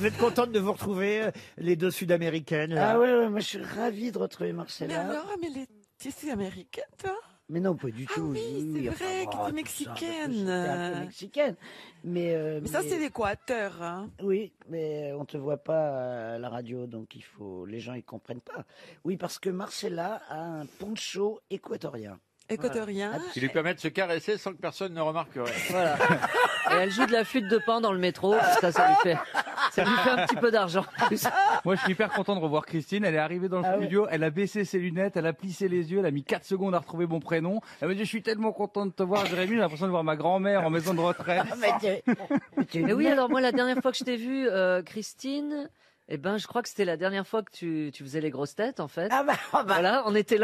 Vous êtes contente de vous retrouver, les deux Sud-Américaines là? Ah ouais, moi je suis ravi de retrouver Mais Marcella. alors, mais tu es américaine, toi? Mais non, pas du Ah tout. oui, c'est vrai que t'es mexicaine. Un peu mexicaine. Mais ça, c'est l'Équateur. Hein. Oui, mais on te voit pas à la radio, donc les gens ils comprennent pas. Oui, parce que Marcella a un poncho équatorien. Équatorien. Qui lui permet de se caresser sans que personne ne remarquerait. Voilà. Et elle joue de la flûte de Pan dans le métro. Ça lui fait un petit peu d'argent. Moi, je suis hyper content de revoir Christine. Elle est arrivée dans le studio, elle a baissé ses lunettes, elle a plissé les yeux, elle a mis 4 secondes à retrouver mon prénom. Elle m'a dit, je suis tellement content de te voir, Jérémy, j'ai l'impression de voir ma grand-mère en maison de retraite. Mais oui, alors moi, la dernière fois que je t'ai vue, Christine, eh ben, je crois que c'était la dernière fois que tu faisais les grosses têtes, en fait. Ah bah. Voilà, on était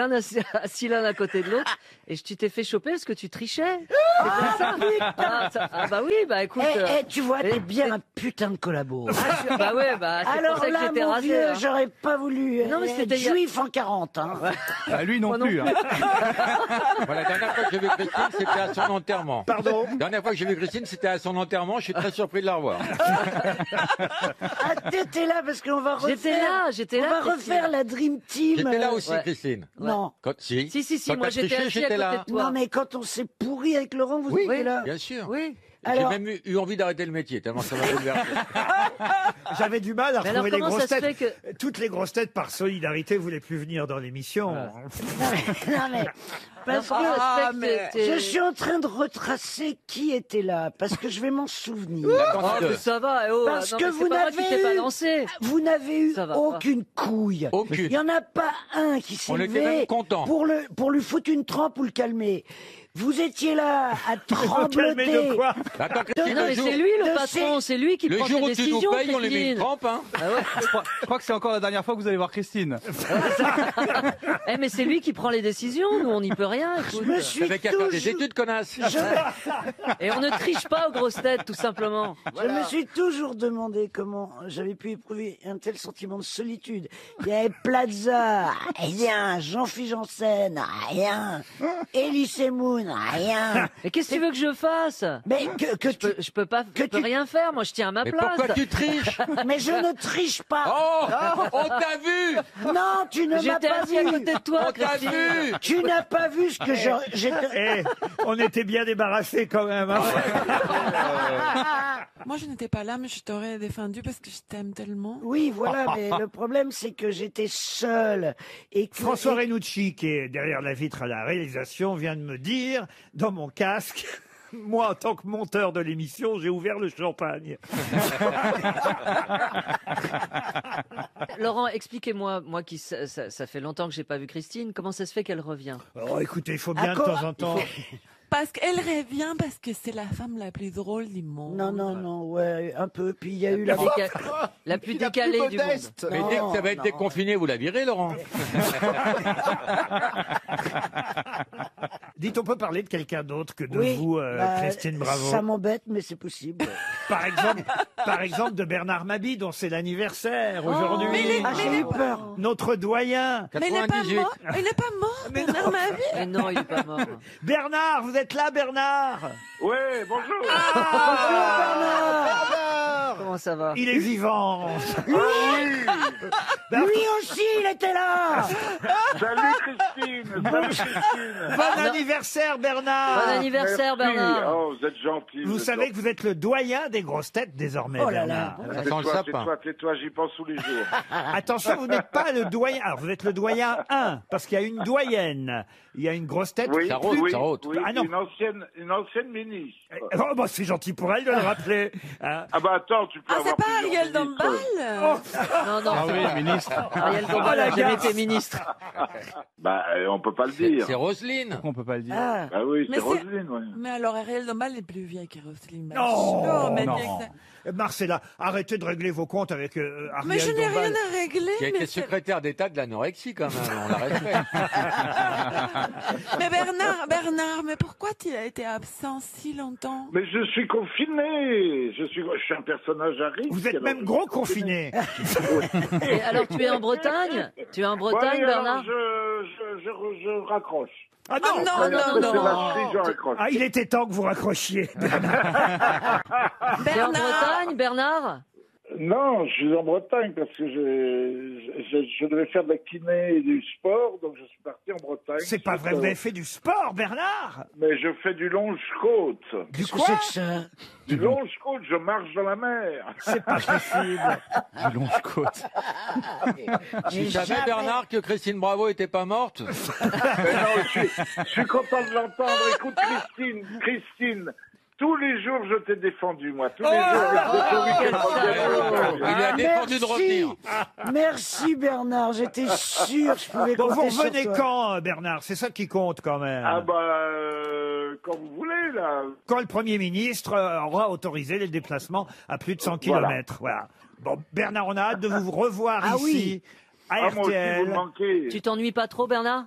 assis l'un à côté de l'autre, et tu t'es fait choper parce que tu trichais. Bah oui, bah écoute. Tu vois, t'es bien un putain de collabo. Bah ouais, bah c'est Alors pour ça que là, j'étais mon rasé. vieux, Hein. j'aurais pas voulu Non, mais c'était être juif en 40. Hein. Bah, lui non Moi plus. non Hein. Voilà, la dernière fois que j'ai vu Christine, c'était à son enterrement. Pardon? La dernière fois que j'ai vu Christine, c'était à son enterrement. Je suis très surpris de la revoir. Ah, t'étais là parce qu'on va refaire. J'étais là. On va refaire la Dream Team. J'étais là aussi, Ouais. Christine. Non. Si. Si, Quand moi t'as j'étais triché, assis à j'étais côté là. de toi. Non, mais quand on s'est pourri avec Laurent, vous Oui, étiez là. bien sûr. Oui. J'ai Alors- même eu envie d'arrêter le métier, tellement ça m'a bouleversé. J'avais du mal à Mais alors, retrouver les comment grosses ça se têtes. fait Toutes les grosses têtes, par solidarité, voulaient plus venir dans l'émission. Non, mais parce que je suis en train de retracer qui était là, parce que je vais m'en souvenir. Oh, mais ça va, Parce non, que mais vous c'est pas moi qui t'ai n'avez pas eu, lancé. vous n'avez eu Ça va pas. aucune couille. Aucune. Il n'y en a pas un qui s'est On était levé même contents. pour lui foutre une trempe ou le calmer. Vous étiez là à Calmer de trembloter. quoi? Attends, Mais Christine, non, mais c'est lui le patron, c'est lui qui le prend jour les où tu nous décisions. payes, on lui met une Christine. trempe, hein. Ah ouais. Je crois que c'est encore la dernière fois que vous allez voir Christine. Eh, mais c'est lui qui prend les décisions, nous on n'y peut rien. Écoute. Je me suis T'avais qu'à faire des toujours, études, connasse. Et on ne triche pas aux grosses têtes, tout simplement. je me suis toujours demandé comment j'avais pu éprouver un tel sentiment de solitude. Il y avait Plaza, rien. Jean-Philippe Janssen, rien. Elise Moon, rien. Mais qu'est-ce que tu veux que je fasse? Mais Je peux pas, je peux rien faire, moi je tiens à ma Mais place. pourquoi tu triches? mais je ne triche pas. Oh, on t'a vu. Non, tu ne m'as J'étais pas assis à côté vu. de toi, On t'a Christine. vu. Tu n'as pas vu ce que j'étais. Eh, on était bien débarrassés quand même. Hein. Moi, je n'étais pas là, mais je t'aurais défendu parce que je t'aime tellement. Oui, voilà, mais le problème, c'est que j'étais seule. Et que, François et- Renucci, qui est derrière la vitre à la réalisation, vient de me dire, dans mon casque, moi, en tant que monteur de l'émission, j'ai ouvert le champagne. Laurent, expliquez-moi, moi qui ça fait longtemps que j'ai pas vu Christine, comment ça se fait qu'elle revient? Oh, écoutez, il faut bien de Accord- temps en temps. Parce qu'elle revient parce que c'est la femme la plus drôle du monde. Non, ouais, un peu. Puis il y a eu la. La plus décalée du monde. Mais dès que ça va être déconfiné, vous la virez, Laurent. Dites, on peut parler de quelqu'un d'autre que de Oui, vous, bah, Christine Bravo. Ça m'embête, mais c'est possible. Par exemple, de Bernard Mabie, dont c'est l'anniversaire aujourd'hui. Ah, j'ai eu peur. Notre doyen. Mais il n'est pas 98. mort. Il n'est pas mort, Bernard Mabie. Mais non, il est pas mort. Bernard, vous êtes là, Bernard? Ouais, bonjour. Comment ça va? Il est vivant. Lui aussi, il était là. Salut Christine. Salut Christine. Bon anniversaire, Bernard. Bon anniversaire, Merci. Bernard. Oh, vous êtes gentil. Vous savez que vous êtes le doyen des grosses têtes désormais, Oh là là. Bernard. Ça sent le sapin. Tais-toi, j'y pense tous les jours. Attention, vous n'êtes pas le doyen. Alors, vous êtes le doyen 1, parce qu'il y a une doyenne. Il y a une grosse tête. Oui, Ça rôte, oui, ça rôte. oui, Ah non. une ancienne ministre. Oh, bah, c'est gentil pour elle de le rappeler. Hein. Ah bah attends, tu peux Ah, avoir c'est pas plusieurs Ariel ministres. Dombal. Non, non. Ah oui, ministre. Ariel Dombal a jamais été ministre. Bah, on peut pas le dire. C'est Roselyne. On peut pas le dire. Ah. Bah oui, Mais c'est c'est- Roselyne, ouais. Mais alors, Ariel Dombal est plus vieille que Roselyne. Non, mais non. bien que ça- Marcella, arrêtez de régler vos comptes avec Ariel Mais je n'ai Dombal. rien à régler. Qui a mais été c'est- secrétaire d'État de l'anorexie, quand même. On la respecte. Mais Bernard, mais pourquoi tu as été absent si longtemps? Mais je suis confiné. Je suis un personnage à risque. Vous êtes alors même je gros suis confiné. confiné. Et alors, tu es en Bretagne? Tu es en Bon, Bretagne, allez, Bernard? alors, je raccroche. Ah Oh non, non, Allez, non, après, c'est non. la crise, je raccroche. Ah, il était temps que vous raccrochiez. Tu es en Bernard, Bretagne, Bernard? Non, je suis en Bretagne parce que je devais faire de la kiné et du sport, donc je suis parti en Bretagne. C'est pas vrai, vous avez fait du sport, Bernard? Mais je fais du longe-côte. Du Qu'est-ce que quoi? c'est que ça? Du longe-côte, je marche dans la mer. C'est pas possible. Du longe-côte. Tu savais, Bernard, que Christine Bravo était pas morte? Mais non, je suis content de l'entendre. Écoute, Christine, tous les jours, je t'ai défendu, moi. Tous les jours, Il a défendu de revenir. Merci Bernard, j'étais sûr que je pouvais Bon, vous compter sur revenez toi. quand, Bernard? C'est ça qui compte quand même. Ah bah, quand vous voulez, là. Quand le Premier ministre aura autorisé les déplacements à plus de 100 km. Voilà. Bon, Bernard, on a hâte de vous revoir Ah ici, oui. à Ah, moi aussi, vous me RTL. manquez. Tu t'ennuies pas trop, Bernard?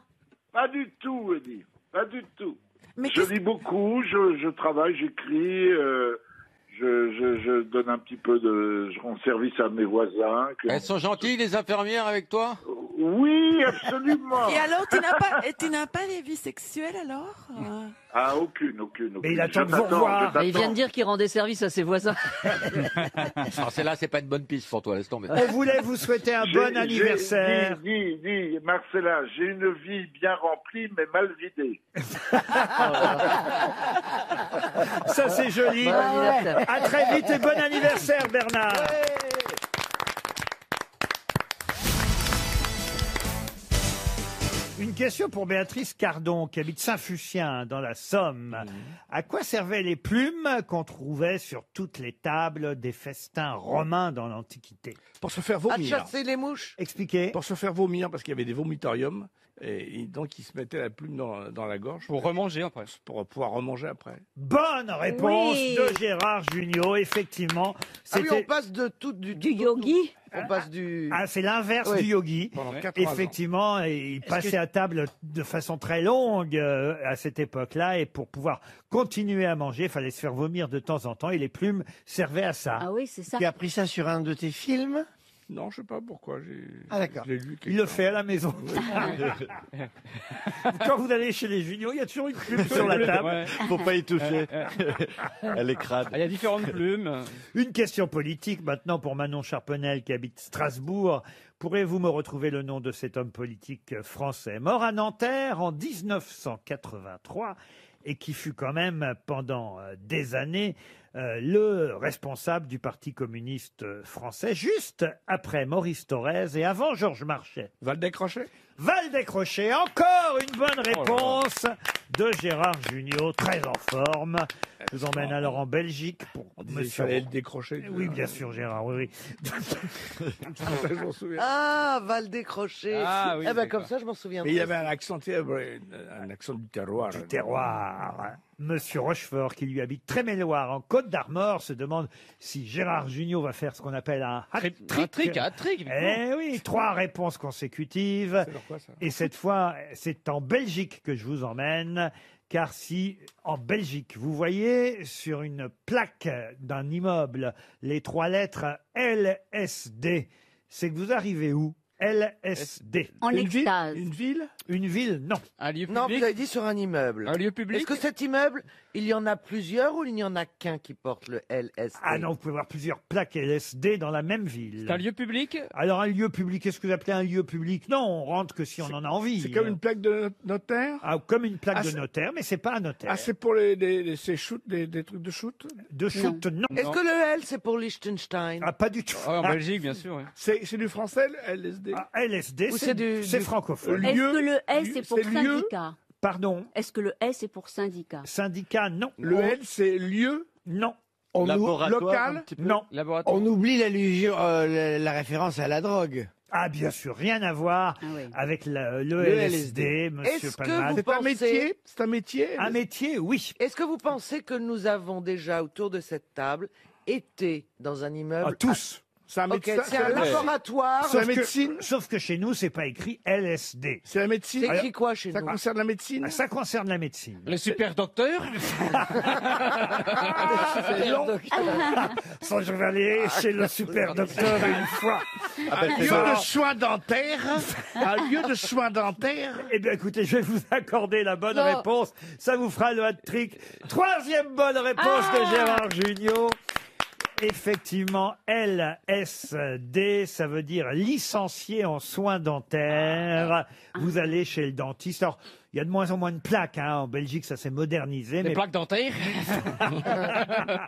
Pas du tout, Eddie. Pas du tout. Mais Je lis beaucoup, je travaille, j'écris, je donne un petit peu de... Je rends service à mes voisins. Elles sont gentilles, les infirmières, avec toi? Oui, absolument. Et alors, tu n'as pas les vies sexuelles alors? Ah, aucune. Mais il attend de vous Je t'attends, revoir. je Il vient de t'attends. dire qu'il rendait service à ses voisins. Alors, celle-là, c'est pas une bonne piste pour toi, laisse tomber. On voulait vous souhaiter un bon anniversaire. Dis, Marcella, j'ai une vie bien remplie, mais mal vidée. Ça, c'est joli. Bon anniversaire. À très vite et bon anniversaire, Bernard. Une question pour Béatrice Cardon, qui habite Saint-Fucien, dans la Somme. À quoi servaient les plumes qu'on trouvait sur toutes les tables des festins romains dans l'Antiquité? Pour se faire À vomir. chasser les mouches. Expliquez. Pour se faire vomir, parce qu'il y avait des vomitoriums. Et donc, ils se mettaient la plume dans la gorge Pour remanger après. pour pouvoir remanger après. Bonne réponse Oui. de Gérard Jugnot, effectivement. Ah oui, C'était- on passe de tout Du tout- yogi? On passe du. Ah, c'est l'inverse Oui. du yogi. Pendant 80 ans. Effectivement, et il passait à table de façon très longue à cette époque-là, et pour pouvoir continuer à manger, il fallait se faire vomir de temps en temps, et les plumes servaient à ça. Ah oui, c'est ça. Tu as appris ça sur un de tes films? Non, je sais pas pourquoi. Ah, d'accord. Je l'ai lu quelque Il le part. fait à la maison. Quand vous allez chez les Juniors, il y a toujours une plume sur la table. Ouais. Faut pas y toucher. Elle est crade. Ah, il y a différentes plumes. Une question politique maintenant pour Manon Charpenel qui habite Strasbourg. Pourrez-vous me retrouver le nom de cet homme politique français mort à Nanterre en 1983 et qui fut quand même pendant des années le responsable du Parti communiste français, juste après Maurice Thorez et avant Georges Marchais. Valdec-Rochet? Valdec-Rochet, encore une bonne réponse de Gérard Jugnot, très en forme. Je vous emmène alors en Belgique pour On disait qu'il Monsieur. fallait le décrocher. Oui, bien sûr, Gérard, oui, oui. Je m'en souviens. Ah, Val décroché. Ah oui, Eh ben, d'accord. comme ça, je m'en souviens. Mais il y avait un accent, un accent du terroir. Du terroir. Monsieur Rochefort, qui lui habite Tréméloire, en Côte d'Armor, se demande si Gérard Jugnot va faire ce qu'on appelle un hat-trick. Un trick. Eh oui, 3 réponses consécutives. C'est leur quoi, ça? Et cette fois, c'est en Belgique que je vous emmène. Car si, en Belgique, vous voyez sur une plaque d'un immeuble les 3 lettres LSD, c'est que vous arrivez où? LSD. En Une ville? extase. Une ville? Une ville? Non. Un lieu Non, vous public. avez dit sur un immeuble. Un lieu public. Est-ce que cet immeuble, il y en a plusieurs ou il n'y en a qu'un qui porte le LSD? Ah non, vous pouvez voir plusieurs plaques LSD dans la même ville. C'est un lieu public. Alors un lieu public, qu'est-ce que vous appelez un lieu public? Non, on rentre que si on en a envie. C'est comme une plaque de notaire? Ah, comme une plaque Ah, de c'est- notaire, mais c'est pas un notaire. Ah, c'est pour ces shoots, des trucs de shoot? De shoot, non. Est-ce que le L, c'est pour Liechtenstein? Ah, pas du tout. Ah, en Belgique, bien sûr. ouais. C'est du français, le LSD? Ah, LSD, Ou c'est c'est du- c'est du- francophone. Est-ce lieu- que le S est pour c'est lieu- syndicat? Pardon. Est-ce que le S est pour syndicat? Syndicat, non. Le L, c'est lieu? Non. Laboratoire, local? un petit peu. Non. Laboratoire. On oublie l'allusion, la référence à la drogue. Ah, bien sûr, rien à voir Ah oui. avec le Le LSD, monsieur Est-ce que Palmade. vous C'est un pensez- métier? C'est un métier? Un métier, oui. Est-ce que vous pensez que nous avons déjà autour de cette table été dans un Ah, immeuble? tous. C'est un Ok, médecin? c'est un laboratoire. la médecine. Sauf que chez nous, c'est pas écrit LSD. C'est la médecine? C'est écrit quoi chez Ça nous? concerne la médecine? Ça concerne la médecine. Le super docteur. C'est long. Sans je vais aller chez le super docteur une fois. Ah ben, Un c'est lieu marrant. de soins dentaires? Un lieu de soins dentaires? Eh bien, écoutez, je vais vous accorder la bonne réponse. Ça vous fera le hat-trick. 3e bonne réponse de Gérard Jugnot. Effectivement, LSD, ça veut dire licencié en soins dentaires. Vous allez chez le dentiste. Alors, il y a de moins en moins de plaques. En Belgique, ça s'est modernisé. Des plaques dentaires.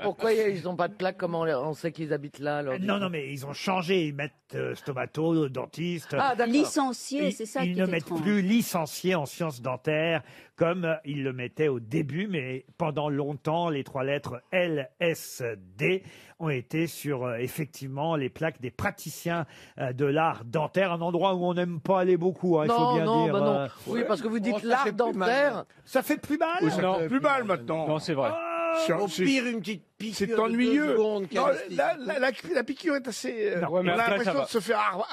Pourquoi ils n'ont pas de plaques? Comment on sait qu'ils habitent là alors, Non, mais ils ont changé. Ils mettent stomato, dentiste. Ah, d'accord. Licencié, c'est ça Ils qui ne est mettent étrange. plus licencié en sciences dentaires comme ils le mettaient au début, mais pendant longtemps, les 3 lettres LSD ont été sur effectivement les plaques des praticiens de l'art dentaire, un endroit où on n'aime pas aller beaucoup, il faut bien dire. non. Oui, parce que vous dites l'art dentaire. Ça fait plus mal. Oui, ça fait plus mal maintenant. Non, c'est vrai. Au pire, une petite piqûre C'est de 2 ennuyeux. secondes, Non, qu'anesthésie. la piqûre est assez. Ouais, mais on a après, ça l'impression va. de se faire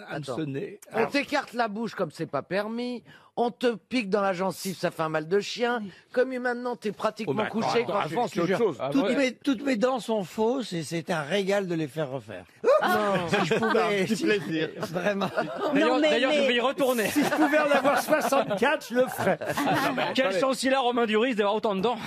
hameçonner. On t'écarte la bouche comme c'est pas permis. On te pique dans la gencive, ça fait un mal de chien. Comme maintenant, t'es pratiquement couché. Avant, c'est autre chose. Toutes mes dents sont fausses et c'est un régal de les faire refaire. Non. Si je pouvais. Petit plaisir. Vraiment. D'ailleurs, je vais y retourner. Si je pouvais en avoir 64, je le ferais. Quelle chance il a, Romain Duris, d'avoir autant de dents.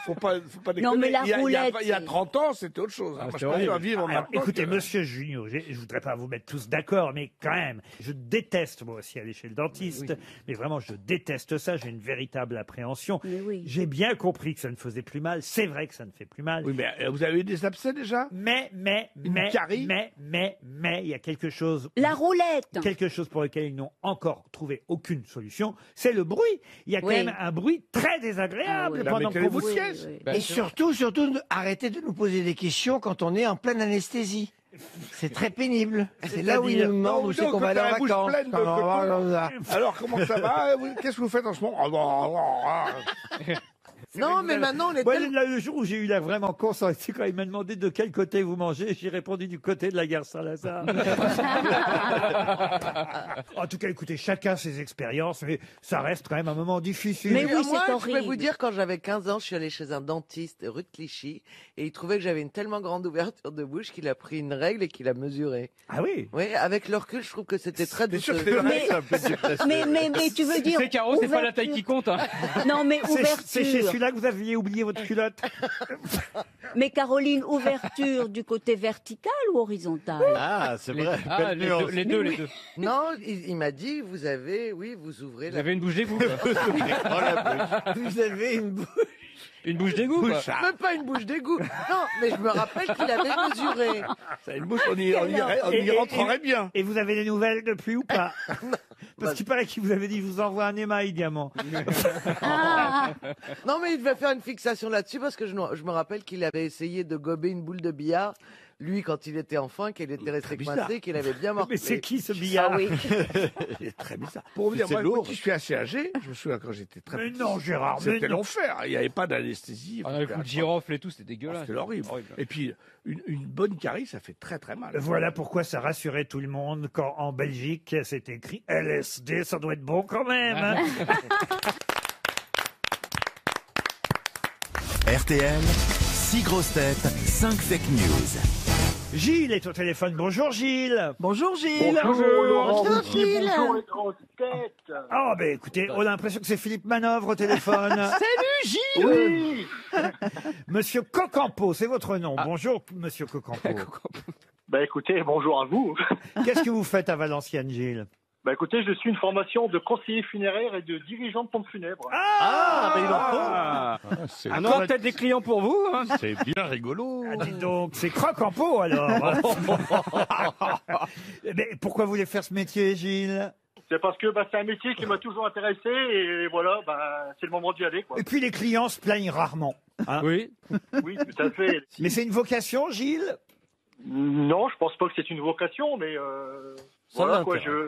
Faut pas déconner. Non, mais la roulette, Il y a c'est- 30 ans, c'était autre chose. Moi, je c'était préfère horrible. vivre Alors, maintenant. écoutez, monsieur Junio, je voudrais pas vous mettre tous d'accord, mais quand même, je déteste moi aussi aller chez le dentiste. Mais vraiment, je déteste ça. J'ai une véritable appréhension. Mais oui. J'ai bien compris que ça ne faisait plus mal. C'est vrai que ça ne fait plus mal. Oui, mais vous avez eu des abcès déjà? Mais, carie il y a quelque chose. La roulette. Quelque chose pour lequel ils n'ont encore trouvé aucune solution, c'est le bruit. Il y a quand Oui. même un bruit très désagréable Ah oui. pendant que mettez-vous vous Oui, sieste. oui. Et surtout, arrêtez de nous poser des questions quand on est en pleine anesthésie. C'est très pénible. C'est là où ils nous demandent où c'est qu'on va aller en vacances. Alors, comment ça va? Qu'est-ce que vous faites en ce moment? Non, mais maintenant, on est Moi, tellement... là, le jour où j'ai eu la vraiment conscience, c'est quand il m'a demandé de quel côté vous mangez, j'ai répondu du côté de la gare Saint-Lazare. En tout cas, écoutez, chacun ses expériences, mais ça reste quand même un moment difficile. Mais oui, Moi, c'est je peux horrible. vous dire, quand j'avais 15 ans, je suis allé chez un dentiste rue de Clichy et il trouvait que j'avais une tellement grande ouverture de bouche qu'il a pris une règle et qu'il a mesuré. Ah oui? Oui, avec le recul, je trouve que c'était très sûr douteux. que c'est vrai, Mais- c'est un peu déplacé. Mais tu veux dire. C'est Caro, c'est pas la taille qui compte. Hein. Non, mais C'est chez ouverture. celui-là que vous aviez oublié votre culotte. Mais Caroline, ouverture du côté vertical ou horizontal? Ah, c'est vrai. Ah, Belle nuance. les deux. Non, il m'a dit, vous ouvrez Vous la... avez une bouche d'égout. quoi. Oh, la bouche. Vous avez une bouche. Une bouche d'égout. quoi. Même pas une bouche d'égout. Non, mais je me rappelle qu'il avait mesuré. Ça a une bouche, on y rentrerait bien. Et vous avez des nouvelles depuis ou pas? Parce qu'il paraît qu'il vous avait dit, je vous envoie un émail diamant. Non, mais il devait faire une fixation là-dessus parce que je me rappelle qu'il avait essayé de gober une boule de billard. Lui, quand il était enfant, qu'il était resté coincé, qu'il avait bien morflé. Mais c'est qui ce billard? Ah oui. C'est très bizarre. Pour vous dire, C'est moi, lourd. je suis assez âgé. Je me souviens quand j'étais très Mais petit. non, Gérard, mais C'était non. l'enfer. Il n'y avait pas d'anesthésie. On a le coup de girofle et tout, c'était dégueulasse. C'était horrible. Et puis, une bonne carie, ça fait très très mal. Voilà pourquoi ça rassurait tout le monde quand en Belgique c'est écrit LSD, ça doit être bon quand même. hein. RTL, 6 grosses têtes, 5 fake news. Gilles est au téléphone. Bonjour Gilles. Bonjour Gilles. Bonjour, Gilles. Bonjour les grosses têtes. Ah ben écoutez, on a l'impression que c'est Philippe Manœuvre au téléphone. Salut Gilles. Oui. Monsieur Cocampo, c'est votre nom. Bonjour Monsieur Cocampo. Bah écoutez, bonjour à vous. Qu'est-ce que vous faites à Valenciennes, Gilles? Bah écoutez, je suis une formation de conseiller funéraire et de dirigeant de pompe funèbre. Ah, mais il en Ah, faut. encore peut-être des clients pour vous. Hein. C'est bien rigolo. Ah, dis donc, c'est Croc-en-pot alors. Mais pourquoi vous voulez faire ce métier, Gilles? C'est parce que c'est un métier qui m'a toujours intéressé et voilà, c'est le moment d'y aller, quoi. Et puis les clients se plaignent rarement. hein. Oui. Oui, tout à fait. Mais c'est une vocation, Gilles? Non, je pense pas que c'est une vocation, mais Ça voilà quoi. l'intéresse.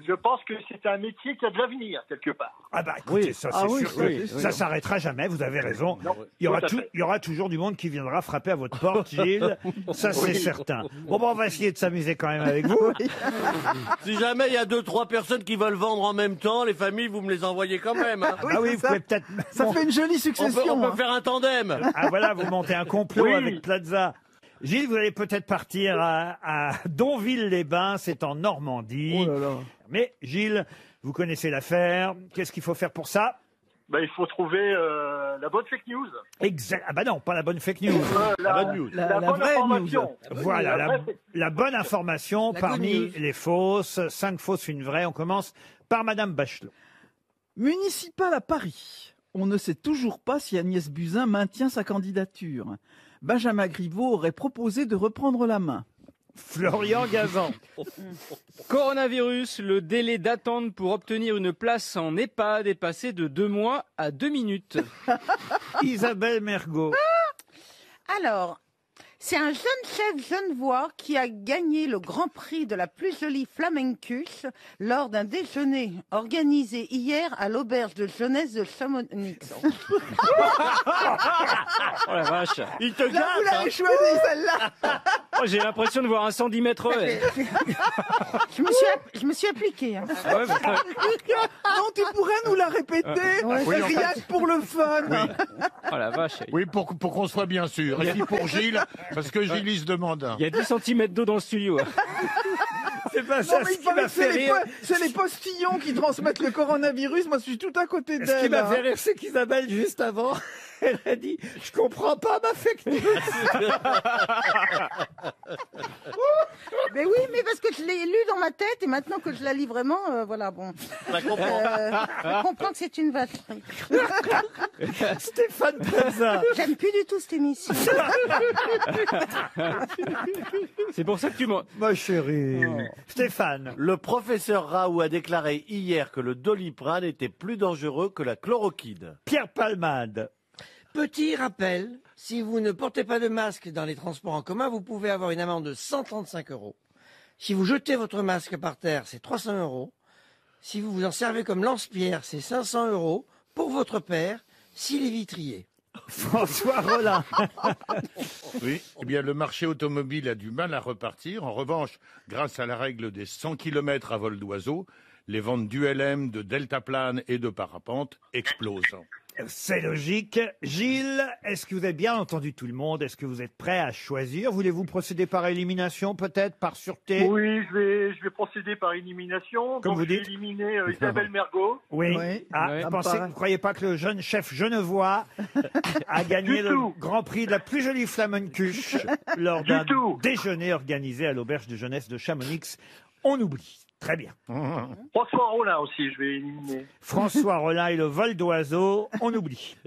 Je pense que c'est un métier qui a de l'avenir quelque part. Ah bah écoutez, Oui. ça Ah c'est oui, sûr que oui, ça s'arrêtera jamais, vous avez raison. Non, Il y aura tout à fait. il y aura toujours du monde qui viendra frapper à votre porte, Gilles. Ça c'est certain. Bon, on va essayer de s'amuser quand même avec vous. Si jamais il y a 2-3 personnes qui veulent vendre en même temps, les familles, vous me les envoyez quand même. Hein. Ah oui, vous pouvez peut-être... Ça fait une jolie On succession. peut faire un tandem. Ah voilà, vous montez un complot Oui. avec Plaza. Gilles, vous allez peut-être partir à Donville-les-Bains, c'est en Normandie. Oh là là. Mais Gilles, vous connaissez l'affaire. Qu'est-ce qu'il faut faire pour ça? Il faut trouver la bonne fake news. Exact. Ah bah non, pas la bonne fake news. La bonne news. La bonne vraie information. Voilà, la bonne information La parmi good news. les fausses. 5 fausses, une vraie. On commence par Madame Bachelot. Municipal à Paris. On ne sait toujours pas si Agnès Buzyn maintient sa candidature. Benjamin Griveaux aurait proposé de reprendre la main. Florian Gazan. Coronavirus, le délai d'attente pour obtenir une place en EHPAD est passé de 2 mois à 2 minutes. Isabelle Mergot. Alors, c'est un jeune chef genevois qui a gagné le Grand Prix de la plus jolie flamencus lors d'un déjeuner organisé hier à l'auberge de jeunesse de Chamonix. Oh la vache. Il te Là, gâte, vous l'avez choisi, celle-là. Oh, j'ai l'impression de voir un 110 mètres. Ouais. Je me suis appliqué. Hein. Ouais, bah, Non, tu pourrais nous la répéter. Ouais. Oui, en Rien fait- que pour le fun. oh la vache. Oui, pour qu'on soit bien sûr. Et puis pour Gilles, parce que Gilles, il se demande. Il y a 10 cm d'eau dans le studio. C'est pas Non, ça mais ce il qui paraît m'a que fait rire. c'est les postillons qui transmettent le coronavirus. Moi, je suis tout à côté Ce qui d'elle. m'a hein. fait rire, c'est qu'Isabelle, juste avant, elle a dit « Je comprends pas ma fake news ». Mais oui, mais parce que je l'ai lu dans ma tête et maintenant que je la lis vraiment, voilà, bon. Je comprends que c'est une vacherie. Stéphane Plaza. J'aime plus du tout cette émission. C'est pour ça que tu m'en... Ma chérie. Stéphane. Le professeur Raoult a déclaré hier que le Doliprane était plus dangereux que la chloroquine. Pierre Palmade. Petit rappel, si vous ne portez pas de masque dans les transports en commun, vous pouvez avoir une amende de 135 €. Si vous jetez votre masque par terre, c'est 300 €. Si vous vous en servez comme lance-pierre, c'est 500 € pour votre père, s'il est vitrier. François Rollin. Oui, eh bien, le marché automobile a du mal à repartir. En revanche, grâce à la règle des 100 km à vol d'oiseau, les ventes d'ULM, de deltaplane et de parapente explosent. C'est logique. Gilles, est-ce que vous avez bien entendu tout le monde? Est-ce que vous êtes prêt à choisir? Voulez-vous procéder par élimination, peut-être, par sûreté? Oui, je vais procéder par élimination. Comme Donc, vous je vais dites. éliminer Isabelle Mergot. Oui. Oui. Ah, Ouais. vous ne croyez pas que le jeune chef genevois a gagné Du le tout. Grand Prix de la plus jolie flamencuche lors Du d'un tout. déjeuner organisé à l'auberge de jeunesse de Chamonix? On oublie. Très bien. François Rollin aussi, je vais éliminer. François Rollin et le vol d'oiseau, on oublie.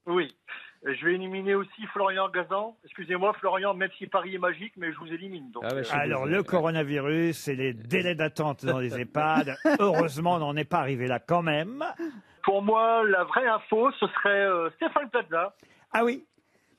Oui. Je vais éliminer aussi Florian Gazan. Excusez-moi, Florian, même si Paris est magique, mais je vous élimine. Donc, Alors, le coronavirus et les délais d'attente dans les EHPAD, heureusement, on n'en est pas arrivé là quand même. Pour moi, la vraie info, ce serait Stéphane Plaza. Ah oui,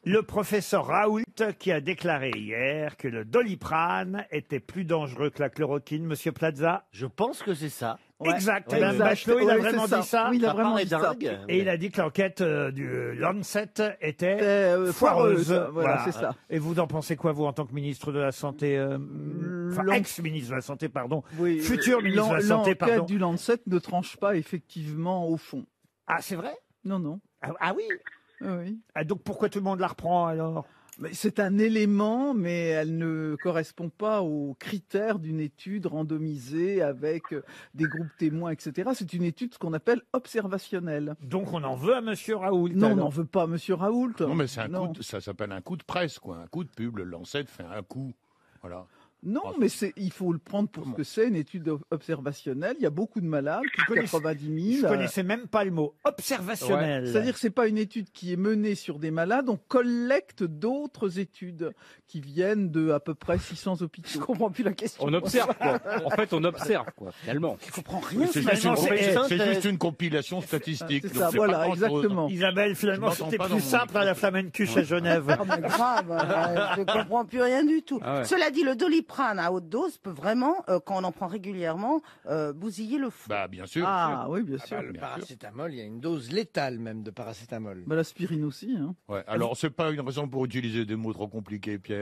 le professeur Raoult qui a déclaré hier que le Doliprane était plus dangereux que la chloroquine, monsieur Plaza. Je pense que c'est ça. Exact. Ouais, Madame exact. Bachelot, il a Ouais, vraiment c'est ça. dit ça. Oui, il a Ça vraiment paraît dit ça. dingue. Et il a dit que l'enquête du Lancet était Foireuse. foireuse. Voilà, c'est ça. Et vous en pensez quoi, vous, en tant que ministre de la Santé enfin, ex-ministre de la Santé, pardon. Oui, Futur ministre de la Santé, pardon. L'enquête du Lancet ne tranche pas effectivement au fond. Ah, c'est vrai? Non, non. Ah oui? Oui. Ah, donc pourquoi tout le monde la reprend alors? Mais c'est un élément, mais elle ne correspond pas aux critères d'une étude randomisée avec des groupes témoins, etc. C'est une étude ce qu'on appelle observationnelle. Donc on en veut à monsieur Raoult? Non, on alors n'en veut pas à monsieur Raoult. Non, mais c'est Non. ça s'appelle un coup de presse, quoi. Un coup de pub. Le Lancet fait un coup. Voilà. Non, mais il faut le prendre pour ce que c'est, une étude observationnelle. Il y a beaucoup de malades, plus de 90 000. Je connaissais même pas le mot observationnel. Ouais. C'est-à-dire que c'est pas une étude qui est menée sur des malades, on collecte d'autres études qui viennent de à peu près 600 hôpitaux. Je comprends plus la question. On observe, quoi. En fait, on observe, quoi, finalement. Je comprends Oui, c'est juste une compilation statistique. C'est ça, voilà, exactement. Isabelle, finalement, Je m'entends c'était pas plus dans mon simple à la flamencuche à Genève. Oh, mais grave, je comprends plus rien du tout. Ah ouais. Cela dit, le Doliprane à haute dose peut vraiment, quand on en prend régulièrement, bousiller le foie. Bah, bien sûr. Ah oui, bien sûr. Le paracétamol, il y a une dose létale même de paracétamol. Bah, l'aspirine aussi. Hein. Ouais, alors, c'est pas une raison pour utiliser des mots trop compliqués, Pierre.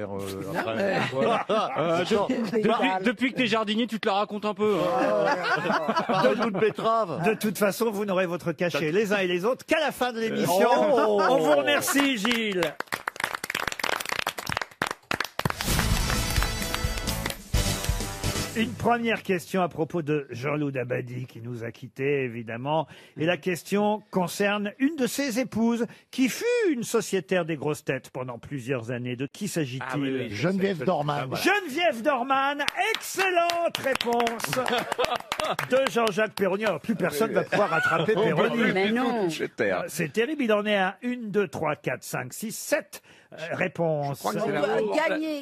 Après. Depuis que t'es jardinier, tu te la racontes un peu. De toute façon, vous n'aurez votre cachet les uns et les autres qu'à la fin de l'émission. Oh. On vous remercie, Gilles. Une première question à propos de Jean-Loup Dabadi qui nous a quittés, évidemment. Et la question concerne une de ses épouses qui fut une sociétaire des grosses têtes pendant plusieurs années. De qui s'agit-il? Geneviève Dorman. Geneviève Dorman. Excellente réponse de Jean-Jacques Perroni. Alors, plus personne ne va pouvoir rattraper Perroni. Mais non. C'est terrible. Il en est à 1, 2, 3, 4, 5, 6, 7 réponses. On doit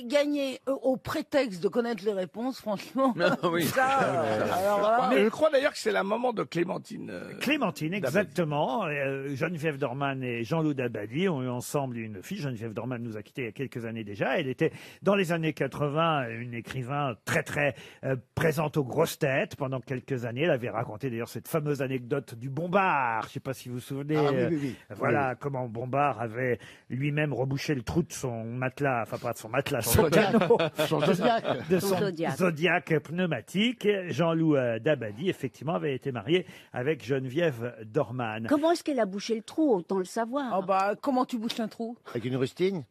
gagner au prétexte de connaître les réponses, franchement. Oui. Alors là, Mais je crois d'ailleurs que c'est la maman de Clémentine. Clémentine, exactement. Geneviève Dorman et Jean-Loup Dabadi ont eu ensemble une fille. Geneviève Dorman nous a quittés il y a quelques années déjà. Elle était, dans les années 80, une écrivain très présente aux grosses têtes pendant quelques années. Elle avait raconté d'ailleurs cette fameuse anecdote du Bombard. Je ne sais pas si vous vous souvenez. Voilà comment Bombard avait lui-même rebouché le trou de son matelas, enfin pas de son matelas, son canot, de son Zodiac pneumatique. Jean-Loup Dabadi, effectivement, avait été marié avec Geneviève Dorman. Comment est-ce qu'elle a bouché le trou? Autant le savoir. Oh bah, comment tu bouches un trou? Avec une rustine?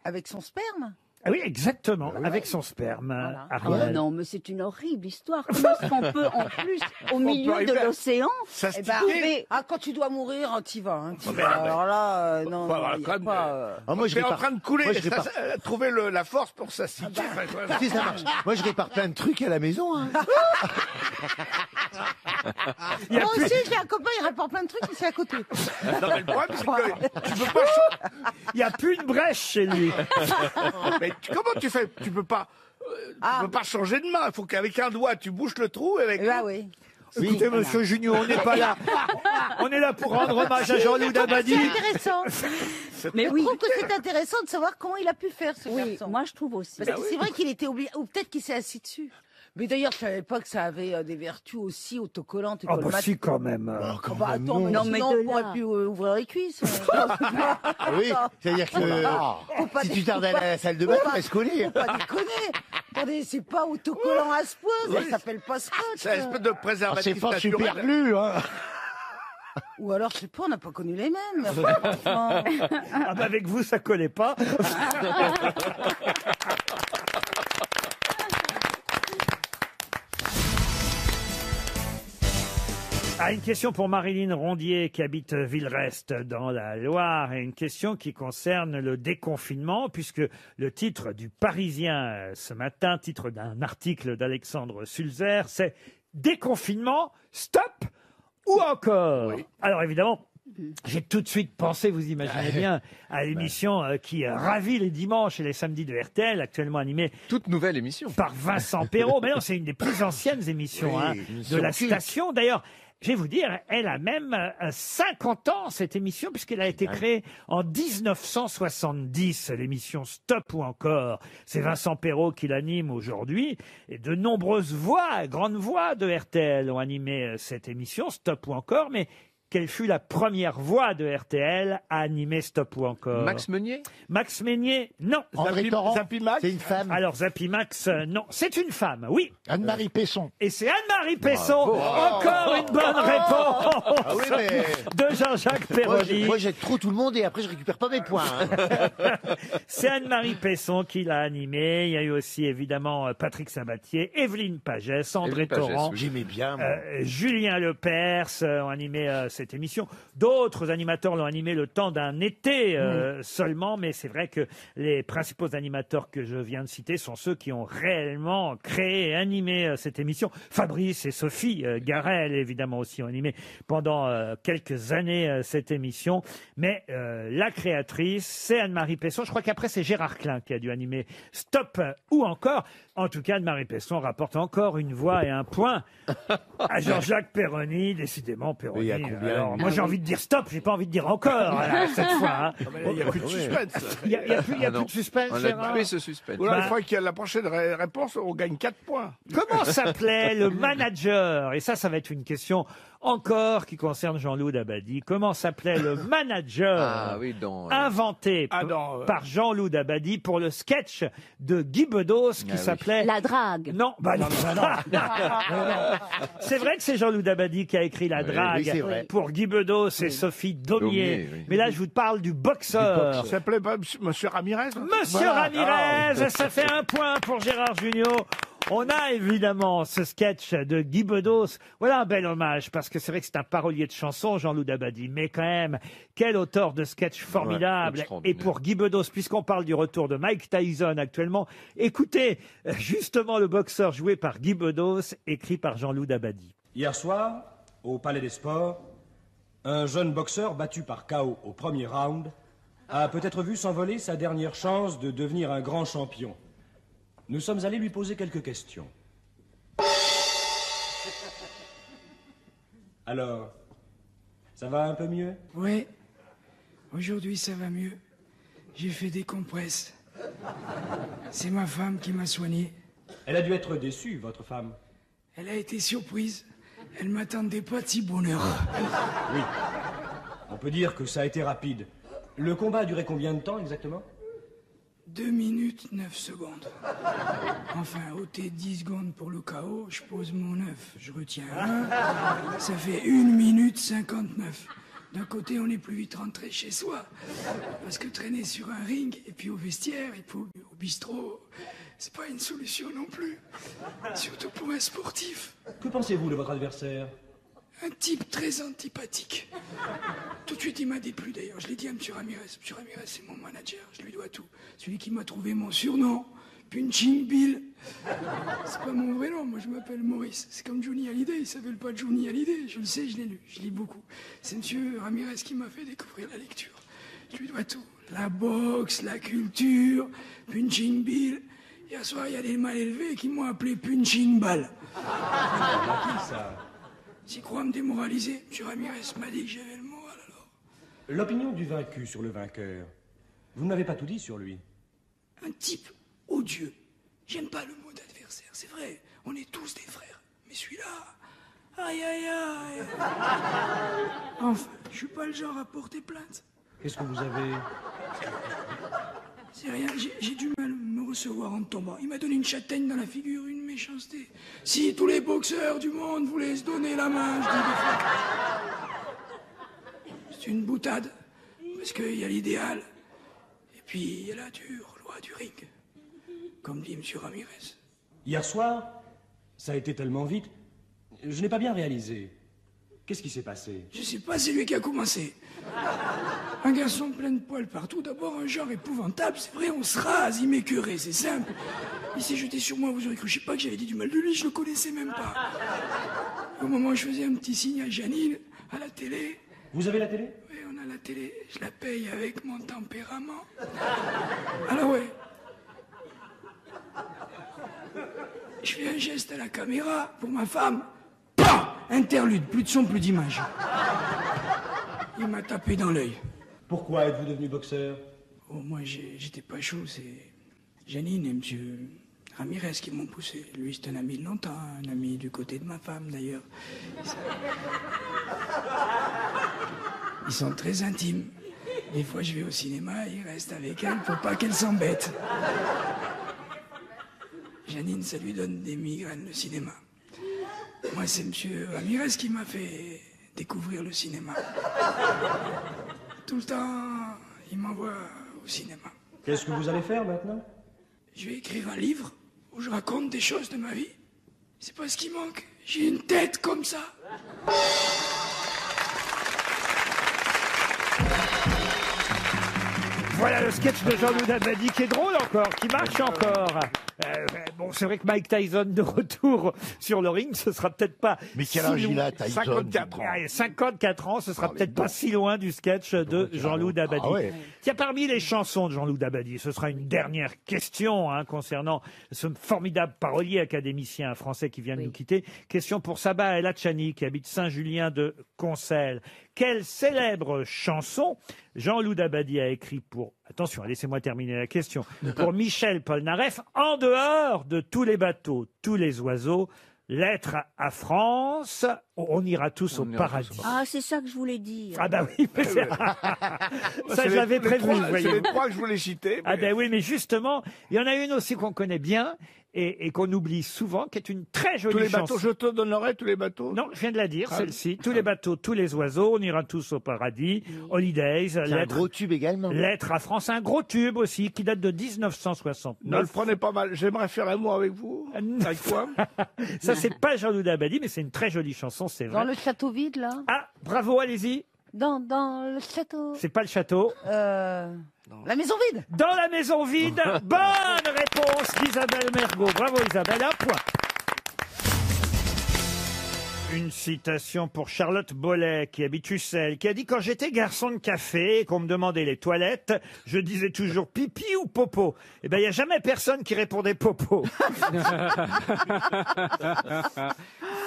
Avec son sperme? Ah oui, exactement, avec son sperme. Ariel. Oh non, mais c'est une horrible histoire. Comment est-ce qu'on peut, en plus, au milieu de l'océan, quand tu dois mourir, t'y vas. Hein, alors là, non. Moi, je en train de couler. Trouver la force pour s'assister. Si, ça marche. Moi, je répare plein de trucs à la maison. Hein. Moi aussi, j'ai un copain, il répare plein de trucs, mais c'est à côté. Non, mais le problème, c'est que tu peux pas. Il n'y a plus de brèche chez lui. Mais comment tu fais? Tu peux pas changer de main. Il faut qu'avec un doigt, tu bouches le trou. Oui. Écoutez, monsieur Junior, on n'est pas là. On est là pour rendre hommage à Jean-Loup Dabadi. C'est intéressant. Mais je trouve que c'est intéressant de savoir comment il a pu faire ce garçon. Moi, je trouve aussi. Parce que c'est vrai qu'il était obligé, ou peut-être qu'il s'est assis dessus. Mais d'ailleurs, je savais pas que ça avait des vertus aussi autocollantes et Ah bah si, quand même. Attends, mais sinon, on pourrait plus ouvrir les cuisses. Ah oui, c'est-à-dire que si tu tardes à la salle de bain, tu vas se coller. Faut pas déconner. Attendez, c'est pas autocollant à ce point, ça s'appelle pas scotch. C'est une espèce de préservatif c'est fort naturel. super glu, hein. Ou alors, je sais pas, on n'a pas connu les mêmes. Ah bah avec vous, ça collait pas. Une question pour Marilyn Rondier qui habite Villerest dans la Loire et une question qui concerne le déconfinement puisque le titre du Parisien ce matin, titre d'un article d'Alexandre Sulzer, c'est « Déconfinement, stop ou encore ?» Alors évidemment, j'ai tout de suite pensé, vous imaginez bien, à l'émission qui ravit les dimanches et les samedis de RTL, actuellement animée toute nouvelle émission par Vincent Perrault. Mais non, c'est une des plus anciennes émissions de la station. D'ailleurs, je vais vous dire, elle a même 50 ans, cette émission, puisqu'elle a été créée en 1970, l'émission Stop ou encore. C'est Vincent Perrault qui l'anime aujourd'hui. Et de nombreuses voix, grandes voix de RTL ont animé cette émission, Stop ou encore. Mais quelle fut la première voix de RTL à animer Stop ou encore? Max Meunier? Max Meunier, non. Zappy Max, c'est une femme. Alors Zappy Max, non. C'est une femme, oui. Anne-Marie Pesson. Et c'est Anne-Marie Pesson. Encore une bonne réponse Ah oui, mais... de Jean-Jacques Perroni. Moi, j'aide trop tout le monde et après, je récupère pas mes points. Hein. C'est Anne-Marie Pesson qui l'a animé. Il y a eu aussi, évidemment, Patrick Sabatier, Evelyne Pagès, André Torrent. J'aimais bien. Julien Lepers ont animé cette émission. D'autres animateurs l'ont animé le temps d'un été seulement, mais c'est vrai que les principaux animateurs que je viens de citer sont ceux qui ont réellement créé et animé cette émission. Fabrice et Sophie Garel, évidemment, aussi ont animé pendant quelques années cette émission. Mais la créatrice, c'est Anne-Marie Pesson. Je crois qu'après, c'est Gérard Klein qui a dû animer Stop ou encore. En tout cas, Anne-Marie Pesson rapporte encore une voix et un point à Jean-Jacques Perroni. Décidément, Perroni. Alors, moi, j'ai envie de dire stop, j'ai pas envie de dire encore cette fois. Il n'y a plus de suspense. Il n'y a plus de suspense. On a tué ce suspense. Une fois qu'il y a la prochaine réponse, on gagne 4 points. Comment s'appelait le manager? Et ça va être une question encore qui concerne Jean-Loup Dabadi. Comment s'appelait le manager inventé par Jean-Loup Dabadi pour le sketch de Guy Bedos qui s'appelait... La drague. Non, non. C'est vrai que c'est Jean-Loup Dabadi qui a écrit La drague pour Guy Bedos et Sophie Daumier. Mais là, je vous parle du boxeur. Ça s'appelait pas Monsieur Ramirez? Monsieur Ramirez, ça fait un point pour Gérard Jugnot. On a évidemment ce sketch de Guy Bedos. Voilà un bel hommage, parce que c'est vrai que c'est un parolier de chansons, Jean-Loup Dabadi. Mais quand même, quel auteur de sketch formidable. extraordinaire. Et pour Guy Bedos, puisqu'on parle du retour de Mike Tyson actuellement, écoutez justement le boxeur joué par Guy Bedos, écrit par Jean-Loup Dabadi. Hier soir, au Palais des Sports, un jeune boxeur battu par KO au premier round a peut-être vu s'envoler sa dernière chance de devenir un grand champion. Nous sommes allés lui poser quelques questions. Alors, ça va un peu mieux? Ouais, aujourd'hui ça va mieux. J'ai fait des compresses. C'est ma femme qui m'a soigné. Elle a dû être déçue, votre femme. Elle a été surprise. Elle m'attendait pas de si bonheur. Oui. On peut dire que ça a été rapide. Le combat a duré combien de temps exactement? 2 minutes 9 secondes. Enfin, ôtez 10 secondes pour le KO, je pose mon 9, je retiens 1. Ça fait 1 minute 59. D'un côté, on est plus vite rentré chez soi. Parce que traîner sur un ring, et puis au vestiaire, et puis au bistrot, c'est pas une solution non plus. Surtout pour un sportif. Que pensez-vous de votre adversaire? Un type très antipathique. Tout de suite, il m'a déplu d'ailleurs. Je l'ai dit à M. Ramirez. M. Ramirez, c'est mon manager. Je lui dois tout. Celui qui m'a trouvé mon surnom. Punching Bill. C'est pas mon vrai nom. Moi, je m'appelle Maurice. C'est comme Johnny Hallyday. Il s'appelle pas Johnny Hallyday. Je le sais, je l'ai lu. Je lis beaucoup. C'est M. Ramirez qui m'a fait découvrir la lecture. Je lui dois tout. La boxe, la culture, Punching Bill. Hier soir, il y a des mal élevés qui m'ont appelé Punching Ball. Ça. S'il croit me démoraliser, M. Ramirez m'a dit que j'avais le moral alors. L'opinion du vaincu sur le vainqueur. Vous n'avez pas tout dit sur lui. Un type odieux. J'aime pas le mot d'adversaire, c'est vrai. On est tous des frères. Mais celui-là, aïe aïe aïe. Enfin, je suis pas le genre à porter plainte. Qu'est-ce que vous avez? C'est rien, j'ai du mal à me recevoir en tombant. Il m'a donné une châtaigne dans la figure, une méchanceté. Si tous les boxeurs du monde voulaient se donner la main, je dis des fois. C'est une boutade, parce qu'il y a l'idéal, et puis il y a la dure loi du ring, comme dit M. Ramirez. Hier soir, ça a été tellement vite, je n'ai pas bien réalisé. Qu'est-ce qui s'est passé? Je sais pas, c'est lui qui a commencé. Un garçon plein de poils partout, d'abord un genre épouvantable, c'est vrai, on se rase, il m'écœurait, c'est simple. Il s'est jeté sur moi, vous aurez cru, je sais pas, que j'avais dit du mal de lui, je le connaissais même pas. Au moment où je faisais un petit signe à Janine, à la télé... Vous avez la télé? Oui, on a la télé, je la paye avec mon tempérament. Alors ouais. Je fais un geste à la caméra pour ma femme. Pah! Interlude, plus de son, plus d'image. Il m'a tapé dans l'œil. Pourquoi êtes-vous devenu boxeur? Oh, moi, j'étais pas chaud, c'est Janine et M. Ramirez qui m'ont poussé. Lui, c'est un ami de longtemps, un ami du côté de ma femme, d'ailleurs. Ils sont très intimes. Des fois, je vais au cinéma, il reste avec elle pour pas qu'elle s'embête. Janine, ça lui donne des migraines, le cinéma. Moi, c'est M. Ramirez qui m'a fait découvrir le cinéma. Tout le temps, il m'envoie au cinéma. Qu'est-ce que vous allez faire maintenant? Je vais écrire un livre où je raconte des choses de ma vie. C'est pas ce qui manque. J'ai une tête comme ça. Voilà le sketch de Jean-Loup Dabadi qui est drôle encore, qui marche encore. Bon, c'est vrai que Mike Tyson de retour sur le ring, ce sera peut-être pas... Mais quel âge il a, Tyson? 54 ans. 54 ans, ce sera peut-être pas si loin du sketch de Jean-Loup Dabadi. Ah ouais. Tiens, parmi les chansons de Jean-Loup Dabadi, ce sera une dernière question concernant ce formidable parolier académicien français qui vient de nous quitter. Question pour Sabah El Hachani, qui habite Saint-Julien de Concelles. Quelle célèbre chanson Jean-Loup Dabadi a écrit pour... Attention, laissez-moi terminer la question. Pour Michel Polnareff, en dehors de tous les bateaux, tous les oiseaux, lettre à France, on ira tous au paradis. Ah, c'est ça que je voulais dire. Ah bah oui, mais ça je l'avais prévu. C'est les trois que je voulais citer. Ah ben oui, mais justement, il y en a une aussi qu'on connaît bien et qu'on oublie souvent, qui est une très jolie Tous les chanson. bateaux, je te donnerai tous les bateaux. Non, je viens de la dire, celle-ci. Tous les bateaux, tous les oiseaux, on ira tous au paradis. Holidays, C'est un gros tube également. Lettre à France, un gros tube aussi, qui date de 1969. Ne le prenez pas mal. J'aimerais faire l'amour avec vous. Avec quoi? Ça, c'est pas Jean-Loup Dabadi, mais c'est une très jolie chanson, c'est vrai. Dans le château vide, là Ah, bravo, allez-y. Dans le château. C'est pas le château. La maison vide. Dans la maison vide. Bonne réponse d'Isabelle Mergo. Bravo Isabelle, un point. Une citation pour Charlotte Bollet, qui habite Ussel, qui a dit « Quand j'étais garçon de café et qu'on me demandait les toilettes, je disais toujours pipi ou popo. » Eh bien, il n'y a jamais personne qui répondait popo.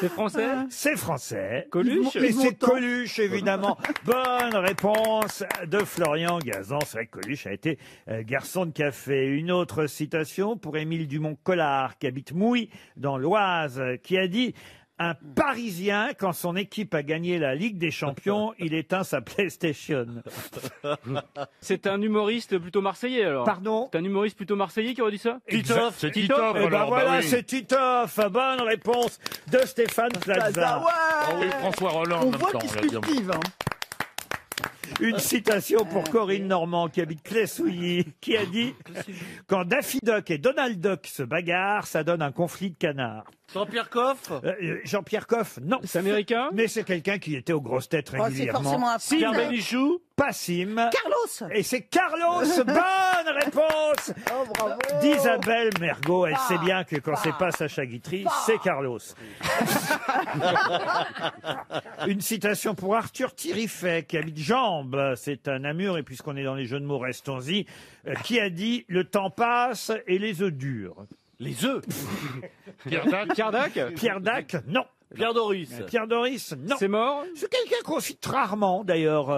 C'est français? C'est français. Coluche? Et c'est Coluche, évidemment. Bonne réponse de Florian Gazan. C'est vrai que Coluche a été garçon de café. Une autre citation pour Émile Dumont-Collard, qui habite Mouilly, dans l'Oise, qui a dit... Un Parisien, quand son équipe a gagné la Ligue des Champions, il éteint sa PlayStation. C'est un humoriste plutôt marseillais alors. Pardon? C'est un humoriste plutôt marseillais qui aurait dit ça? Titoff. C'est Titoff. Eh ben alors, voilà, bah oui. c'est Titoff. Bonne réponse de Stéphane Plaza. Ah oui, François Hollande. On en même voit temps, qu'il on se l'a dit. cultive. Hein. Une citation pour Corinne Normand, qui habite Clessouilly, qui a dit « Quand Daffy Duck et Donald Duck se bagarrent, ça donne un conflit de canards. » Jean-Pierre Coff. Jean-Pierre Coff, non. C'est américain? Mais c'est quelqu'un qui était aux grosses têtes Oh, c'est régulièrement. forcément un Pierre Français. Bénichou. Pas Sim. Carlos. Et c'est Carlos. Bonne réponse d'Isabelle Mergo. Elle sait bien que quand c'est pas Sacha Guitry, c'est Carlos. Une citation pour Arthur Thirifet, qui habite Jambes. C'est un Namur, et puisqu'on est dans les jeux de mots, restons-y. Qui a dit « Le temps passe et les œufs durent ». Les œufs. Pierre Dac. Pierre Dac? Pierre Dac, non. Pierre Doris. Pierre Doris, non. C'est mort? C'est quelqu'un qu'on cite rarement, d'ailleurs,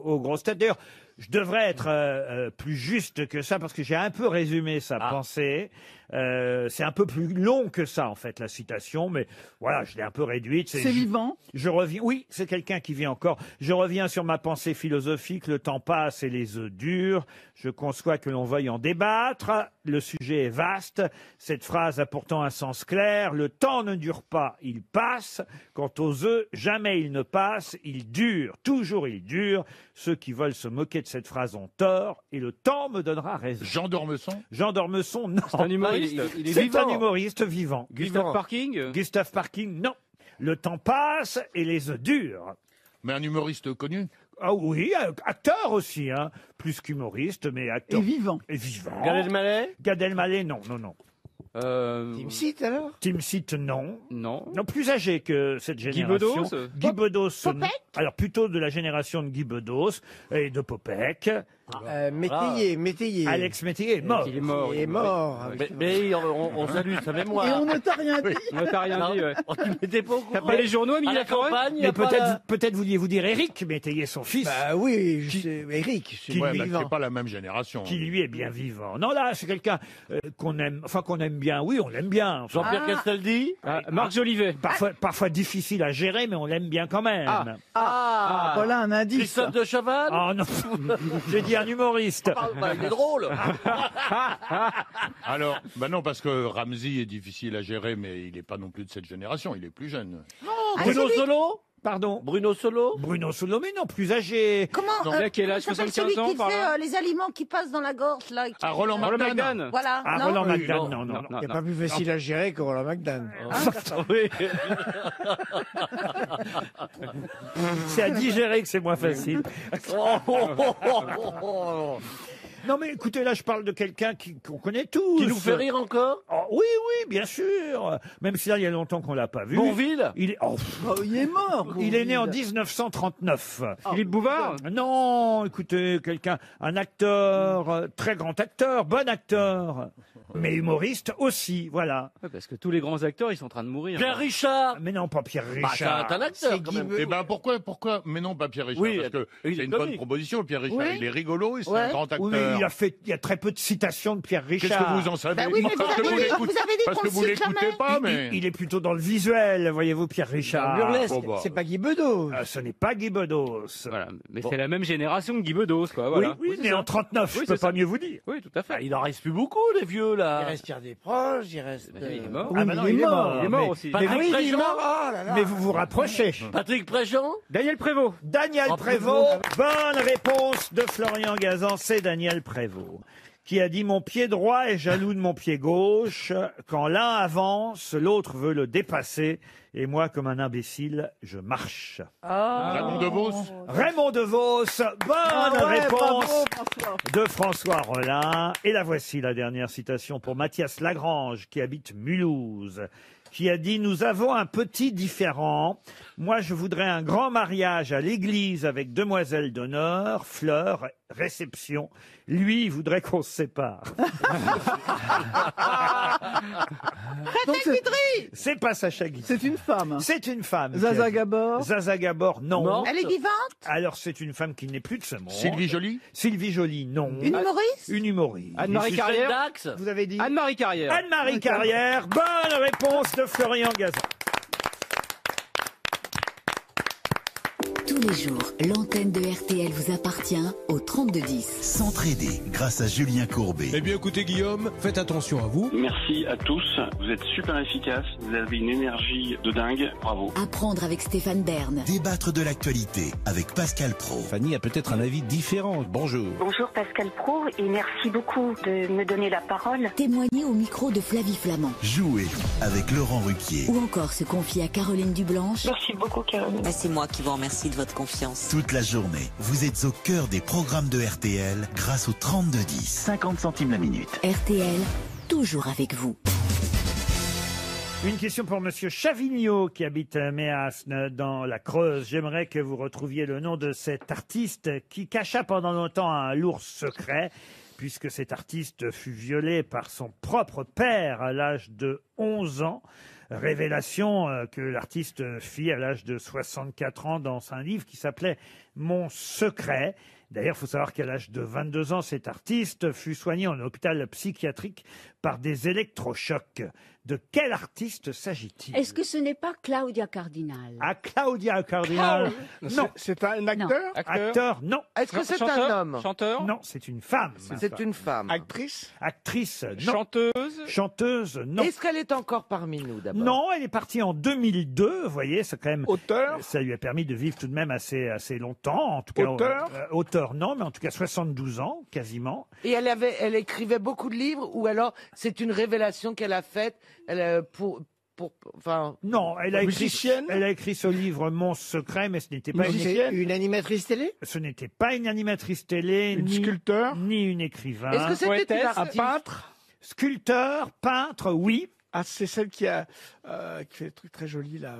aux grosses têtes. D'ailleurs, je devrais être plus juste que ça, parce que j'ai un peu résumé sa pensée. C'est un peu plus long que ça, en fait, la citation, mais voilà, je l'ai un peu réduite. C'est vivant? Je reviens. Oui, c'est quelqu'un qui vit encore. Je reviens sur ma pensée philosophique. Le temps passe et les œufs durent. Je conçois que l'on veuille en débattre. Le sujet est vaste. Cette phrase a pourtant un sens clair. Le temps ne dure pas, il passe. Quant aux œufs, jamais il ne passe, il dure. Toujours il dure. Ceux qui veulent se moquer de cette phrase ont tort, et le temps me donnera raison. Jean d'Ormesson. Jean d'Ormesson, non. C'est un humoriste? Il est C'est vivant. un humoriste vivant. Gustave Parking? Gustave Parking, non. Le temps passe et les œufs durent. Mais un humoriste connu. Ah oui, acteur aussi, hein. Plus qu'humoriste, mais acteur. Et vivant. Et vivant. Gad Elmaleh. Gad Elmaleh, non, non, non. Team Seat alors? Team Seat, non. Non. Non, plus âgé que cette génération. Bedos? Guy Bedos. Popek? Alors plutôt de la génération de Guy Bedos et de Popek. Métayer. Alex Métayer est mort. Il est mort. Il est mort. Mais on salue sa mémoire. Et on ne t'a rien dit. On t'a rien dit, ouais. Tu n'étais pas au courant. T'as pas les journaux, Émile À la Laforêt? campagne, y Mais a pas la- peut-être vouliez-vous dire Éric Métayer, son fils. Bah oui, je sais, Eric, c'est Ouais, mais vivant. c'est pas la même génération. Qui lui est bien vivant. Non, là, c'est quelqu'un qu'on aime, enfin qu'on aime bien. Oui, on l'aime bien. Enfin, Jean-Pierre Castaldi. Marc Jolivet. parfois difficile à gérer, mais on l'aime bien quand même. Voilà un indice. Christophe de Chavannes. Oh non, j'ai dit un humoriste. Bah, il est drôle. Alors, bah non, parce que Ramsey est difficile à gérer, mais il n'est pas non plus de cette génération, il est plus jeune. Bruno Solo. Pardon. Bruno Solo. Bruno Solo, mais non, plus âgé. Comment Il a quel âge? comment s'appelle 75 ans celui qui par fait là? les aliments qui passent dans la gorge là. Ah, Roland McDan. Voilà. Ah, non Roland Oui, McDan, non, non. Il n'est pas plus facile à gérer que Roland McDan. Oui. C'est à digérer que c'est moins facile. Non, mais écoutez, là, je parle de quelqu'un qu'on connaît tous. Qui nous fait rire encore. Oh, oui, oui, bien sûr. Même si là, il y a longtemps qu'on l'a pas vu. Bourvil. Il est, oh, Oh, il est mort. il est né en 1939. Philippe Bouvard? Non, écoutez, un acteur, très grand acteur, bon acteur, mais humoriste aussi, voilà. Ouais, parce que tous les grands acteurs, ils sont en train de mourir. Pierre Richard. Mais non, pas Pierre Bah, Richard. c'est un acteur quand même. Eh ben pourquoi mais non pas Pierre Richard, Oui, parce que il est c'est une bonne comique. proposition. Pierre Richard, Oui. il est rigolo et c'est Ouais. un grand acteur. Oui, mais il y a très peu de citations de Pierre Richard. Qu'est-ce que vous en savez? Bah oui, mais Parce que vous avez dit parce qu'on que le vous cite l'écoutez jamais. pas, mais Il est plutôt dans le visuel, voyez-vous, Pierre Richard. Burlesque, bon, bah. c'est pas Guy Bedos. Ce n'est pas Guy Bedos. Voilà. Mais c'est la même génération que Guy Bedos, quoi. Voilà. Oui, c'est mais ça. en 39, Oui, je peux c'est pas ça. mieux vous dire. Oui, tout à fait. Il en reste plus beaucoup, les vieux Il là. reste Pierre Desproges, il reste. Il est mort. Ah, bah non, il est mort. Il est mort mais- aussi. Patrick Ah oui, il est Préjean. mort. Oh là là. Mais vous vous rapprochez. Patrick Préjean. Daniel Prévost. Daniel Oh, Prévost. Bonne réponse de Florian Gazan, c'est Daniel Prévost. qui a dit « Mon pied droit est jaloux de mon pied gauche. Quand l'un avance, l'autre veut le dépasser. Et moi, comme un imbécile, je marche. » Raymond DeVos. Raymond DeVos, bonne ouais, réponse bravo, François. de François Rollin. Et la voici, la dernière citation pour Mathias Lagrange, qui habite Mulhouse, qui a dit « Nous avons un petit différend. Moi, je voudrais un grand mariage à l'église avec demoiselles d'honneur, fleurs, réception. Lui, il voudrait qu'on se sépare. » Donc, C'est pas Sacha Guitry. c'est une femme. C'est une femme. Zaza Gabor. Zaza Gabor, non. Elle est vivante? Alors, c'est une femme qui n'est plus de ce monde. Sylvie Joly. Sylvie Joly, non. Une humoriste? Une humoriste. Anne-Marie Carrière. Dax. Vous avez dit Anne-Marie Carrière. Anne-Marie Carrière. Bonne réponse de Florian Gazan. Tous les jours, l'antenne de RTL vous appartient au 3210. S'entraider grâce à Julien Courbet. Eh bien, écoutez, Guillaume, faites attention à vous. Merci à tous. Vous êtes super efficaces. Vous avez une énergie de dingue. Bravo. Apprendre avec Stéphane Bern. Débattre de l'actualité avec Pascal Praud. Fanny a peut-être un avis différent. Bonjour. Bonjour Pascal Praud et merci beaucoup de me donner la parole. Témoigner au micro de Flavie Flamand. Jouer avec Laurent Ruquier. Ou encore se confier à Caroline Dublanche. Merci beaucoup Caroline. C'est moi qui vous remercie de votre confiance. Toute la journée, vous êtes au cœur des programmes de RTL grâce au 3210. 50 centimes la minute. RTL, toujours avec vous. Une question pour Monsieur Chavignot qui habite Méasne dans la Creuse. J'aimerais que vous retrouviez le nom de cet artiste qui cacha pendant longtemps un lourd secret, puisque cet artiste fut violé par son propre père à l'âge de 11 ans. Révélation que l'artiste fit à l'âge de 64 ans dans un livre qui s'appelait « Mon secret ». D'ailleurs, il faut savoir qu'à l'âge de 22 ans, cet artiste fut soigné en hôpital psychiatrique par des électrochocs. De quel artiste s'agit-il? Est-ce que ce n'est pas Claudia Cardinal? À Claudia Cardinal. Non. C'est un acteur? Acteur, non. Est-ce que c'est un homme? Chanteur? Non, c'est une femme. C'est une femme. Actrice? Actrice, non. Chanteuse? Chanteuse, non. Est-ce qu'elle est encore parmi nous d'abord? Non, elle est partie en 2002. Vous voyez, c'est quand même. Auteur? Ça lui a permis de vivre tout de même assez longtemps. En tout cas, Auteur? Auteur, non, mais en tout cas 72 ans, quasiment. Et elle écrivait beaucoup de livres ou alors c'est une révélation qu'elle a faite enfin. Non, elle a écrit ce livre Mon secret, mais ce n'était pas une animatrice télé? Ce n'était pas une animatrice télé, Une sculpteur? ni une écrivain. Est-ce que c'était une Un artiste? peintre? Sculpteur, peintre, oui. Ah, c'est celle qui fait des trucs très jolis là.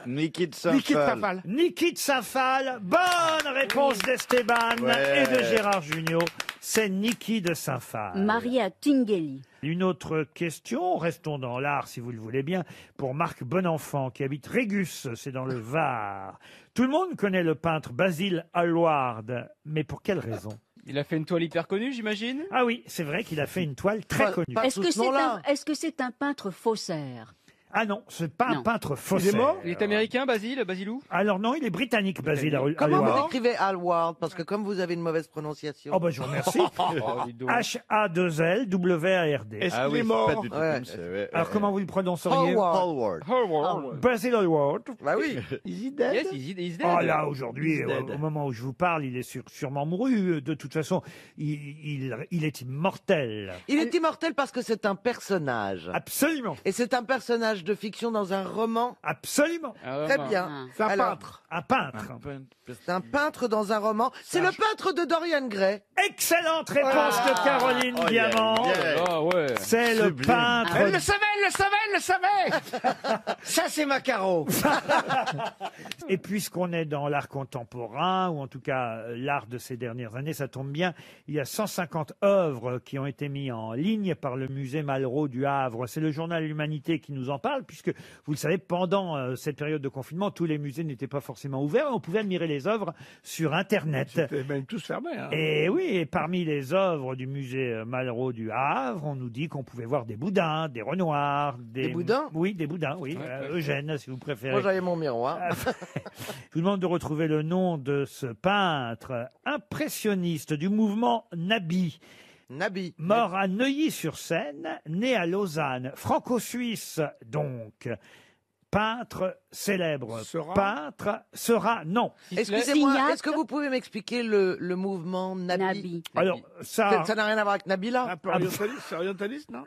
Niki de Niki de Saint-Phal. Niki de Saint-Phal. Bonne réponse d'Esteban et de Gérard Jugnot. C'est Niki de Saint-Phal. Maria Tinguely. Une autre question, restons dans l'art si vous le voulez bien, pour Marc Bonenfant qui habite Régus, c'est dans le Var. Tout le monde connaît le peintre Basil Hallward, mais pour quelle raison? Il a fait une toile hyper connue, j'imagine? Ah oui, c'est vrai qu'il a fait une toile très connue. Est-ce que c'est un peintre faussaire? Ah non, c'est pas un peintre faussaire. Il est mort? Il est américain, Basilou? Alors non, il est britannique, Basil Hallward. Comment vous écrivez Hallward? Parce que comme vous avez une mauvaise prononciation. Oh bah je vous remercie. H-A-2-L-W-A-R-D. Est-ce qu'il est mort? Alors comment vous le prononceriez? Hallward. Basil Hallward. Bah oui. Is he dead? Yes, he's dead. Oh là, aujourd'hui, au moment où je vous parle, il est sûrement mouru. De toute façon, il est immortel. Il est immortel parce que c'est un personnage. Absolument. Et c'est un personnage de fiction dans un roman? Absolument. Très bien. C'est un peintre. Un peintre. C'est un peintre dans un roman. C'est le peintre de Dorian Gray. Excellente réponse de Caroline Diamant. C'est le peintre. Elle le savait, elle le savait. Ça, c'est Macaro. Et puisqu'on est dans l'art contemporain, ou en tout cas l'art de ces dernières années, ça tombe bien, il y a 150 œuvres qui ont été mises en ligne par le musée Malraux du Havre. C'est le journal L'Humanité qui nous en parle, puisque, vous le savez, pendant cette période de confinement, tous les musées n'étaient pas forcément ouverts, et on pouvait admirer les œuvres sur Internet. C'était même tous fermés. Hein. Et oui, et parmi les œuvres du musée Malraux du Havre, on nous dit qu'on pouvait voir des boudins, des Renoirs, Des boudins? Oui, des boudins, oui. Eugène, si vous préférez. Moi, j'avais mon miroir. Je vous demande de retrouver le nom de ce peintre impressionniste du mouvement Nabi. Nabi. Mort à Neuilly-sur-Seine, né à Lausanne, franco-suisse donc. peintre célèbre. Seurat. Peintre, Seurat, non. Excusez-moi, est-ce que vous pouvez m'expliquer le mouvement Nabi? Alors, ça n'a rien à voir avec Nabila? Un peu orientaliste, c'est orientaliste, non?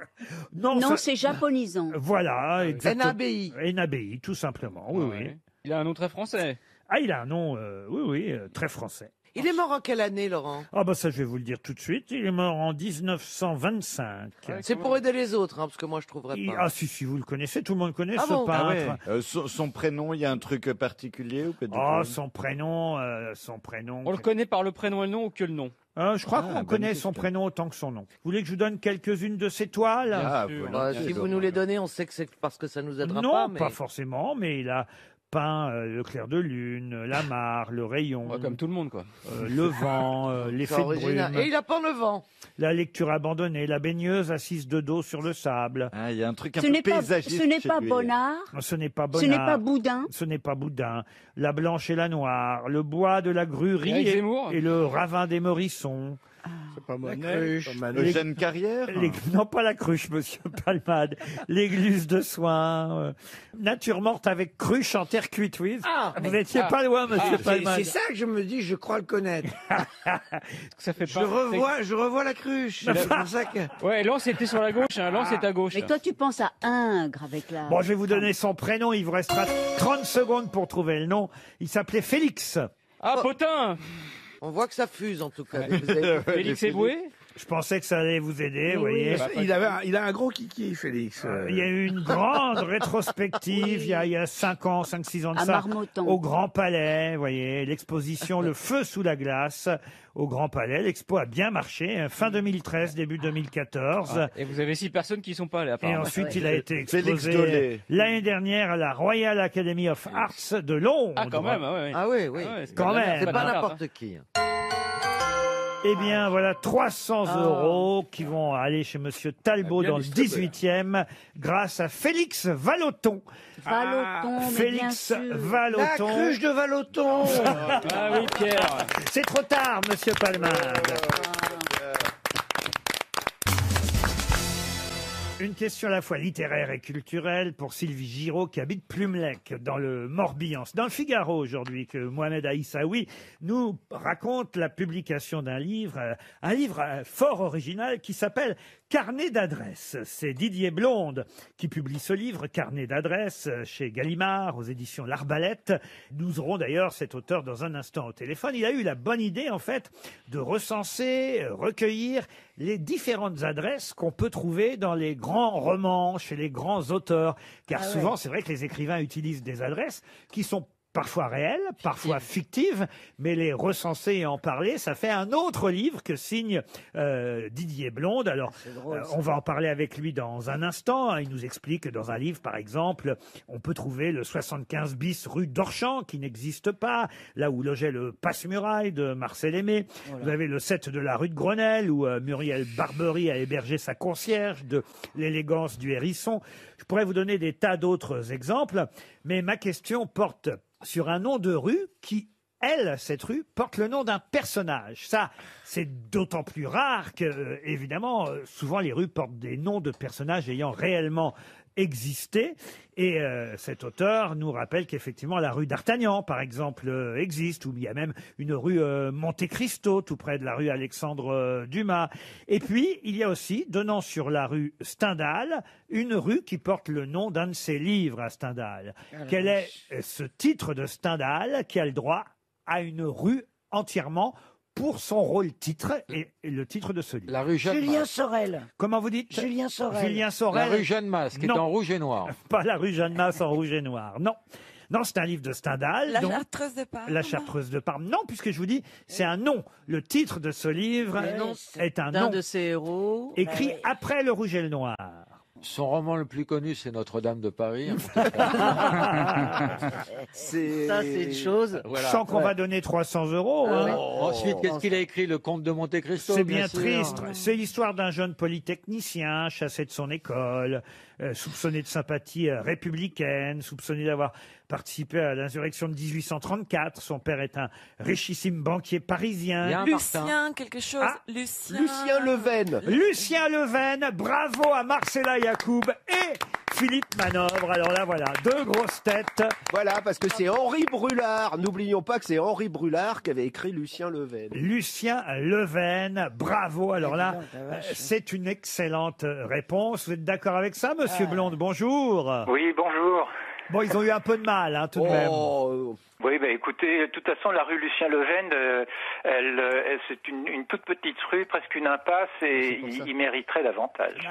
Non, Non, ça- c'est japonisant. Voilà, exactement. NABI. NABI, tout simplement, oui, oui. Il a un nom très français. Ah, il a un nom, très français. Il est mort en quelle année, Laurent? Ah bah ça, je vais vous le dire tout de suite. Il est mort en 1925. C'est pour aider les autres, hein, parce que moi je trouverais pas. Ah si, vous le connaissez, tout le monde connaît Ah ce bon? peintre. Son prénom, il y a un truc particulier ou pas du Oh, tout son prénom. On le connaît par le prénom et le nom ou que le nom? Je crois qu'on connaît son prénom autant que son nom. Vous voulez que je vous donne quelques-unes de ses toiles? Si vous nous les donnez, on sait que c'est parce que ça nous aidera Non, pas. Mais... pas forcément, mais il a peint le clair de lune, la mare, le rayon. Comme tout le monde, quoi. Le vent, l'effet de original. brume. Et il a peint le vent. La lecture abandonnée, la baigneuse assise de dos sur le sable. Ah, il y a un truc un Ce peu n'est pas, paysagiste ce n'est chez pas lui. Bonnard. Ce n'est pas Ce n'est Bonnard. pas Boudin. Ce n'est pas Boudin. La blanche et la noire, le bois de la gruerie Éric et, Zemmour. et le ravin des Morissons. C'est pas Monet, cruche. pas Manet. Eugène Carrière. Non, pas la cruche, monsieur Palmade. L'église de soins. Nature morte avec cruche en terre cuite, oui. Vous n'étiez pas loin, monsieur Palmade. C'est ça que je me dis, je crois le connaître. Ça fait Je revois la cruche. C'est pour ça que... Ouais, Lens était sur la gauche, hein. Lens est à gauche. Mais toi, tu penses à Ingres avec la... Bon, je vais vous donner son prénom. Il vous restera 30 secondes pour trouver le nom. Il s'appelait Félix. Ah, Potin. On voit que ça fuse en tout cas. Vous avez- Félix Eboué. Je pensais que ça allait vous aider, vous voyez. Il a un gros kiki, Félix. Il y a eu une grande rétrospective il y a 5-6 ans de À ça Marmottan. au Grand Palais, vous voyez, l'exposition Le Feu sous la glace au Grand Palais. L'expo a bien marché, fin 2013, début 2014. Et vous avez 6 personnes qui sont pas allées, Et apparemment. ensuite, il a été Félix exposé Dolé. l'année dernière à la Royal Academy of Arts de Londres. Ah, quand même, ouais. Ah oui, oui. Ah ouais, c'est Quand pas- même. C'est pas n'importe n'importe qui. Eh bien, voilà 300 euros qui vont aller chez Monsieur Talbot Bien dans le distribué. 18e grâce à Félix Vallotton. Vallotton, mais bien Félix sûr. La Vallotton. cruche de Vallotton. Ah oui, Pierre. C'est trop tard, Monsieur Palmade. Une question à la fois littéraire et culturelle pour Sylvie Giraud qui habite Plumelec dans le Morbihan. C'est dans le Figaro aujourd'hui que Mohamed Aïssaoui nous raconte la publication d'un livre, fort original qui s'appelle Carnet d'adresses. C'est Didier Blonde qui publie ce livre, Carnet d'adresses, chez Gallimard, aux éditions L'Arbalète. Nous aurons d'ailleurs cet auteur dans un instant au téléphone. Il a eu la bonne idée, en fait, de recenser, recueillir les différentes adresses qu'on peut trouver dans les grands romans, chez les grands auteurs. Car souvent, c'est vrai que les écrivains utilisent des adresses qui sont parfois réelles, parfois fictives, mais les recenser et en parler, ça fait un autre livre que signe Didier Blonde. Alors, on va en parler avec lui dans un instant. Il nous explique que dans un livre, par exemple, on peut trouver le 75 bis rue d'Orchamps, qui n'existe pas, là où logeait le passe-muraille de Marcel Aimé. Voilà. Vous avez le 7 de la rue de Grenelle, où Muriel Barbery a hébergé sa concierge, de l'élégance du Hérisson. Je pourrais vous donner des tas d'autres exemples, mais ma question porte sur un nom de rue qui, cette rue, porte le nom d'un personnage. Ça, c'est d'autant plus rare que, évidemment, souvent les rues portent des noms de personnages ayant réellement existé. Et cet auteur nous rappelle qu'effectivement la rue d'Artagnan, par exemple, existe, ou il y a même une rue Monte Cristo, tout près de la rue Alexandre Dumas. Et puis, il y a aussi, donnant sur la rue Stendhal, une rue qui porte le nom d'un de ses livres à Stendhal. Quel est ce titre de Stendhal qui a le droit à une rue entièrement pour son rôle titre et le titre de ce livre? La rue Jeanne Julien Mas. Sorel. Comment vous dites? Julien Sorel. Julien Sorel. La rue Jeanne Mas, qui est Non. en rouge et noir. Pas la rue Jeanne Mas en rouge et noir, non. Non, c'est un livre de Stendhal. La donc- Chartreuse de Parme. La Chartreuse de Parme. Non, puisque je vous dis, c'est un nom. Le titre de ce livre est un D'un nom de ses héros. écrit après le rouge et le noir. Son roman le plus connu, c'est Notre-Dame de Paris. Ça, c'est une chose. Je sens qu'on va donner 300 euros. hein. Ensuite, qu'est-ce qu'il a écrit? Le Comte de Monte Cristo. C'est bien sûr. triste. C'est l'histoire d'un jeune polytechnicien chassé de son école, soupçonné de sympathie républicaine, soupçonné d'avoir participé à l'insurrection de 1834. Son père est un richissime banquier parisien. Lucien, quelque chose. Ah. Lucien. Lucien Leven. Lucien Leven, bravo à Marcella Yacoub et Philippe Manœuvre. Alors là, voilà, 2 grosses têtes. Voilà, parce que c'est Henri Brulard. N'oublions pas que c'est Henri Brulard qui avait écrit Lucien Leven. Lucien Leven, bravo. Alors là, c'est une excellente réponse. Vous êtes d'accord avec ça, monsieur Blonde? Bonjour. Oui, bonjour. Bon, ils ont eu un peu de mal, hein, tout de même. Oui, bah écoutez, de toute façon, la rue Lucien Leven, c'est une toute petite rue, presque une impasse, et il mériterait davantage.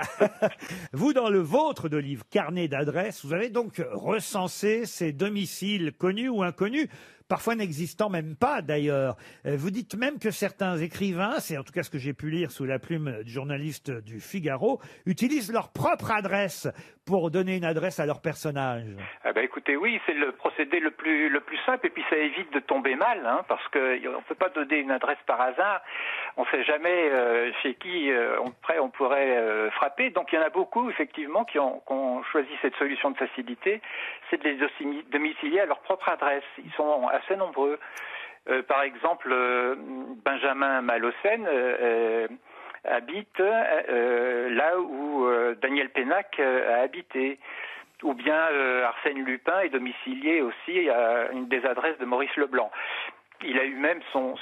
Vous, dans le vôtre de livre Carnet d'adresses, vous avez donc recensé ces domiciles connus ou inconnus, parfois n'existant même pas d'ailleurs. Vous dites même que certains écrivains, c'est en tout cas ce que j'ai pu lire sous la plume du journaliste du Figaro, utilisent leur propre adresse pour donner une adresse à leur personnage. Ah bah écoutez, oui, c'est le procédé le plus simple, et puis ça évite de tomber mal, hein, parce que on peut pas donner une adresse par hasard. On sait jamais chez qui on pourrait frapper. Donc il y en a beaucoup effectivement qui ont choisi cette solution de facilité, c'est de les domicilier à leur propre adresse. Ils sont assez nombreux. Par exemple, Benjamin Malocène habite là où Daniel Pénac a habité. Ou bien Arsène Lupin est domicilié aussi à une des adresses de Maurice Leblanc. Il a eu même son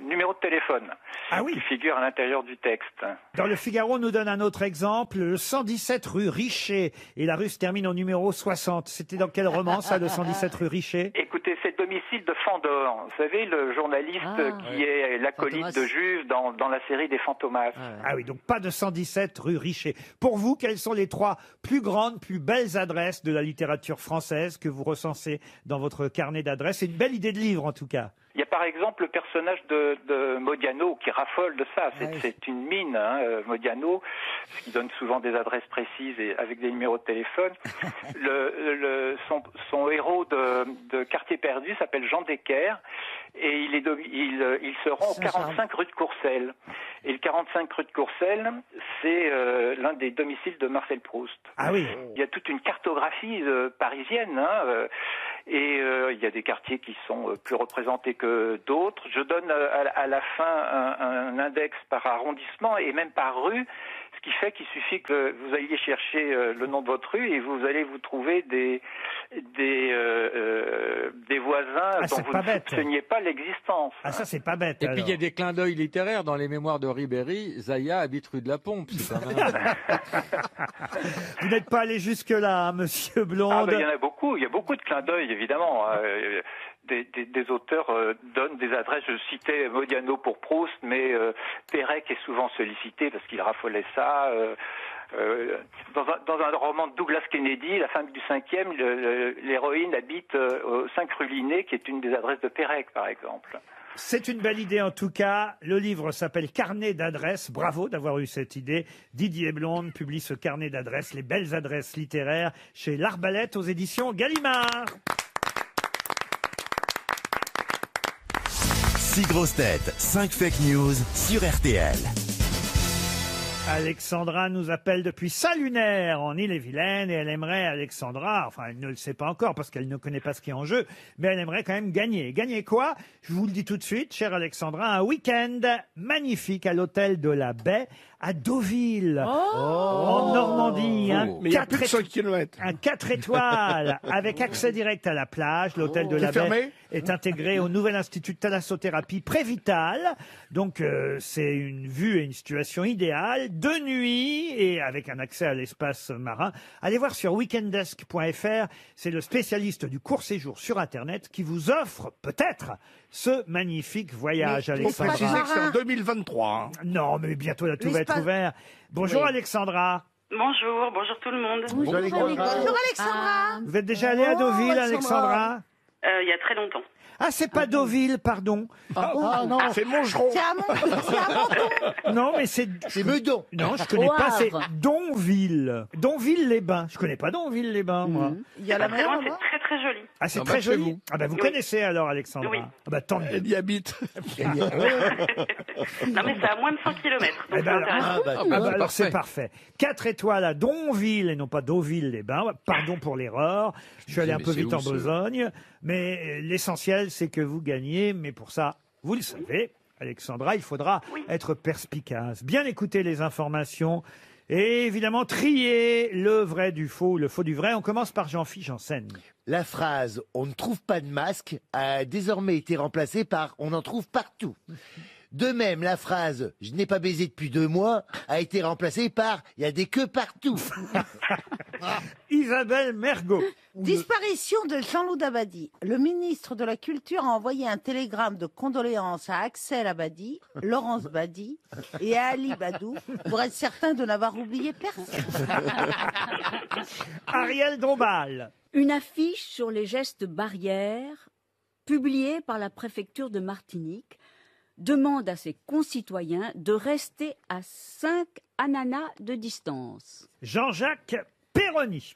numéro de téléphone qui figure à l'intérieur du texte. Dans le Figaro, on nous donne un autre exemple, le 117 rue Richer, et la rue se termine au numéro 60. C'était dans quel roman, ça, le 117 rue Richer? Écoutez, c'est le domicile de Fandor. Vous savez, le journaliste qui est l'acolyte de Juve dans la série des Fantomas. Ah oui, donc pas de 117 rue Richer. Pour vous, quelles sont les 3 plus grandes, plus belles adresses de la littérature française que vous recensez dans votre carnet d'adresses? C'est une belle idée de livre, en tout cas. Il y a par exemple le personnage de Modiano qui raffole de ça. C'est une mine, hein, Modiano, qui donne souvent des adresses précises et avec des numéros de téléphone. Son héros de Quartier perdu s'appelle Jean Decker et il se rend au 45 rue de Courcelles. Et le 45 rue de Courcelles, c'est l'un des domiciles de Marcel Proust. Ah oui. Il y a toute une cartographie parisienne, hein, et il y a des quartiers qui sont plus représentés que d'autres. Je donne à la fin un index par arrondissement et même par rue, ce qui fait qu'il suffit que vous alliez chercher le nom de votre rue et vous allez vous trouver des voisins dont vous ne soupçonniez pas l'existence. Ah, ça, c'est pas bête. Et puis il y a des clins d'œil littéraires dans les mémoires de Ribéry. Zaya habite rue de la Pompe. C'est quand même... Vous n'êtes pas allé jusque-là, hein, monsieur Blonde. Ah, ben, il y en a beaucoup. Il y a beaucoup de clins d'œil, évidemment. Des auteurs donnent des adresses. Je citais Modiano pour Proust, mais Pérec est souvent sollicité parce qu'il raffolait ça. Dans un roman de Douglas Kennedy, La femme du 5e, l'héroïne habite au 5 rue Linné, qui est une des adresses de Pérec, par exemple. C'est une belle idée en tout cas. Le livre s'appelle Carnet d'adresses. Bravo d'avoir eu cette idée. Didier Blonde publie ce carnet d'adresses, les belles adresses littéraires, chez l'Arbalète aux éditions Gallimard. 6 grosses têtes, 5 fake news sur RTL. Alexandra nous appelle depuis Salunaire en Ille-et-Vilaine et elle aimerait, Alexandra, enfin elle ne le sait pas encore parce qu'elle ne connaît pas ce qui est en jeu, mais elle aimerait quand même gagner. Gagner quoi? Je vous le dis tout de suite, chère Alexandra, un week-end magnifique à l'hôtel de la Baie à Deauville, en Normandie. Mais il y a plus de 100 kilomètres. Un 4 étoiles avec accès direct à la plage. L'hôtel de la Baie est intégré au nouvel institut de thalassothérapie Prévital. Donc c'est une vue et une situation idéale. De nuit et avec un accès à l'espace marin. Allez voir sur weekendesk.fr. C'est le spécialiste du court séjour sur Internet qui vous offre peut-être ce magnifique voyage, Alexandra. Il faut préciser que c'est en 2023. Hein. Non, mais bientôt là, tout va être ouvert. Bonjour Alexandra. Bonjour tout le monde. Bonjour Alexandra. Vous êtes déjà allée à Deauville, Alexandra? Il y a très longtemps. Ah, c'est pas Deauville, pardon. Non, c'est Montgeron. C'est à Menton. Non, mais c'est Meudon. Non, je connais pas, c'est Donville. Donville-les-Bains. Je connais pas Donville-les-Bains, moi. Il y a la Très loin, mer. c'est très très joli. Ah, c'est très joli. Ah, bah, vous connaissez alors, Alexandra. Oui. Ah, bah, tant mieux. Elle y habite. Non mais c'est à moins de 100 km. Eh ben, alors c'est parfait. 4 étoiles à Donville et non pas Deauville-les-Bains. Pardon pour l'erreur. Je suis allé un peu vite en besogne. Mais l'essentiel, c'est que vous gagnez. Mais pour ça, vous le savez, Alexandra, il faudra être perspicace. Bien écouter les informations. Et évidemment, trier le vrai du faux, le faux du vrai. On commence par Jean-Philippe Janssen. La phrase « on ne trouve pas de masque » a désormais été remplacée par « on en trouve partout ». De même, la phrase « je n'ai pas baisé depuis 2 mois » a été remplacée par « il y a des queues partout ». Isabelle Mergot. Disparition de Jean-Loup Dabadi. Le ministre de la Culture a envoyé un télégramme de condoléances à Axel Abadi, Laurence Badi et à Ali Badou pour être certain de n'avoir oublié personne. Ariel Dombal. Une affiche sur les gestes barrières, publiée par la préfecture de Martinique, demande à ses concitoyens de rester à 5 ananas de distance. Jean-Jacques Perroni.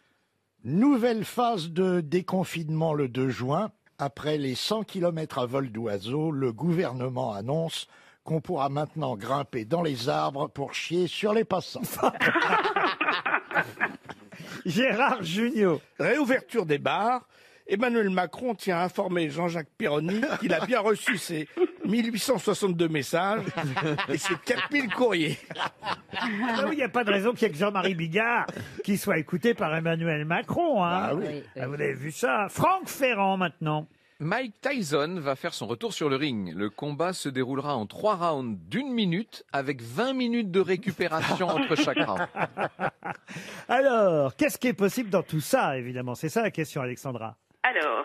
Nouvelle phase de déconfinement le 2 juin. Après les 100 km à vol d'oiseau, le gouvernement annonce qu'on pourra maintenant grimper dans les arbres pour chier sur les passants. Gérard Jugnot. Réouverture des bars. Emmanuel Macron tient à informer Jean-Jacques Perroni qu'il a bien reçu ses 1862 messages et ses 4000 courriers. Ah oui, il n'y a pas de raison qu'il y ait que Jean-Marie Bigard qui soit écouté par Emmanuel Macron. Hein. Ah oui. Ah, vous avez vu ça. Franck Ferrand maintenant. Mike Tyson va faire son retour sur le ring. Le combat se déroulera en 3 rounds d'1 minute avec 20 minutes de récupération entre chaque round. Alors, qu'est-ce qui est possible dans tout ça, évidemment? C'est ça la question, Alexandra. Alors,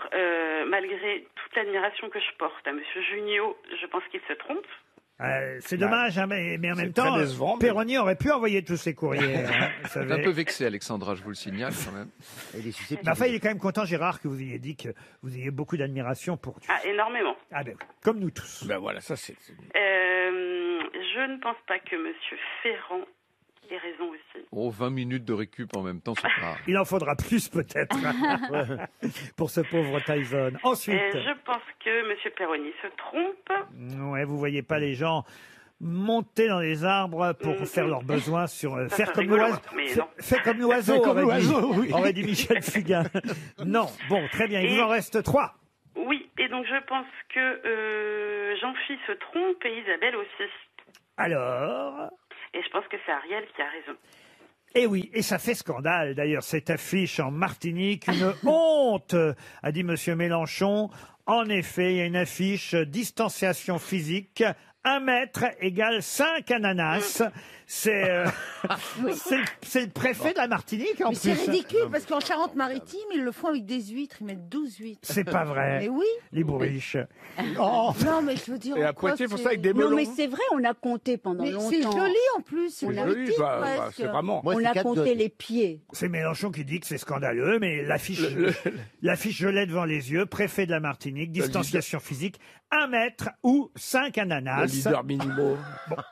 malgré toute l'admiration que je porte à Monsieur Junio, je pense qu'il se trompe. C'est dommage, hein, mais en même très temps, décevant, mais- Perroni aurait pu envoyer tous ses courriers. Hein, vous savez. Un peu vexé, Alexandra, je vous le signale quand même. Il est susceptible. Mais enfin, il est quand même content, Gérard, que vous ayez dit que vous ayez beaucoup d'admiration pour... Ah, énormément. Ah ben oui, comme nous tous. Ben voilà, ça c'est... Je ne pense pas que Monsieur Ferrand ait raison aussi. Oh, 20 minutes de récup en même temps, c'est pas... Il en faudra plus peut-être pour ce pauvre Tyson. Ensuite, Je pense que Monsieur Perroni se trompe. ouais, vous voyez pas les gens monter dans les arbres pour faire leurs besoins sur Ça, faire c'est comme rigolo, l'oiseau. mais non. Fait comme l'oiseau, Fait comme aurait dit- l'oiseau, oui. aurait dit Michel Fugain. Non, bon, très bien. Il vous en reste 3. Oui, et donc je pense que Jean-Philippe se trompe et Isabelle aussi. Alors. Et je pense que c'est Ariel qui a raison. Et oui, et ça fait scandale d'ailleurs, cette affiche en Martinique, une honte, a dit Monsieur Mélenchon. En effet, il y a une affiche distanciation physique, 1 mètre égale 5 ananas. C'est c'est le préfet de la Martinique en Mais plus. c'est ridicule parce qu'en Charente-Maritime, ils le font avec des huîtres, ils mettent 12 huîtres. C'est pas vrai. Mais oui. Les bourriches. Oh. Non, mais je veux dire. Et à en quoi Poitiers, il faut c'est- ça avec des Non, melons. mais c'est vrai, on a compté pendant Mais longtemps. c'est joli en plus. C'est On a joli, dit, bah, presque. c'est vraiment... Moi, On c'est a 4 compté doigts. les pieds. C'est Mélenchon qui dit que c'est scandaleux, mais l'affiche, l'affiche je l'ai devant les yeux. Préfet de la Martinique, distanciation physique, 1 mètre ou 5 Le ananas. leader minimo.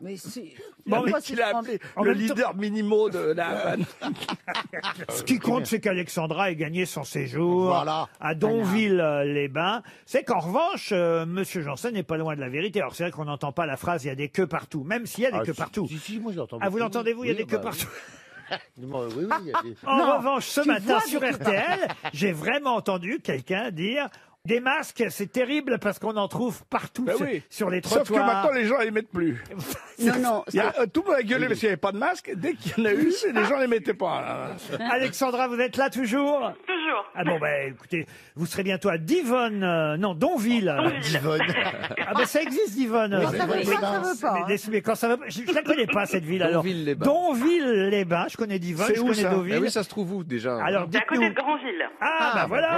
Mais c'est. Bon, Pourquoi Il a appelé En le même temps- leader minimo de la... Ce qui compte, c'est qu'Alexandra ait gagné son séjour Voilà. à Donville-les-Bains. C'est qu'en revanche, Monsieur Janssen n'est pas loin de la vérité. Alors c'est vrai qu'on n'entend pas la phrase « il y a des queues partout », même s'il y a des queues partout. Si, moi j'entends. Ah, vous l'entendez, vous, il y a des queues bah, partout. Oui, oui, il y a des... En revanche, ce tu matin vois sur des queues RTL, j'ai vraiment entendu quelqu'un dire des masques, c'est terrible parce qu'on en trouve partout Ben oui. sur les Sauf que trottoirs. maintenant, les gens, ils les mettent plus. Non, non. Il y a, tout le monde a gueulé parce qu'il n'y avait pas de masque. Dès qu'il y en a eu, les gens ne les mettaient pas. Alexandra, vous êtes là toujours? Toujours. Ah bon, ben écoutez, vous serez bientôt à Divonne, non, Donville. Divonne. Ah ben ça existe Divonne. Oui, ça veut pas, ça veut pas. Mais quand ça va, je la connais pas cette ville alors. Donville-les-Bains. Donville-les-Bains, je connais Divonne, C'est je où, connais ça Deauville. Ah oui, ça se trouve où déjà? Alors C'est à côté dites-nous. de Grandville. Ah bah voilà.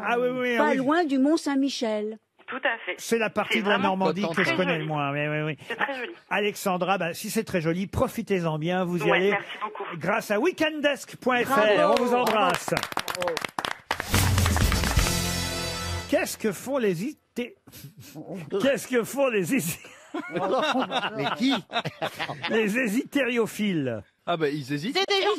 Ah oui, oui, Pas oui. loin du Mont-Saint-Michel. Tout à fait. C'est la partie C'est de la vraiment Normandie que je très connais joli. le moins. Oui, oui, oui. C'est très joli. Alexandra, ben, si c'est très joli, profitez-en bien. Vous y Ouais, allez merci beaucoup. grâce à weekendesk.fr. Bravo. On vous embrasse. Qu'est-ce que font les Qu'est-ce que font les Mais qui? les hésitériophiles? Ah bah ils hésitent. C'est des gens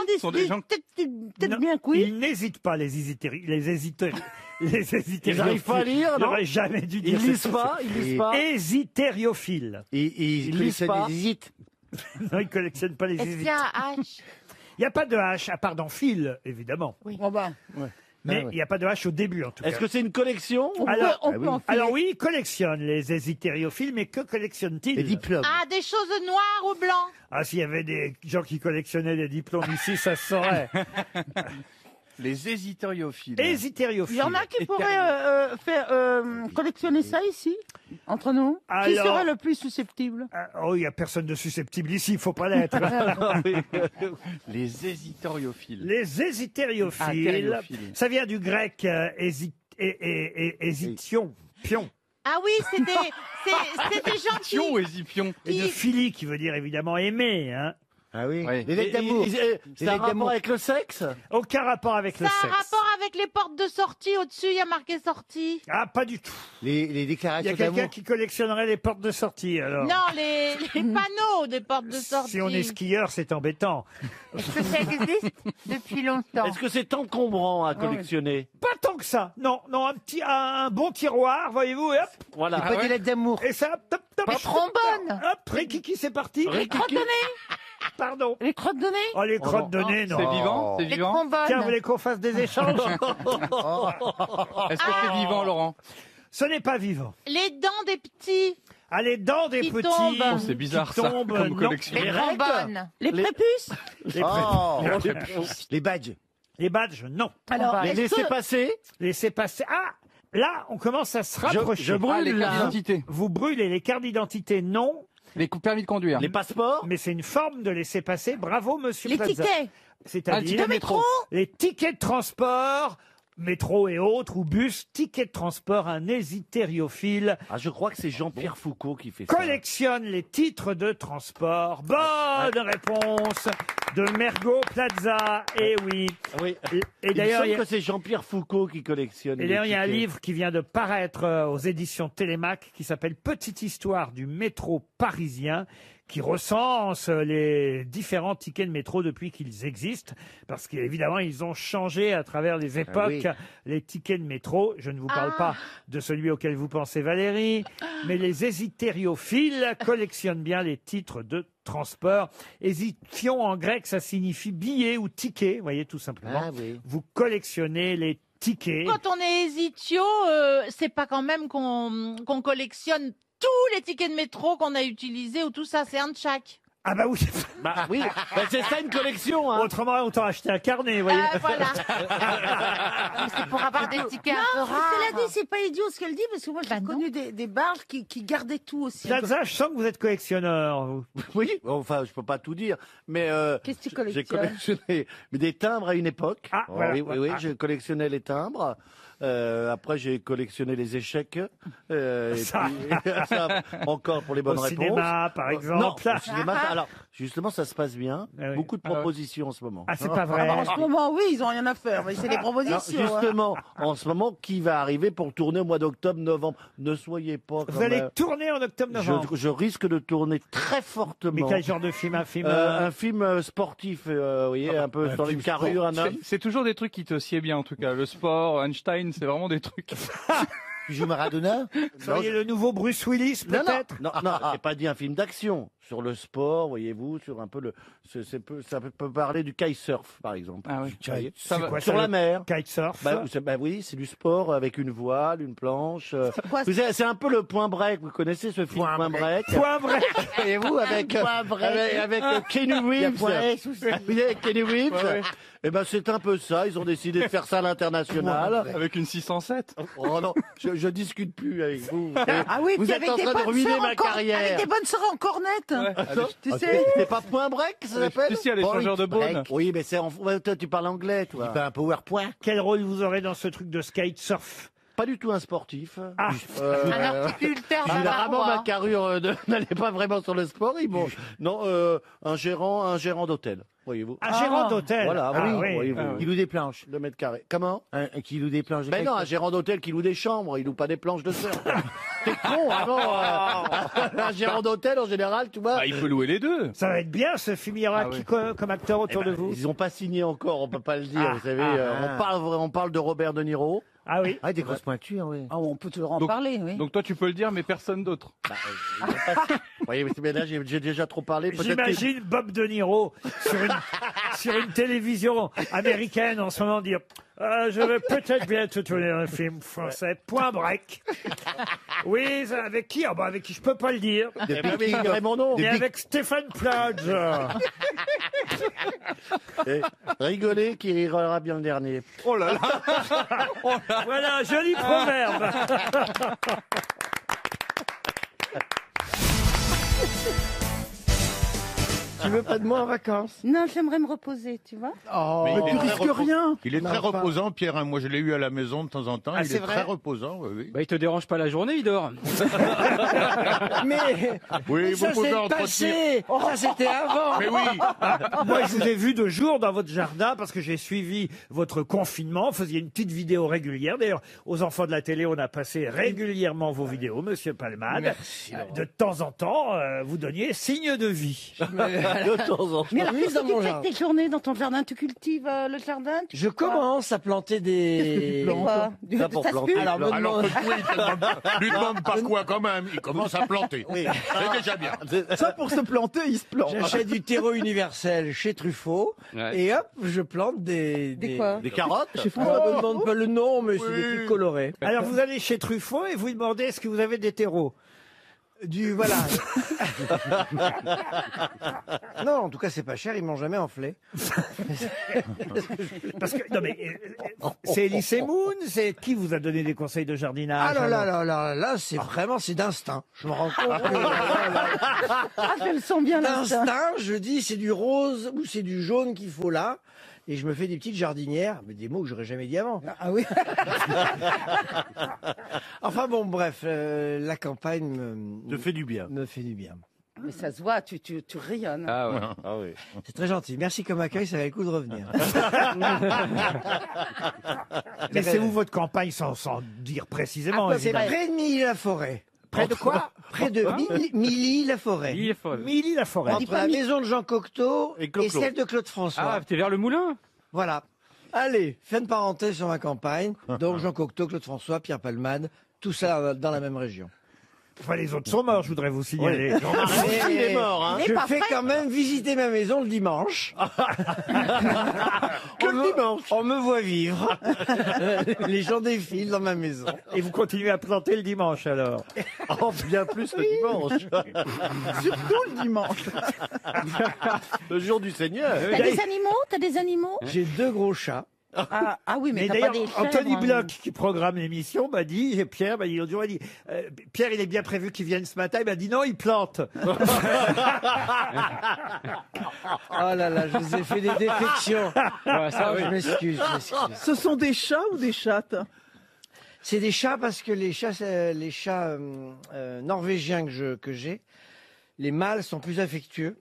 qui sont des gens- Peut-être bien que oui. Ils n'hésitent pas, les hésitériophiles. Ils n'arrivent pas à lire, non? J'aurais jamais dû dire Ils lisent cette pas, ils lisent pas. Hésitériophiles. Ils Ils lisent collectionnent pas. les hésites. Non, ils collectionnent pas les Est-ce qu'il y hésites. a un H? Il n'y a pas de H, à part dans fil, évidemment. Bon bah, Mais Ah il ouais. n'y a pas de H au début, en tout cas. Est-ce que c'est une collection? on Alors- peut, on peut enfiler. Alors oui, ils collectionnent les hésitériophiles, mais que collectionnent-ils? Les diplômes. Ah, des choses noires ou blancs. Ah, s'il y avait des gens qui collectionnaient des diplômes ici, ça se saurait. Les hésitériophiles. Il y en a qui pourraient collectionner ça ici, entre nous. Qui Alors- serait le plus susceptible? Oh, il n'y a personne de susceptible ici, il ne faut pas l'être. Les hésitériophiles. Les hésitériophiles, Intériophiles. ça vient du grec hésition, pion. Ah oui, c'est des gens qui... Pion ou hésipion? Et de philie, qui veut dire évidemment aimer. Hein. Ah oui. Oui. Les lettres d'amour. C'est un rapport avec le sexe? Aucun rapport avec le Ça a un sexe. rapport avec les portes de sortie. Au-dessus, il y a marqué sortie. Ah, pas du tout. Les Il y déclarations a quelqu'un d'amour. qui collectionnerait les portes de sortie, alors. Non, les panneaux des portes de sortie. Si on est skieur, c'est embêtant. Est-ce que ça existe depuis longtemps? Est-ce que c'est encombrant à collectionner? Pas tant que ça. Non, non, un bon tiroir, voyez-vous, et hop. Voilà. Pas des lettres d'amour. Et ça, top, top. Les trombones. Hop, Rikiki, c'est parti. Les crottes de nez. Pardon. Les crottes de nez. Oh, les crottes de nez, non. C'est vivant? C'est Les vivant? trombones. Tiens, vous voulez qu'on fasse des échanges? Est-ce que c'est vivant, Laurent? Ce n'est pas vivant. Les dents des petits. Ah, les dents des Qui petits. tombent. Oh, c'est bizarre qui ça, tombent, comme non. collection. Les trombones. Les prépuces. Les Oh, prépuces. les badges. Les badges, non. Alors, Les est-ce laissez que... passer? Laissez passer. Ah, là, on commence à se rapprocher. je brûle, Ah, les là. cartes d'identité. Vous brûlez les cartes d'identité, non. Les permis de conduire. Les passeports? Mais c'est une forme de laisser passer. Bravo, monsieur Les Plaza. tickets. Ah, le C'est-à-dire ticket de métro. les tickets de transport, métro et autres, ou bus, tickets de transport, un hésitériophile Ah, je crois que c'est Jean-Pierre Foucault qui fait ça. collectionne les titres de transport. Bonne réponse de Mergo Plaza. Et oui. Oui. Et d'ailleurs, il il y me a- semble que c'est Jean-Pierre Foucault qui collectionne. Et les d'ailleurs, il y a un tickets. livre qui vient de paraître aux éditions Télémac qui s'appelle Petite histoire du métro parisien, qui recense les différents tickets de métro depuis qu'ils existent, parce qu'évidemment, ils ont changé à travers les époques, oui. les tickets de métro. Je ne vous parle pas de celui auquel vous pensez, Valérie, mais les hésitériophiles collectionnent bien les titres de transport. Hésithion en grec, ça signifie billet ou ticket, vous voyez, tout simplement. Ah oui. Vous collectionnez les tickets. Quand on est hésitio, c'est pas quand même qu'on collectionne tous les tickets de métro qu'on a utilisés ou tout ça, c'est un de chaque. Ah bah oui. Bah oui, bah c'est ça une collection. Hein. Autrement, autant acheter un carnet, vous voyez. Voilà. C'est pour avoir des tickets un peu rares. Cela dit, c'est pas idiot ce qu'elle dit, parce que moi, j'ai connu des bars qui gardaient tout aussi. Plaza, je sens que vous êtes collectionneur, vous. Oui, enfin, je peux pas tout dire, mais Qu'est-ce que tu j'ai collectionnes? collectionné des timbres à une époque. Ah, Oh, voilà. oui, Ah. je collectionnais les timbres. Après, j'ai collectionné les échecs. Et Ça. puis, ça, encore pour les bonnes Au réponses. cinéma, par exemple. Non, au cinéma, alors, justement, ça se passe bien. Ah oui. Beaucoup de propositions en ce moment. Ah, c'est pas vrai. En ce moment, oui, ils ont rien à faire, mais c'est des Non, propositions. hein. justement, en ce moment, qui va arriver pour tourner au mois d'octobre, novembre? Ne soyez pas. Vous quand allez même- tourner en octobre-novembre. je risque de tourner très fortement. Mais quel genre de film? Un film Un film sportif, vous voyez, un peu dans une carrure, un homme. C'est toujours des trucs qui te sied bien en tout cas. Le sport, Einstein, c'est vraiment des trucs. Tu joues Maradona? Vous seriez le nouveau Bruce Willis, Non, peut-être? non, j'ai pas dit un film d'action. Sur le sport, voyez-vous, sur un peu le. Ça peut parler du kitesurf, par exemple. Ah oui. Vous voyez C'est quoi, sur ça, la le mer. Kitesurf. Bah oui, c'est du sport avec une voile, une planche. quoi, C'est un peu le Point Break. Vous connaissez ce film Point Break? Point vrai. Voyez-vous, avec Kenny Reeves. Vous voyez, Kenny Reeves. Ouais, ouais. Eh ben, c'est un peu ça. Ils ont décidé de faire ça à l'international. Avec une 607. Oh non, je discute plus avec vous. Ah oui, vous puis êtes avec en des train de bonnes ruiner sœurs ma en cor- carrière. Avec des bonnes sœurs en cornette. Tu Ah, sais. c'est pas Point Break, ça s'appelle? Si, il y a l'échangeur de Beaune. Oui, mais c'est ouais, toi, tu parles anglais, toi. Pas un PowerPoint? Quel rôle vous aurez dans ce truc de kitesurf? Pas du tout un sportif. Ah. Un horticulteur de Généralement, parois. ma carrure n'allait pas vraiment sur le sport. Non, un gérant d'hôtel, voyez-vous. Un gérant d'hôtel. Voilà, Ah oui, voyez-vous. Il loue des planches. 2 mètres carrés. Comment? Qui loue des planches. de Ben non, un kitesurf. gérant d'hôtel qui loue des chambres, il loue pas des planches de surf. C'est con, un gérant d'hôtel, en général, tu vois. Ah, il peut louer les deux. Ça va être bien ce film. Il y aura Ah qui oui. comme acteur autour de vous? Ils ont pas signé encore, on peut pas le dire, vous savez. ah. On parle de Robert De Niro. Ah oui. Ah, des grosses pointures, oui. Ah, on peut toujours en Donc- parler, oui. Donc toi, tu peux le dire, mais personne d'autre. Oui, mais là, j'ai déjà trop parlé. Peut-être que- J'imagine Bob De Niro sur une télévision américaine en ce moment dire je vais peut-être bien te tourner un film français. Point break. Oui, avec qui? Avec qui je peux pas le dire. Depuis qui dirait mon nom. Mais avec Stéphane Plage. Rigolez qui rira bien le dernier. Oh là là. Voilà, joli proverbe. Tu veux pas de moi en vacances? Non, j'aimerais me reposer, tu vois. Oh, Mais tu risques rien. Il est très Non, pas. reposant, Pierre. Hein. Moi, je l'ai eu à la maison de temps en temps. Ah, il c'est est vrai très reposant, oui, oui. Bah, il te dérange pas la journée, il dort. Mais, Oui, mais vous ça pouvez c'est entretenir. passé. Ça c'était avant. Mais oui. Moi, je vous ai vu de jour dans votre jardin parce que j'ai suivi votre confinement. Vous faisiez une petite vidéo régulière. D'ailleurs, aux enfants de la télé, on a passé régulièrement vos vidéos, Monsieur Palmade. Merci, Laurent. De temps en temps, vous donniez signe de vie. De temps en temps. Mais alors, Oui, qu'est-ce dans que tu mon fais jardin. avec tes journées dans ton jardin? Tu cultives le jardin? Tu Je fais quoi? commence à planter des. Quoi? Ça pour Ça se planter. pue? Alors, me Alors demande- que oui, lui demande pas quoi quand même. Il commence à planter. Oui. C'est déjà bien. Ça pour se planter, il se plante. J'achète du terreau universel chez Truffaut Ouais. et hop, je plante Des quoi? Des carottes. Je ne me demande pas le nom, mais c'est Oui. des trucs colorés. Alors, vous allez chez Truffaut et vous lui demandez est-ce que vous avez des terreaux? Voilà. Non, en tout cas, c'est pas cher, ils m'ont jamais enflé. Parce que, non mais, c'est Elise Moon, c'est qui vous a donné des conseils de jardinage? Ah là là alors là là là, c'est vraiment, c'est d'instinct. Je me rends compte que Ah, je le sens bien là. d'instinct, je dis c'est du rose ou c'est du jaune qu'il faut là. Et je me fais des petites jardinières, mais des mots que j'aurais jamais dit avant. Ah oui. Enfin bon, bref, la campagne Te fait du bien. me fait du bien. Mais ça se voit, tu rayonnes. Ah ouais. Ah oui. C'est très gentil. Merci comme accueil, ça valait le coup de revenir. Laissez-vous votre campagne sans dire précisément. C'est évidemment. près de Milly-la-Forêt. Près de quoi? Près de Milly-la-Forêt. Il est fort. Milly-la-Forêt. Entre la maison de Jean Cocteau Et et, Clo-Clo. celle de Claude François. Ah, t'es vers le moulin? Voilà. Allez, fin de parenthèse sur ma campagne. Donc Jean Cocteau, Claude François, Pierre Palmade, tout ça dans la même région. Enfin, les autres sont morts, je voudrais vous signaler. Il est mort, hein. Il est Je pas fais prêt. quand même visiter ma maison le dimanche. Que le dimanche. On me voit vivre. Les gens défilent dans ma maison. Et vous continuez à planter le dimanche alors? Oh, bien plus le dimanche. Surtout le dimanche. Le jour du Seigneur. T'as des animaux? T'as des animaux? J'ai 2 gros chats. Ah oui, mais Mais t'as pas d'ailleurs, des chèvres, Anthony hein. Bloch, qui programme l'émission, m'a dit, et Pierre m'a dit l'autre jour, il dit, Pierre, il est bien prévu qu'il vienne ce matin. Il m'a dit non, il plante. Oh là là, je vous ai fait des défections. Ouais, ça, Ah, oui. je m'excuse, je m'excuse. Ce sont des chats ou des chattes? C'est des chats parce que les chats norvégiens que j'ai, les mâles sont plus affectueux.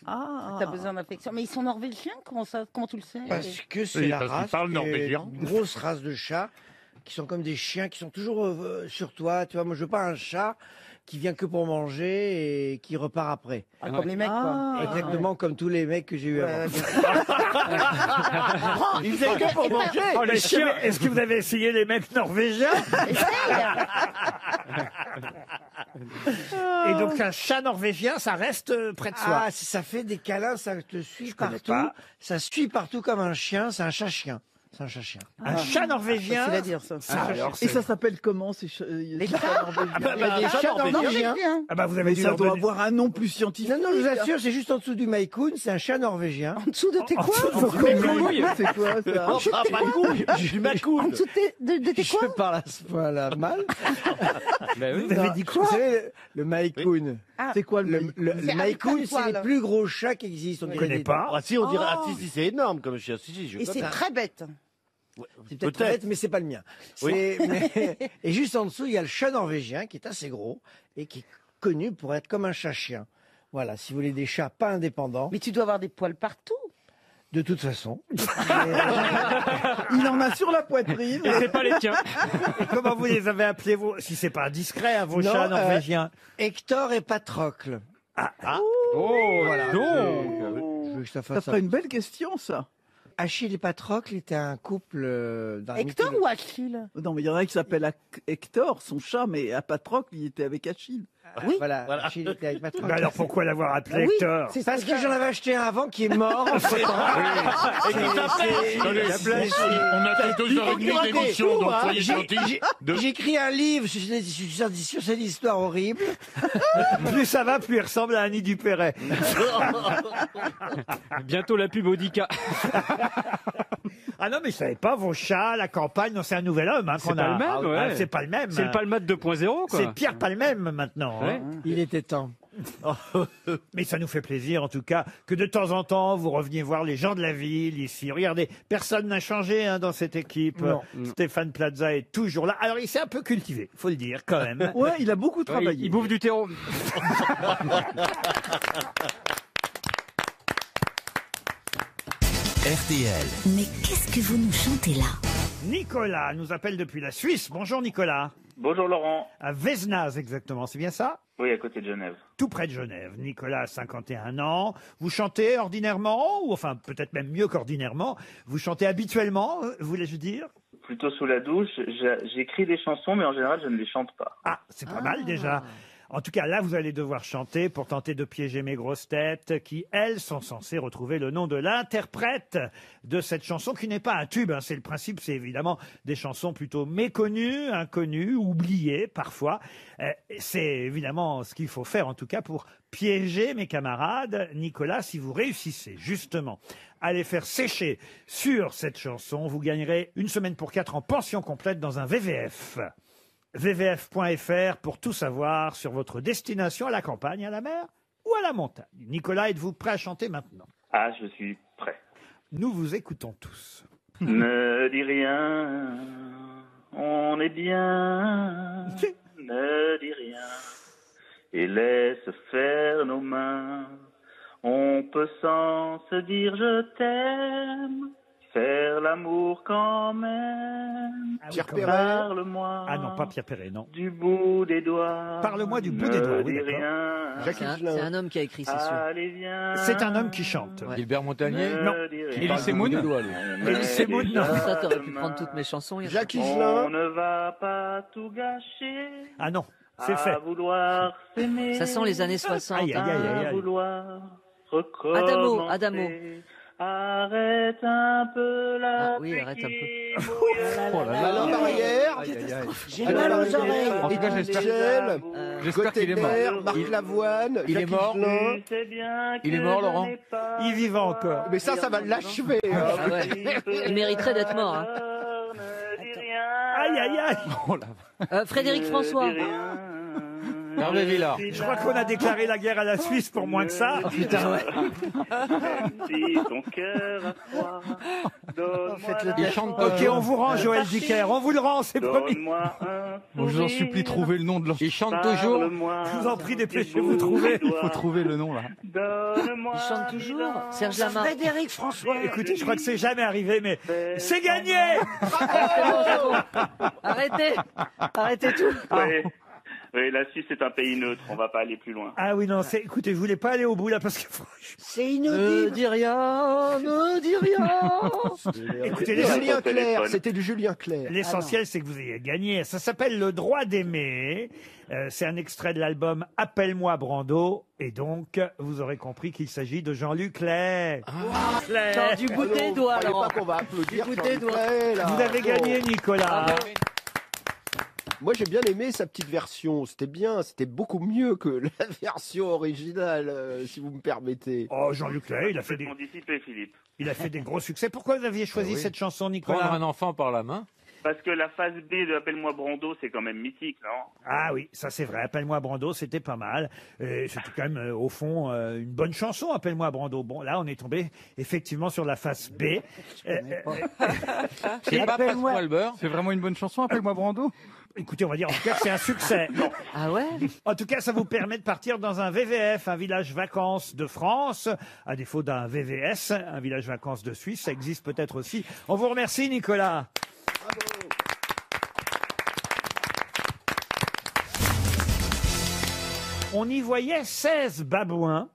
Ah, t'as besoin d'affection. Mais ils sont norvégiens? Comment tu le sais? Parce que c'est Oui, la parce qu'ils race, parlent norvégien. une grosse race de chats qui sont comme des chiens, qui sont toujours sur toi. Tu vois, moi je veux pas un chat qui vient que pour manger et qui repart après. Ah, comme les mecs, quoi. Exactement comme tous les mecs que j'ai eu avant. Il faisait que pour manger. Oh, les chiens, est-ce que vous avez essayé les mecs norvégiens? Et donc un chat norvégien, ça reste près de soi. Ah, si ça fait des câlins, ça te suit connais partout. pas. Ça suit partout comme un chien. C'est un chat-chien. C'est un chat-chien. Un chat norvégien. Facile à dire, ça. Et ça s'appelle comment ces chats norvégiens? Des chats norvégiens. Ah bah vous avez Mais dû ça leur doit donner- avoir un nom plus scientifique. Non, non, je vous assure, c'est juste en dessous du Maïkoun, c'est un chat norvégien. En dessous de tes quoi? C'est quoi ça? Oh, pas de couille. Du En macoun. dessous de tes quoi? Je parle à ce point-là mal. Ben oui. Vous avez dit quoi? Vous savez, le Maïkoun. C'est quoi le Le C'est Maïkoun, avec un c'est les poil. plus gros chats qui existent. On ne connaît pas. Ah si, on dirait. Ah si, c'est énorme comme chien. Si, si, je Et c'est connais. très bête. C'est peut-être très bête, mais c'est pas le mien. Et juste en dessous, il y a le chat norvégien qui est assez gros et qui est connu pour être comme un chat-chien. Voilà, si vous voulez des chats pas indépendants. Mais tu dois avoir des poils partout. De toute façon. Il en a sur la poitrine. Et c'est pas les tiens. Et comment vous les avez appelés, vos... si c'est pas indiscret, hein, vos Non, chats norvégiens? Hector et Patrocle. Oh, Voilà. donc. Je veux que ça Ça fasse ferait une belle question, ça. Achille et Patrocle étaient un couple dans la Hector ou Achille? Non, mais il y en a qui s'appelle Hector, son chat, mais à Patrocle, il était avec Achille. Oui. Voilà. Achille était avec Patrick. Ben alors pourquoi l'avoir appelé Oui, Hector? c'est parce que j'en avais acheté un avant qui est mort. En fait. Et qui t'appelle. On a fait 2h30 d'émission, donc soyez gentils. J'ai écrit un livre sur cette histoire horrible. Plus ça va, plus il ressemble à Annie Dupéret. Bientôt la pub Audica. Ah non, mais je savais pas, vos chats, la campagne, non, c'est un nouvel homme hein, C'est qu'on pas a. le même, Ah, ouais. c'est pas le même. C'est le Palmade 2.0, quoi. C'est Pierre Palmem maintenant. Ouais. hein. Il était temps. Mais ça nous fait plaisir, en tout cas, que de temps en temps, vous reveniez voir les gens de la ville ici. Regardez, personne n'a changé hein, dans cette équipe. Non. Stéphane Plaza est toujours là. Alors, il s'est un peu cultivé, faut le dire, quand même. Ouais, il a beaucoup travaillé. Il bouffe du terreau. RTL. Mais qu'est-ce que vous nous chantez là? Nicolas nous appelle depuis la Suisse. Bonjour, Nicolas. Bonjour Laurent. À Véznaz, exactement, c'est bien ça? Oui, à côté de Genève. Tout près de Genève. Nicolas a 51 ans. Vous chantez ordinairement, ou enfin peut-être même mieux qu'ordinairement, vous chantez habituellement, voulais-je dire? Plutôt sous la douche. J'écris des chansons, mais en général, je ne les chante pas. Ah, c'est pas mal déjà. En tout cas, là, vous allez devoir chanter pour tenter de piéger mes grosses têtes qui, elles, sont censées retrouver le nom de l'interprète de cette chanson qui n'est pas un tube. Hein. C'est le principe, c'est évidemment des chansons plutôt méconnues, inconnues, oubliées parfois. C'est évidemment ce qu'il faut faire, en tout cas, pour piéger mes camarades. Nicolas, si vous réussissez justement à les faire sécher sur cette chanson, vous gagnerez 1 semaine pour 4 en pension complète dans un VVF. VVF.fr pour tout savoir sur votre destination à la campagne, à la mer ou à la montagne. Nicolas, êtes-vous prêt à chanter maintenant? Ah, je suis prêt. Nous vous écoutons tous. Ne dis rien, on est bien. Ne dis rien et laisse faire nos mains. On peut sans se dire je t'aime. Faire l'amour quand même. Pierre Perret. Parle-moi. Ah non, pas Pierre Perret, non. Du bout des doigts. Parle-moi du bout des doigts, oui, Ne dis d'accord. rien. C'est un homme qui a écrit, c'est sûr. Allez, viens. C'est un homme qui chante. Gilbert Montagnier? Non. Elie Semoun? Elie Semoun, non. Ça, t'aurais pu prendre toutes mes chansons. il y a Jacques pas- Higelin. On ne va pas tout gâcher. Ah non, c'est À fait. vouloir s'aimer. Ça sent les années 60. Aïe, aïe, aïe, aïe. À vouloir recommencer. Adamo. Arrête un peu la oui, arrête un peu. Oh là là. Mal en arrière. J'ai mal aux oreilles. En tout cas, j'espère qu'il est mort. Marc Lavoine. Il est Jacques mort. Higelin. Il est mort, Laurent? Il est vivant encore. Mais ça va l'achever. hein. Ah ouais. Il mériterait d'être mort. hein. Aïe, aïe, aïe. Frédéric François. Hervé Villard. Je crois qu'on a déclaré la guerre à la Suisse pour moins que ça. Putain, ouais. Si ton cœur a froid, donne-moi Il chante Ok, on vous rend Joël Dicker. On vous le rend, c'est promis. Donne-moi un Bon, je vous en supplie, trouvez le nom de leur... Il chante toujours. Je vous en prie, dépêchez-vous de trouver. Il faut trouver le nom, là. Donne-moi Il chante toujours. Serge Lama. Frédéric François. Écoutez, je crois que c'est jamais arrivé, mais c'est gagné. C'est bon. Arrêtez. Arrêtez tout. Oui, la Suisse est un pays neutre, on va pas aller plus loin. Ah oui, non, écoutez, je voulais pas aller au bout là parce que C'est Ne inaudible. dis rien, ne dis rien. écoutez, Julien Clerc. téléphone. C'était du Julien Clerc. l'essentiel c'est que vous ayez gagné. Ça s'appelle Le droit d'aimer. C'est un extrait de l'album Appelle-moi Brando. Et donc, vous aurez compris qu'il s'agit de Jean-Luc Clay. Attends, du bout des doigts, Fallait Laurent. pas qu'on va applaudir. Du bout des Jean-Luc doigts. Clerc, là. Vous avez gagné, Nicolas. Moi, j'ai bien aimé sa petite version. C'était bien. C'était beaucoup mieux que la version originale, si vous me permettez. Oh, Jean-Luc Clay, il a fait Dissipé, Philippe. des gros succès. Pourquoi vous aviez choisi cette chanson, Nicolas? Prendre un enfant par la main. Parce que la phase B de Appelle-moi Brando, c'est quand même mythique, non? Ah oui, ça c'est vrai. Appelle-moi Brando, c'était pas mal. C'était quand même, au fond, une bonne chanson, Appelle-moi Brando. Bon, là, on est tombé effectivement sur la face B. C'est pas Pasquale Beurre. C'est vraiment une bonne chanson, Appelle-moi Brando. Écoutez, on va dire en tout cas que c'est un succès. Ah ouais? En tout cas, ça vous permet de partir dans un VVF, un village vacances de France, à défaut d'un VVS, un village vacances de Suisse. Ça existe peut-être aussi. On vous remercie, Nicolas. On y voyait 16 babouins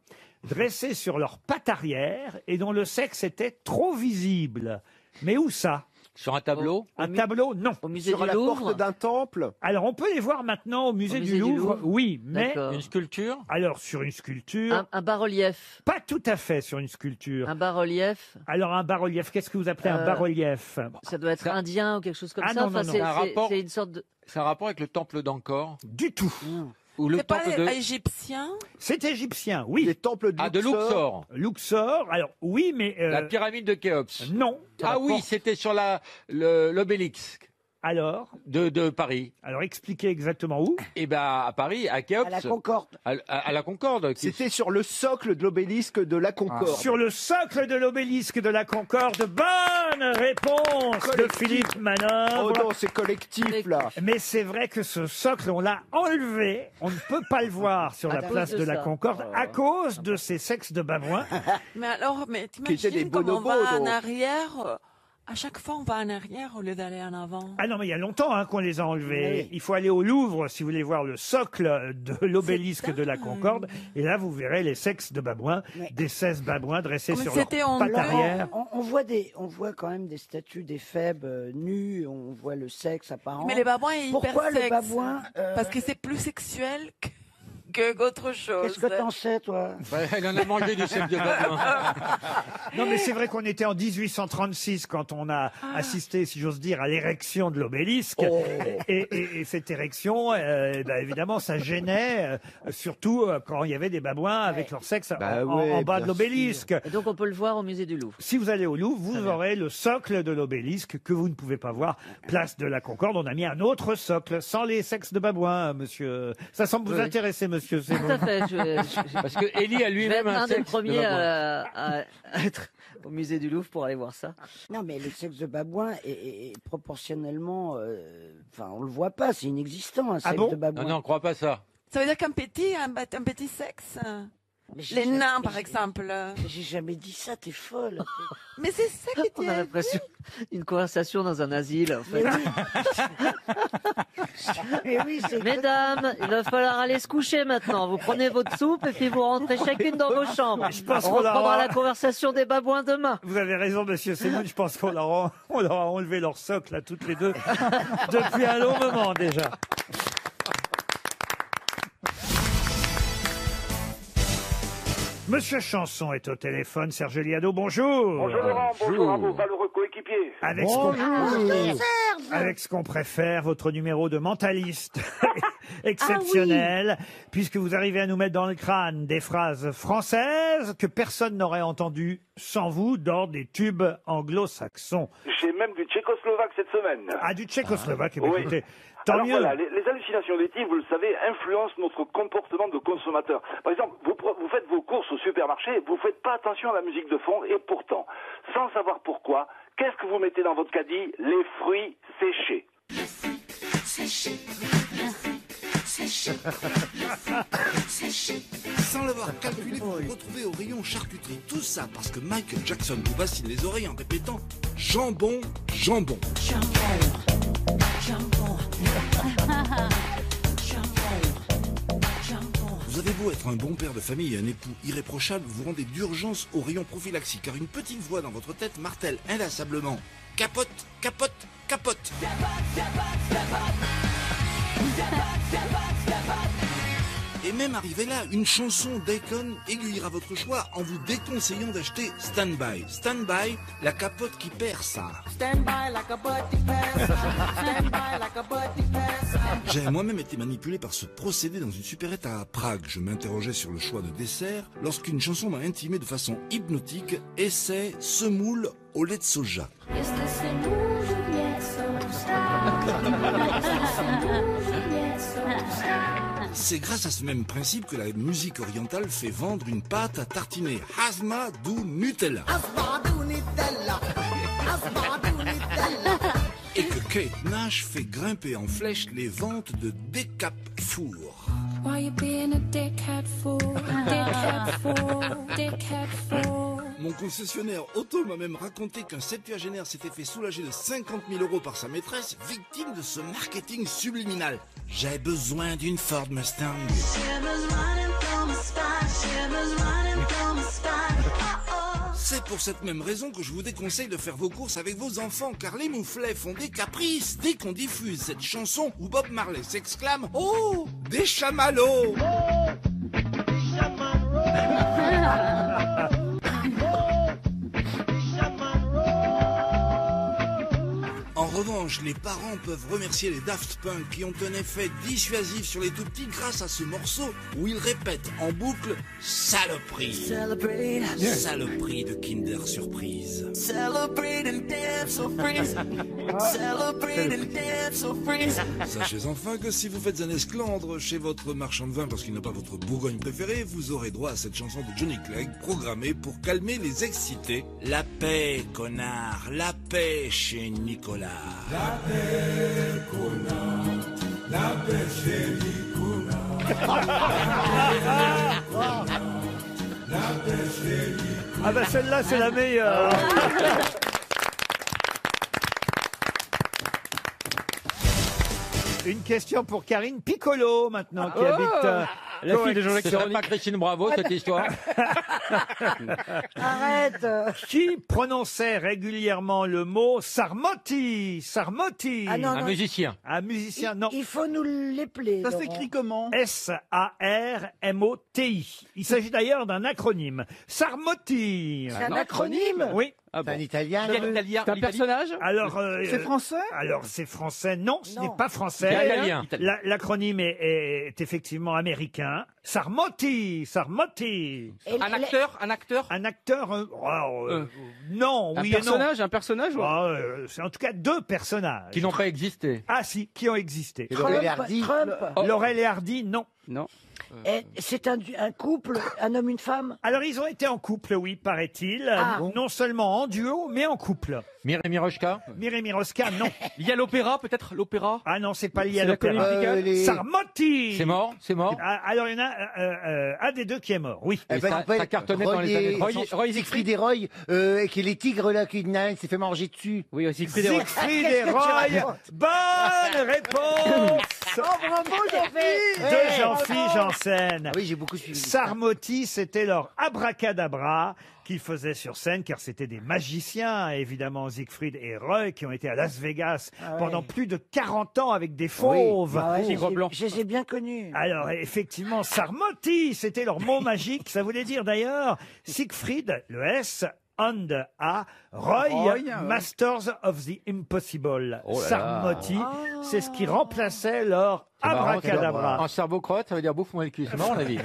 dressés sur leurs pattes arrière et dont le sexe était trop visible. Mais où ça? Sur un tableau Un tableau, non. Au musée Sur du la Louvre. porte d'un temple. Alors, on peut les voir maintenant au musée, musée du du Louvre, Louvre. oui, mais... D'accord. Une sculpture Alors, sur une sculpture... Un bas-relief. Pas tout à fait sur une sculpture. Un bas-relief. Alors, un bas-relief, qu'est-ce que vous appelez un bas-relief? Ça doit être indien ou quelque chose comme Ah ça. non, non, non. c'est- Un rapport- c'est une sorte de. C'est un rapport avec le temple d'Angkor Du tout. Ou le C'est pas temple de... égyptien? C'est égyptien, oui. Les temples de Ah, de Luxor. Luxor, alors oui, mais... La pyramide de Khéops. Non. Ah oui, c'était sur l'obélisque Alors de Paris. Alors, expliquez exactement où. Eh ben, à Paris, à Khéops. À la Concorde. À la Concorde. C'était sur le socle de l'obélisque de la Concorde. Sur le socle de l'obélisque de la Concorde. Bonne réponse de Philippe Manœuvre. Oh non, c'est collectif là. Mais c'est vrai que ce socle, on l'a enlevé. On ne peut pas le voir sur la cause place de de la ça. Concorde à cause de ces sexes de babouins. Mais alors, mais Qui étaient des t'imagines comme on bonobos, va en donc. arrière. À chaque fois, on va en arrière au lieu d'aller en avant. Ah non, mais il y a longtemps qu'on les a enlevés. Oui. Il faut aller au Louvre si vous voulez voir le socle de l'obélisque de la Concorde. Et là, vous verrez les sexes de babouins, Mais- des 16 babouins dressés Comme sur leurs c'était pattes honteux. arrière. On voit quand même des statues d'éphèbes nus, on voit le sexe apparent. Mais les babouins est hyper Pourquoi le sexe. babouin Parce que c'est plus sexuel qu'autre chose. Qu'est-ce que t'en sais, toi Elle en a mangé du sexe de babouin. Non, mais c'est vrai qu'on était en 1836 quand on a assisté, si j'ose dire, à l'érection de l'obélisque. Oh. Et cette érection, évidemment, ça gênait, surtout quand il y avait des babouins avec leur sexe Bah en ouais, bas de bien l'obélisque. Et donc on peut le voir au musée du Louvre. Si vous allez au Louvre, vous aurez le socle de l'obélisque que vous ne pouvez pas voir, place de la Concorde. On a mis un autre socle sans les sexes de babouins, monsieur. Ça semble vous Oui. intéresser, monsieur Tout à Sebon. fait. Parce que Élie a Je vais lui-même être un des sexe de premiers babouin. à être au musée du Louvre pour aller voir ça. Non, mais le sexe de babouin est proportionnellement... Enfin, on le voit pas, c'est inexistant, un sexe bon de babouin. Non, non, crois pas ça. Ça veut dire qu'un petit sexe. Mais Les j'ai- nains, mais par j'ai- exemple. J'ai jamais dit ça, t'es folle. Mais c'est ça qui On a l'impression d'une conversation dans un asile. En fait. Mais oui, c'est Mesdames, il va falloir aller se coucher maintenant. Vous prenez votre soupe et puis vous rentrez chacune dans vos chambres. Je pense On qu'on reprendra aura- la conversation des babouins demain. Vous avez raison, monsieur Sebon. Je pense qu'on leur a enlevé leur socle à toutes les deux depuis un long moment déjà. Monsieur Chanson est au téléphone. Serge Liado, bonjour. Bonjour Laurent, bonjour à vos valeureux coéquipiers. Avec ce qu'on préfère, votre numéro de mentaliste exceptionnel, puisque vous arrivez à nous mettre dans le crâne des phrases françaises que personne n'aurait entendues sans vous dans des tubes anglo-saxons. J'ai même du tchécoslovaque cette semaine. Ah, du tchécoslovaque, eh bien, Oui. écoutez, tant Alors mieux. voilà, les hallucinations des types, vous le savez, influencent notre comportement de consommateur. Par exemple, vous faites vos courses au supermarché, vous faites pas attention à la musique de fond, et pourtant, sans savoir pourquoi, qu'est-ce que vous mettez dans votre caddie? Les fruits séchés. Sans l'avoir calculé, vous vous retrouvez au rayon charcuterie. Tout ça parce que Michael Jackson vous bassine les oreilles en répétant jambon, jambon. Vous avez beau être un bon père de famille et un époux irréprochable, vous rendez d'urgence au rayon prophylaxie car une petite voix dans votre tête martèle inlassablement capote, capote, capote. Et même arrivé là, une chanson d'Akon aiguillera votre choix en vous déconseillant d'acheter Stand By. Stand By, la capote qui perce. J'ai moi-même été manipulé par ce procédé dans une supérette à Prague. Je m'interrogeais sur le choix de dessert lorsqu'une chanson m'a intimé de façon hypnotique « Essaie semoule au lait de soja ». C'est grâce à ce même principe que la musique orientale fait vendre une pâte à tartiner, Hasma du Nutella. Et que Kate Nash fait grimper en flèche les ventes de Decap Four. Mon concessionnaire auto m'a même raconté qu'un septuagénaire s'était fait soulager de 50 000 € par sa maîtresse, victime de ce marketing subliminal. J'ai besoin d'une Ford Mustang. C'est pour cette même raison que je vous déconseille de faire vos courses avec vos enfants, car les mouflets font des caprices dès qu'on diffuse cette chanson où Bob Marley s'exclame « Oh, des chamallows !» En revanche, les parents peuvent remercier les Daft Punk qui ont un effet dissuasif sur les tout-petits grâce à ce morceau où ils répètent en boucle « Saloperie ». Saloperie de Kinder Surprise. Sachez enfin que si vous faites un esclandre chez votre marchand de vin parce qu'il n'a pas votre Bourgogne préférée, vous aurez droit à cette chanson de Johnny Clegg programmée pour calmer les excités. La paix, connard, la paix chez Nicolas. La paix, connard, la paix chez Nicolas. La paix chez Nicolas. Ah bah celle-là, c'est la meilleure. Une question pour Karine Piccolo, maintenant, qui habite... La fille de Jean-Jacques Véronique. C'est pas Christine Bravo, cette histoire. Arrête. Qui prononçait régulièrement le mot Sarmoti? Sarmoti. Ah non, Un non. musicien. Un musicien, non. Il faut nous l'épeler. Ça Laurent. s'écrit comment? S-A-R-M-O-T-I. Il s'agit d'ailleurs d'un acronyme. Sarmoti. C'est un acronyme? Oui. C'est un italien. C'est un personnage? Alors, C'est français? alors c'est français. Non, ce Non. n'est pas français. Italien. L'acronyme est effectivement américain. Sarmoti. Sarmoti. Et Un acteur? Un acteur? Un acteur, non, Un oui et non. personnage? Un personnage? ou- C'est en tout cas deux personnages. Qui n'ont pas existé. Ah si, qui ont existé. Laurel et Hardy. Trump. Laurel et Hardy, non. Non. Et c'est un couple, un homme, une femme? Alors ils ont été en couple, oui, paraît-il. Ah. Non seulement en duo, mais en couple. Mireille Rochka. Mireille Rochka, non. Lié à l'opéra, peut-être? L'opéra? Ah non, c'est pas lié à C'est la l'opéra. comédie musicale Sarmoti. C'est mort. C'est mort. Ah, alors il y en a un des deux qui est mort, oui. Et ça cartonnait dans les années 30. Roy Siegfried et Roy, qui est les tigres là, qui s'est fait manger dessus. Oui, aussi. Siegfried et Roy. Siegfried et Roy. Bonne réponse. Oh, bravo, Jean-Philippe! De Jean-Philippe Janssen. Ah oui, j'ai beaucoup suivi. Sarmoti, c'était leur abracadabra qu'ils faisaient sur scène, car c'était des magiciens, évidemment, Siegfried et Roy, qui ont été à Las Vegas pendant plus de 40 ans avec des fauves. Ah ouais, Tigre blanc. je les ai bien connus. Alors, effectivement, Sarmoti, c'était leur mot magique. Ça voulait dire d'ailleurs Siegfried, le S, on the A, Roy, Roy, Masters of the Impossible. Oh là là. Sarmoti, c'est ce qui remplaçait leur abracadabra. En cerveau-crotte, ça veut dire bouffe-moi le cul. C'est marrant, la vie.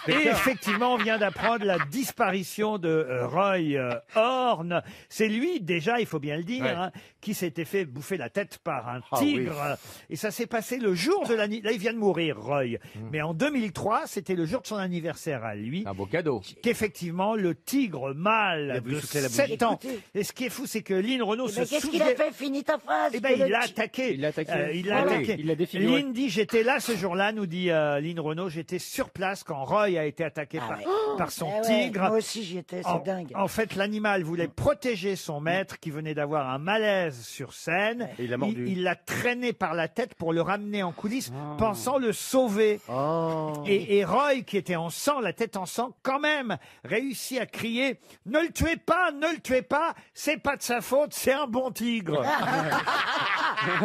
Et effectivement, on vient d'apprendre la disparition de Roy Horn. C'est lui, déjà, il faut bien le dire, Ouais. hein, qui s'était fait bouffer la tête par un Ah tigre. Et ça s'est passé le jour de l'anniversaire. Là, il vient de mourir, Roy. Mais en 2003, c'était le jour de son anniversaire à lui. Un beau cadeau. Qu'effectivement, le tigre mâle voulu de souffler la 7 ans. Écoutez. Et ce qui est fou, c'est que Lynn Renault se Mais qu'est-ce qu'il souvenait... a fait? Finis ta phrase. Eh ben, il l'a attaqué. Il l'a attaqué. Il l'a Voilà. attaqué. Il l'a défiguré. Lynn dit, j'étais là ce jour-là, nous dit Lynn Renault, j'étais sur place quand Roy a été attaqué par son Eh ouais, tigre. moi aussi j'y étais, c'est En, dingue. en fait, l'animal voulait protéger son maître qui venait d'avoir un malaise sur scène. Et il l'a mordu. Il l'a traîné par la tête pour le ramener en coulisses, pensant le sauver. Et Roy, qui était en sang, la tête en sang, quand même, réussit à crier « Ne le tuez pas, ne le tuez pas, c'est pas de sa faute, c'est un bon tigre. »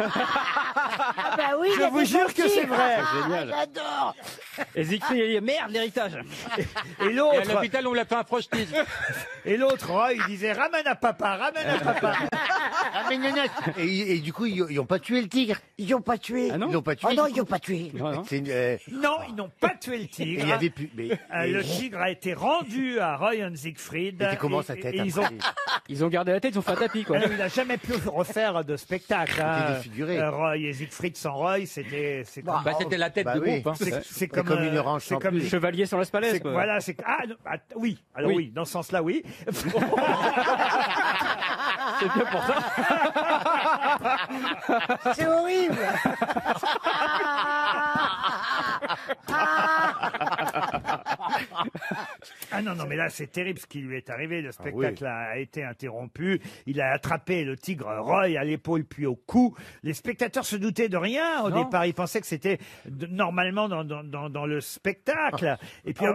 Ah bah oui, Je vous jure que c'est vrai. Génial. J'adore. Et Siegfried, il dit merde, l'héritage. Et Et à l'autre, l'hôpital, on l'a fait un frostise. et l'autre, Roy, il disait « Ramène à papa, ramène à papa. » Et du coup, ils n'ont pas tué le tigre. Ils l'ont pas tué. Ah non Ils l'ont pas tué. Oh non, ils l'ont pas tué. Non, non. C'est une, Non, ils n'ont pas tué le et tigre. il y avait plus. Mais, Le tigre a été rendu à Roy and Siegfried. C'était comment Et- sa tête et ils après ont... Ils ont gardé la tête, ils ont fait un tapis, quoi. Alors, il n'a jamais pu refaire de spectacle. C'était défiguré. Roy et Siegfried sans Roy, c'était... c'est comme- Bah, c'était la tête Bah du oui. groupe. Hein. C'est comme une orange c'est sans comme plus. Chevalier sans l'espalaise, c'est- quoi. voilà, c'est ah, non, oui. Alors Oui. oui, dans ce sens-là, oui. C'est bien pour ça. C'est horrible. Ah non, non, mais là, c'est terrible ce qui lui est arrivé. Le spectacle a été interrompu. Il a attrapé le tigre Roy à l'épaule puis au cou. Les spectateurs se doutaient de rien au départ. Ils pensaient que c'était normalement dans le spectacle. Et puis,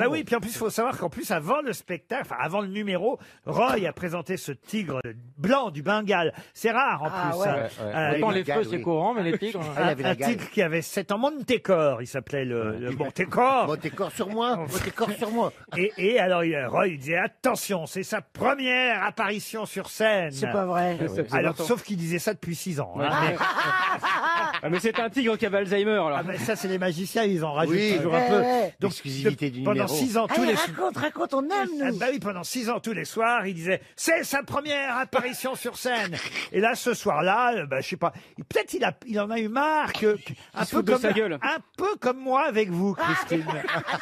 oui. Puis en plus, il faut savoir qu'en plus, avant le spectacle, enfin, avant le numéro, Roy a présenté ce tigre blanc du Bengale. C'est rare en plus. Autant les feux, c'est courant, mais les tigres. Un tigre qui avait 7 ans. Montécor, il s'appelait le Montécor. Montécor sur moi. Montécor sur moi. Et alors, Roy, il disait, attention, c'est sa première apparition sur scène. C'est pas vrai. Alors, sauf qu'il disait ça depuis 6 ans. hein. Mais c'est un tigre qui avait Alzheimer, alors. Ah, mais ça, c'est les magiciens, ils en rajoutent toujours un peu. Donc, Exclusivité du pendant numéro. 6 ans, tous Allez, les raconte, on aime, nous. bah oui, pendant 6 ans, tous les soirs, il disait, c'est sa première apparition sur scène. Et là, ce soir-là, je sais pas, peut-être il en a eu marre un peu comme sa gueule. Un peu comme moi avec vous, Christine.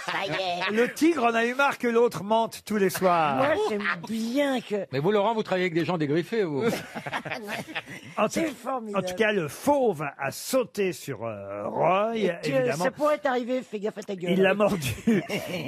Ça y est. Le tigre en a eu marre que l'autre mente tous les soirs. Moi, j'aime bien que... Mais vous, Laurent, vous travaillez avec des gens dégriffés, vous. C'est formidable. En tout cas, le fauve a sauté sur Roy, évidemment. Ça pourrait t'arriver, fais gaffe à ta gueule. Il l'a mordu.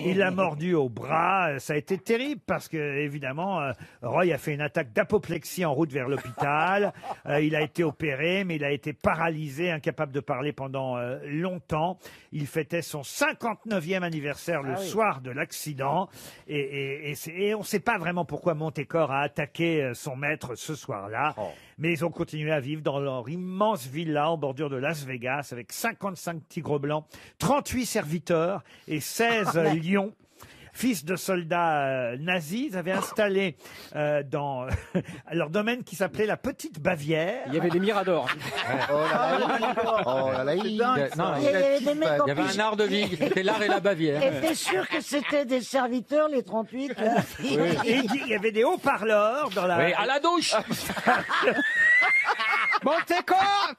Il l'a mordu au bras. Ça a été terrible parce que, évidemment, Roy a fait une attaque d'apoplexie en route vers l'hôpital. Il a été opéré, mais il a été paralysé, incapable de parler pendant longtemps. Il fêtait son 59e anniversaire le soir de l'accident. Et on ne sait pas vraiment pourquoi Montécor a attaqué son maître ce soir-là. Mais ils ont continué à vivre dans leur immense villa en bordure de Las Vegas avec 55 tigres blancs, 38 serviteurs et 16 lions. Fils de soldats nazis, ils avaient installé dans leur domaine qui s'appelait la Petite Bavière. Il y avait des miradors. Oh là là, Il y avait des mecs Il y avait un art de vie, c'était l'art et la Bavière. Et t'es sûr que c'était des serviteurs, les 38 là Et il y avait des haut-parleurs dans la... Oui, à la douche. Montécor.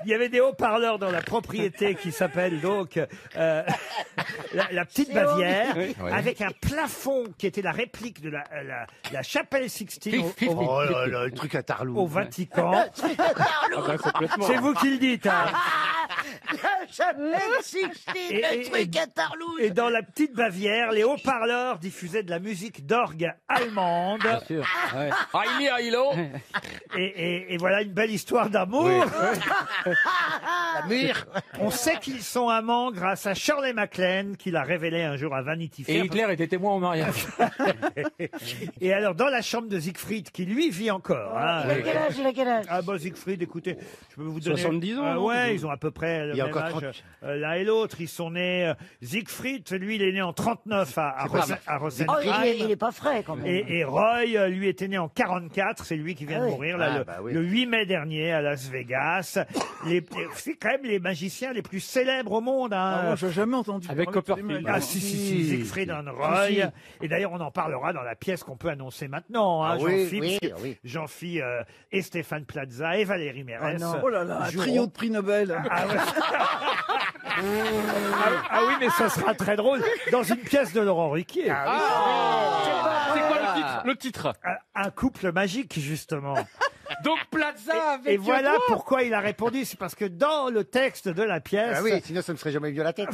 Il y avait des haut-parleurs dans la propriété qui s'appelle donc la Petite Bavière, avec un plafond qui était la réplique de la chapelle Sixtine Oh là là, le truc à Tarlou. au Vatican. C'est vous qui le dites. Hein. La chapelle Sixtine, le truc à Tarlouse. Et dans la Petite Bavière, les haut-parleurs diffusaient de la musique d'orgue allemande. Bien sûr. Heili, heilo. Et voilà une belle histoire d'amour. On sait qu'ils sont amants grâce à Shirley MacLaine, qui l'a révélé un jour à Vanity Fair. Et Hitler était témoin au mariage. Et alors, dans la chambre de Siegfried, qui lui vit encore. Hein, Il a quel âge Ah bah Siegfried, écoutez, je peux vous donner... 70 ans, non ouais, ils ont à peu près le Il y a même encore âge l'un et l'autre. Ils sont nés... Siegfried, lui, il est né en 39 à Rosenheim. Oh, il est pas frais quand même. Et Roy, lui, était né en 44. C'est lui qui vient de mourir là, le 8 mai dernier à Las Vegas. C'est quand même les magiciens les plus célèbres au monde. Hein. Moi, j'ai jamais entendu. Avec Copperfield. Ah si, Siegfried and Roy. Et d'ailleurs, on en parlera dans la pièce qu'on peut annoncer maintenant. Hein. Jean-Phi et Stéphane Plaza et Valérie Mérès. Oh là là, un trio de prix Nobel. Ah oui, mais ça sera très drôle dans une pièce de Laurent Ruquier. C'est quoi le titre? Un couple magique, justement. Donc Plaza avec Et voilà pourquoi il a répondu. C'est parce que dans le texte de la pièce, Ah oui, sinon ça me serait jamais venu à la tête.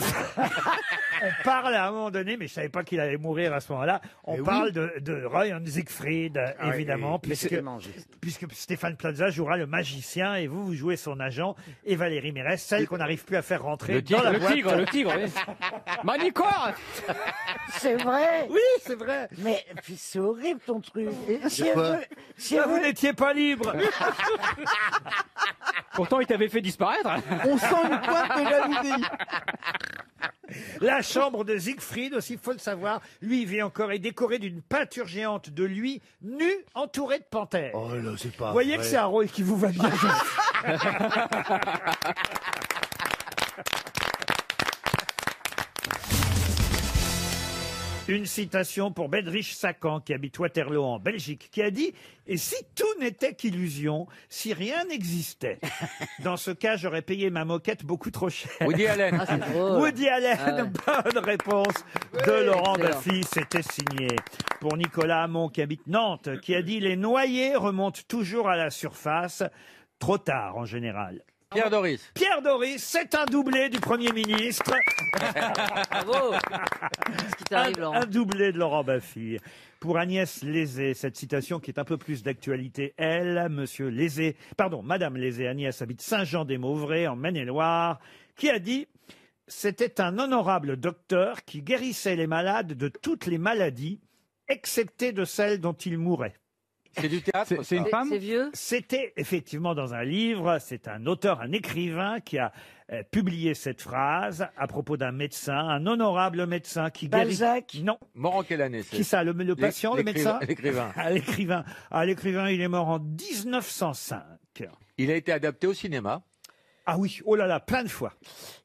on parle à un moment donné, mais je savais pas qu'il allait mourir à ce moment-là. On parle de Roy and Siegfried, évidemment, puisque Stéphane Plaza jouera le magicien et vous jouez son agent, et Valérie Mérès, celle qu'on n'arrive plus à faire rentrer dans la boîte. Le tigre, oui. Manicor. C'est vrai. Oui, c'est vrai. Mais puis c'est horrible ton truc. Vous n'étiez pas libre. Pourtant, il t'avait fait disparaître. On sent une pointe de jalousie. La chambre de Siegfried aussi, faut le savoir, lui il vit encore et décoré d'une peinture géante de lui, nu, entouré de panthères. Oh là, c'est pas Vous voyez vrai. que c'est un rôle qui vous va bien. Une citation pour Bedrich Sakan, qui habite Waterloo en Belgique, qui a dit « Et si tout n'était qu'illusion, si rien n'existait, dans ce cas, j'aurais payé ma moquette beaucoup trop cher. » Woody Allen. Woody Allen, bonne réponse de Laurent Baffy, c'était signé. Pour Nicolas Hamon, qui habite Nantes, qui a dit « Les noyés remontent toujours à la surface, trop tard en général. » Pierre Doris. Pierre Doris, c'est un doublé du Premier ministre. Bravo. Qu'est-ce qui t'arrive, Laurent? Un doublé de Laurent Baffy. Pour Agnès Lézé, cette citation qui est un peu plus d'actualité, Madame Lézé, Agnès habite Saint-Jean-des-Mauvrais, en Maine-et-Loire, qui a dit « C'était un honorable docteur qui guérissait les malades de toutes les maladies, excepté de celles dont il mourait. » C'est du théâtre. C'est une femme? C'est vieux? C'était effectivement dans un livre, c'est un auteur, un écrivain qui a publié cette phrase à propos d'un médecin, un honorable médecin qui guérit... Balzac? Non. Mort en quelle année? Qui ça, le patient, le médecin? L'écrivain. L'écrivain. L'écrivain, il est mort en 1905. Il a été adapté au cinéma. Ah oui, oh là là, plein de fois.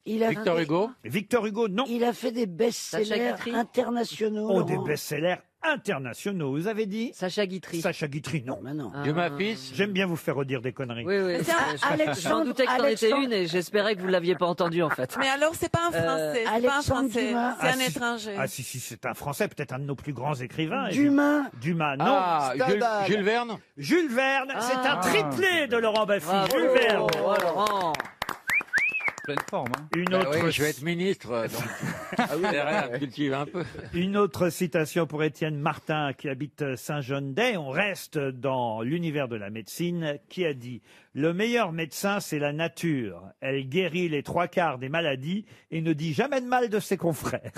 Victor Hugo? Victor Hugo, non. Il a fait des best-sellers internationaux. Oh, des Laurent. best-sellers internationaux, vous avez dit? Sacha Guitry. Sacha Guitry, non. Non. Dieu ma fils. J'aime bien vous faire redire des conneries. Oui. Je m'en doutais que c'en était une et j'espérais que vous l'aviez pas entendu en fait. Mais alors, c'est pas un Français. C'est pas un Français. Dumas. C'est un étranger. Ah si, c'est un Français, peut-être un de nos plus grands écrivains. Dumas. Dumas, non. Ah, Jules Verne. Jules Verne, c'est un triplé de Laurent Baffy. Bravo. Jules Verne. Oh, Laurent. Pleine forme. Hein. Une autre... oui, je vais être ministre, donc derrière, cultive un peu. Une autre citation pour Étienne Martin, qui habite Saint-Jean-d'Ay. On reste dans l'univers de la médecine, qui a dit « Le meilleur médecin, c'est la nature. Elle guérit les 3/4 des maladies et ne dit jamais de mal de ses confrères. »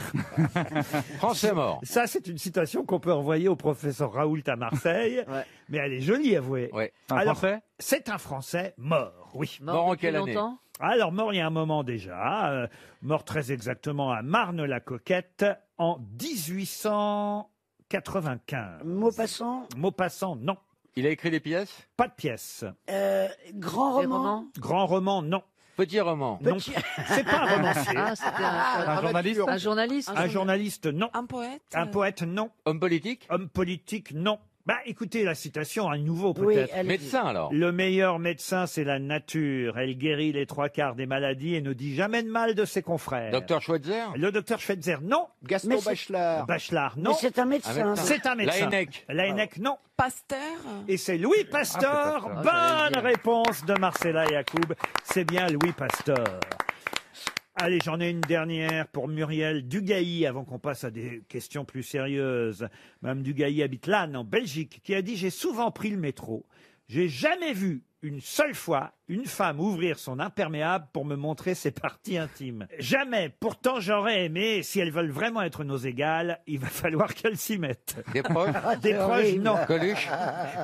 Français mort. Ça, c'est une citation qu'on peut envoyer au professeur Raoult à Marseille. Mais elle est jolie, avouez. Ouais. Alors, Français? c'est un Français mort, oui. Mort en depuis quelle année? longtemps? Alors, mort il y a un moment déjà, mort très exactement à Marne-la-Coquette en 1895. Maupassant? Maupassant, non. Il a écrit des pièces? Pas de pièces. Grand Des roman? romans? Grand roman, non. Petit roman. Non, c'est pas un romancier. Ah, c'était Un journaliste? un journaliste. Un journaliste, non. Un poète? Un poète, non. Homme politique? Homme politique, non. Bah, écoutez la citation à nouveau, Oui, peut-être. allez-y. Médecin alors? Le meilleur médecin, c'est la nature. Elle guérit les 3/4 des maladies et ne dit jamais de mal de ses confrères. Docteur Schweitzer? Le docteur Schweitzer, non. Gaston Mais c'est- Bachelard. Bachelard, non. Mais c'est un médecin. C'est un médecin. Laennec. Laennec, non. Pasteur? Et c'est Louis Pasteur. Pasteur. Bonne réponse de Marcella Yacoub. C'est bien Louis Pasteur. Allez, j'en ai une dernière pour Muriel Dugailly, avant qu'on passe à des questions plus sérieuses. Mme Dugailly habite Lannes, en Belgique, qui a dit « J'ai souvent pris le métro. J'ai jamais vu une seule fois une femme ouvrir son imperméable pour me montrer ses parties intimes. Jamais. Pourtant, j'aurais aimé. Si elles veulent vraiment être nos égales, il va falloir qu'elles s'y mettent. » Des proches? Des proches, non. Coluche?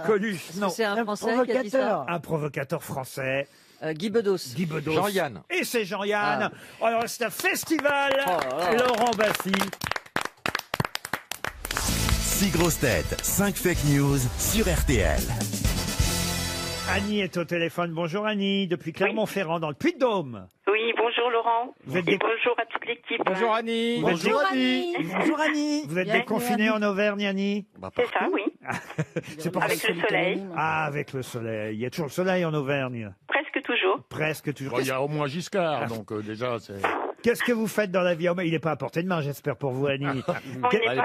Coluche, non. C'est un Français qui a dit ça. Un provocateur français. Guy Bedos. Guy Bedos. Jean-Yann. Et c'est Jean-Yann. Alors, c'est un festival. Oh là là. Laurent Baffy. 6 grosses têtes, 5 fake news sur RTL. Annie est au téléphone. Bonjour Annie, depuis Clermont-Ferrand, dans le Puy-de-Dôme. Oui, bonjour Laurent. Vous êtes Et bonjour à toute l'équipe. Bonjour Annie. Bonjour Annie. Bonjour Annie. Vous êtes déconfiné en Auvergne, Annie? C'est ça, oui. C'est pour Avec le soleil. Ah, avec le soleil. Il y a toujours le soleil en Auvergne. Presque toujours. Presque toujours. Il y a au moins Giscard, donc déjà, c'est... Qu'est-ce que vous faites dans la vie? Oh, mais il n'est pas à portée de main, j'espère, pour vous, Annie. On n'est pas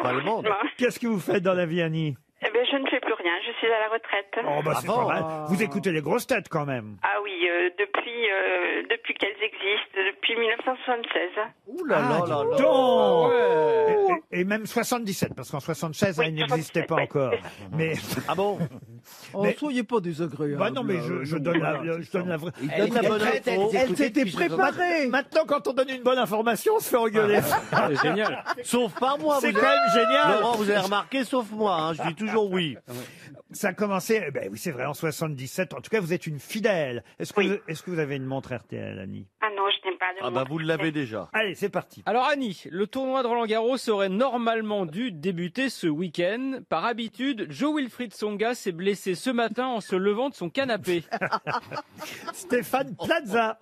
allemande. Qu'est-ce que vous faites dans la vie, Annie? Eh bien, je ne fais plus rien. Je suis à la retraite. Oh, bah, c'est pas mal. Vous écoutez les grosses têtes, quand même. Ah oui, depuis qu'elles existent, depuis 1976. Ouh là là là là. Donc, et même 77, parce qu'en 76, elle n'existait pas encore. Mais Ah bon? Oh, soyez pas désagréable. bah non, mais je donne la vraie. Il donne la bonne info. Elle s'était préparée. Maintenant, quand on donne une bonne information, on se fait engueuler. C'est génial. Sauf par moi. C'est vous quand avez- même génial. Laurent, vous avez remarqué, sauf moi. Hein, je dis toujours oui. Ça a commencé, ben oui, c'est vrai, en 77. En tout cas, vous êtes une fidèle. Est-ce que vous avez une montre RTL, Annie? Ah non, je n'ai pas de Ah bah vous l'avez déjà. Allez, c'est parti. Alors Annie, le tournoi de Roland-Garros aurait normalement dû débuter ce week-end. Par habitude, Joe Wilfried Tsonga s'est blessé ce matin en se levant de son canapé. Stéphane Plaza.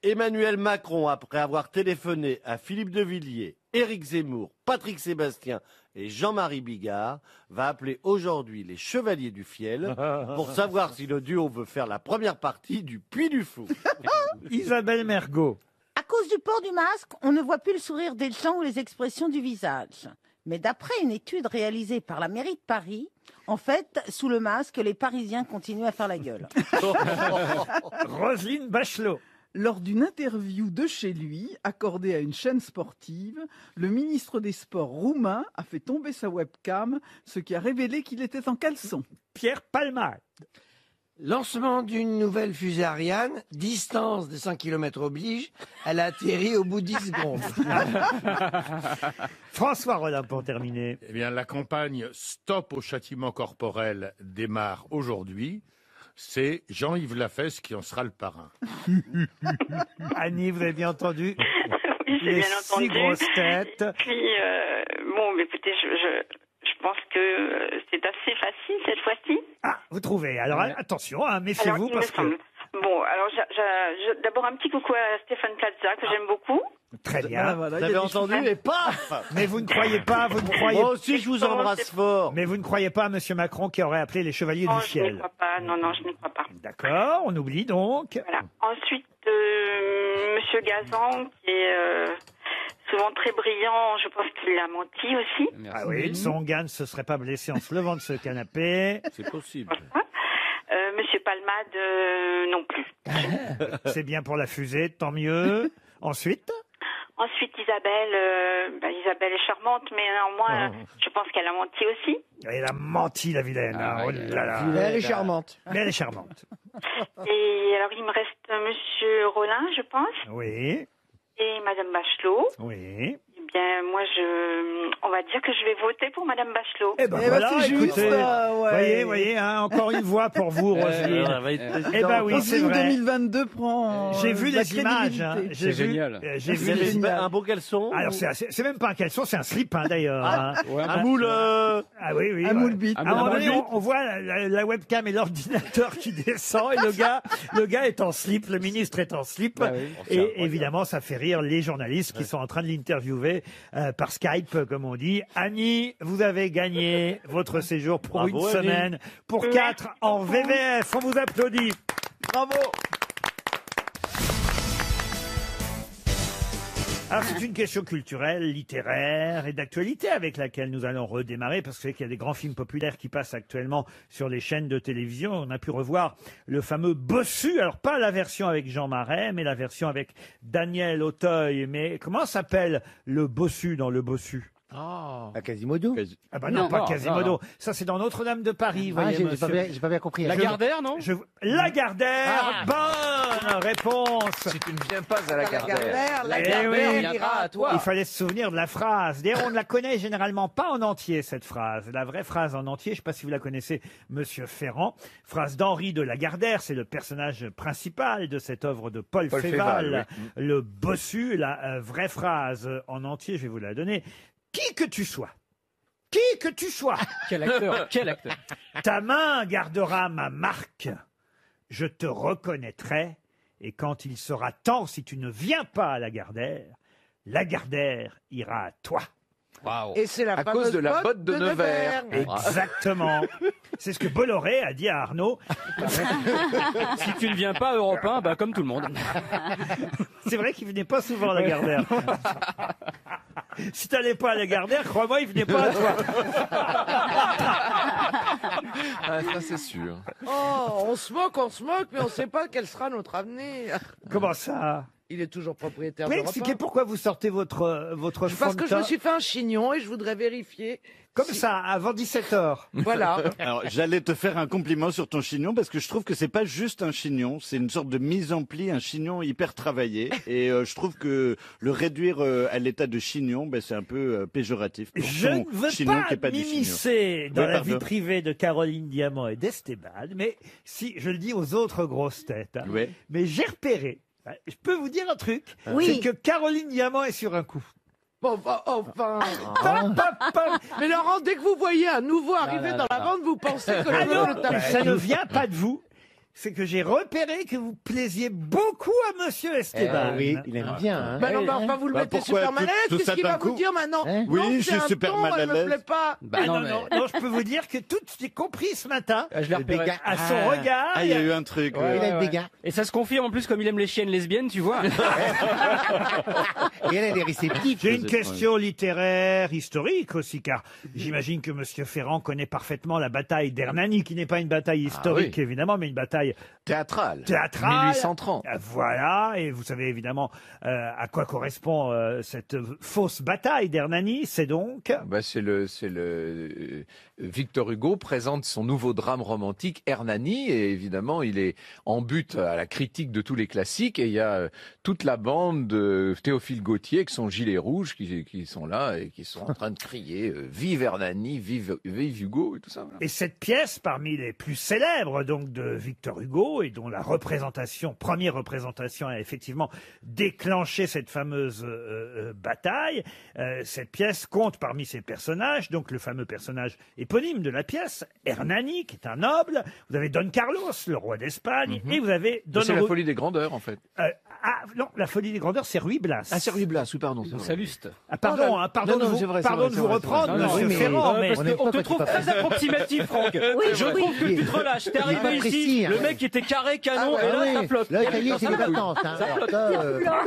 Emmanuel Macron, après avoir téléphoné à Philippe de Villiers, Éric Zemmour, Patrick Sébastien et Jean-Marie Bigard, va appeler aujourd'hui les Chevaliers du Fiel pour savoir si le duo veut faire la première partie du Puy du Fou. Isabelle Mergot. À cause du port du masque, on ne voit plus le sourire des gens ou les expressions du visage. Mais d'après une étude réalisée par la mairie de Paris, en fait, sous le masque, les Parisiens continuent à faire la gueule. Roselyne Bachelot. Lors d'une interview de chez lui, accordée à une chaîne sportive, le ministre des Sports roumain a fait tomber sa webcam, ce qui a révélé qu'il était en caleçon. Pierre Palmade. Lancement d'une nouvelle fusée Ariane, distance de 5 km oblige, elle a atterri au bout de 10 secondes. François Rollin pour terminer. Eh bien, la campagne Stop au châtiment corporel démarre aujourd'hui. C'est Jean-Yves Lafesse qui en sera le parrain. Annie, vous avez bien entendu? Oui, j'ai Les bien entendu. 6 grosses têtes. Et puis, bon, mais écoutez, je pense que c'est assez facile cette fois-ci. Ah, vous trouvez. Alors attention, hein, Alors, méfiez-vous il parce me que... semble. Bon, alors d'abord un petit coucou à Stéphane Plaza que j'aime beaucoup. Très bien. Vous avez entendu et paf. Mais vous ne croyez pas, vous ne croyez Moi aussi, je vous embrasse fort. Mais vous ne croyez pas à M. Macron qui aurait appelé les Chevaliers Oh, du je n'y Ciel. crois pas. Non, non, je n'y crois pas. D'accord, on oublie donc. Voilà. Ensuite, Monsieur Gazan, qui est souvent très brillant, je pense qu'il a menti aussi. Ah oui, Tsonga ne se serait pas blessé en se levant de ce canapé. C'est possible. Monsieur Palmade, non plus. C'est bien pour la fusée, tant mieux. Ensuite, Ensuite, Isabelle, Isabelle est charmante, mais néanmoins, je pense qu'elle a menti aussi. elle a menti, la vilaine. hein. Oh là là. Elle est charmante. Mais elle est charmante. Et alors, il me reste Monsieur Rollin, je pense, Oui, et Madame Bachelot. oui. Eh bien, moi, on va dire que je vais voter pour Madame Bachelot. Eh ben Eh ben, voilà, c'est juste, écoutez, ouais. voyez, hein, encore une voix pour vous, Roselyne. Eh ben oui, c'est Roselyne vrai. 2022 prend. J'ai vu la les images. Hein. crédibilité. J'ai vu, génial. J'ai Vous vu avez les un beau caleçon. Alors c'est même pas un caleçon, c'est un slip hein, d'ailleurs. hein. Un moule. Ah oui, oui. Un moule bite. À un moment donné, on voit la webcam et l'ordinateur qui descend et le gars est en slip, le ministre est en slip. Bah oui. Et évidemment, ça fait rire les journalistes qui sont en train de l'interviewer par Skype, comme on dit. Annie, vous avez gagné votre séjour pour Bravo, une Annie. semaine, pour 4 en VVF. On vous applaudit. Bravo. Alors, c'est une question culturelle, littéraire et d'actualité avec laquelle nous allons redémarrer parce que c'est qu'il y a des grands films populaires qui passent actuellement sur les chaînes de télévision. On a pu revoir le fameux Bossu. Alors, pas la version avec Jean Marais, mais la version avec Daniel Auteuil. Mais comment s'appelle le Bossu dans le Bossu? À Quasimodo. Ah bah non, pas Quasimodo. non. Ça, c'est dans Notre-Dame de Paris, Ah, voyez, j'ai monsieur. pas bien compris. Lagardère, non Lagardère, bonne réponse. Si tu ne viens pas à la Gardère. La Eh Gardère oui. ira à toi. Il fallait se souvenir de la phrase. D'ailleurs, on ne la connaît généralement pas en entier, cette phrase. La vraie phrase en entier, je ne sais pas si vous la connaissez, Monsieur Ferrand. Phrase d'Henri de Lagardère, c'est le personnage principal de cette œuvre de Paul Féval, le Bossu. La vraie phrase en entier, je vais vous la donner. Qui que tu sois, Quel acteur, quel acteur. ta main gardera ma marque. Je te reconnaîtrai. Et quand il sera temps, si tu ne viens pas à Lagardère ira à toi. Waouh. Et c'est la À cause de la botte de Nevers. Exactement. C'est ce que Bolloré a dit à Arnaud. Si tu ne viens pas à Europe 1, bah comme tout le monde. C'est vrai qu'il venait pas souvent à Lagardère. Si t'allais pas à Lagardère, crois-moi, il venait pas à toi. Ah, ça c'est sûr. Oh, on se moque, mais on sait pas quel sera notre avenir. Comment ça? Il est toujours propriétaire Vous pouvez d'Europe expliquer 1. pourquoi vous sortez votre Parce fond de que je teint me suis fait un chignon et je voudrais vérifier. comme ça, avant 17h. Voilà. Alors, j'allais te faire un compliment sur ton chignon parce que je trouve que c'est pas juste un chignon, c'est une sorte de mise en pli, un chignon hyper travaillé. Et je trouve que le réduire à l'état de chignon, ben, c'est un peu péjoratif. Pour Je ton ne veux chignon qui est pas pas du chignon. m'immiscer dans Ouais, la pardon. vie privée de Caroline Diamant et d'Esteban, mais si je le dis aux autres grosses têtes, hein, Ouais. mais j'ai repéré, je peux vous dire un truc, Oui. c'est que Caroline Diamant est sur un coup. Bon, bah, enfin. Pam, pam, pam. Mais Laurent, dès que vous voyez un nouveau arriver dans la bande, vous pensez que Ah le non, le tape. ça ne vient pas de vous. c'est que j'ai repéré que vous plaisiez beaucoup à Monsieur Esteban. oui, il aime bien. Hein. Bah non, bah enfin, vous le mettez super mal à l'aise. Qu'est-ce qu'il va vous dire maintenant? Oui, Non, je c'est suis un super ton, mal à elle me l'aise. plaît pas. Bah non, mais- non, je peux vous dire que tout, j'ai compris ce matin, Je l'ai repéré. à son regard. Ah, il y a eu un truc. Ouais, ouais. Il aime ouais. des gars. Et ça se confirme en plus comme il aime les chiennes lesbiennes, tu vois. Et elle est réceptive. J'ai une question littéraire, historique aussi, car j'imagine que Monsieur Ferrand connaît parfaitement la bataille d'Hernani, qui n'est pas une bataille historique, évidemment, mais une bataille Théâtral. théâtrale. 1830. Voilà, et vous savez évidemment à quoi correspond cette fausse bataille d'Hernani, c'est donc... Bah, c'est le Victor Hugo présente son nouveau drame romantique Hernani, et évidemment il est en but à la critique de tous les classiques, et il y a toute la bande de Théophile Gautier avec son gilet rouge qui sont là et qui sont en train de crier vive Hernani, vive Hugo et tout ça. Voilà. Et cette pièce, parmi les plus célèbres donc de Victor Hugo, et dont la première représentation a effectivement déclenché cette fameuse bataille, cette pièce compte parmi ses personnages, donc le fameux personnage éponyme de la pièce, Hernani, qui est un noble, vous avez Don Carlos, le roi d'Espagne, et vous avez Don C'est la folie des grandeurs en fait. non, la folie des grandeurs, c'est Ruy Blas. Ah, c'est Ruy Blas, oui, pardon. Ça lustre. Ah, pardon, pardon Non, de c'est vous, vrai, c'est pardon vrai, de c'est vous vrai, reprendre, c'est vrai. monsieur Oui, mais- Ferrand, mais... Parce qu'on te trouve très approximatif, Franck. Je trouve que tu te relâches. T'es Il est arrivé pas ici, précis, hein. le mec était carré, canon, et là, oui. ça flotte. Là, ça y est, c'est Ça les flotte. vacances. Hein. Ça Alors flotte. ça,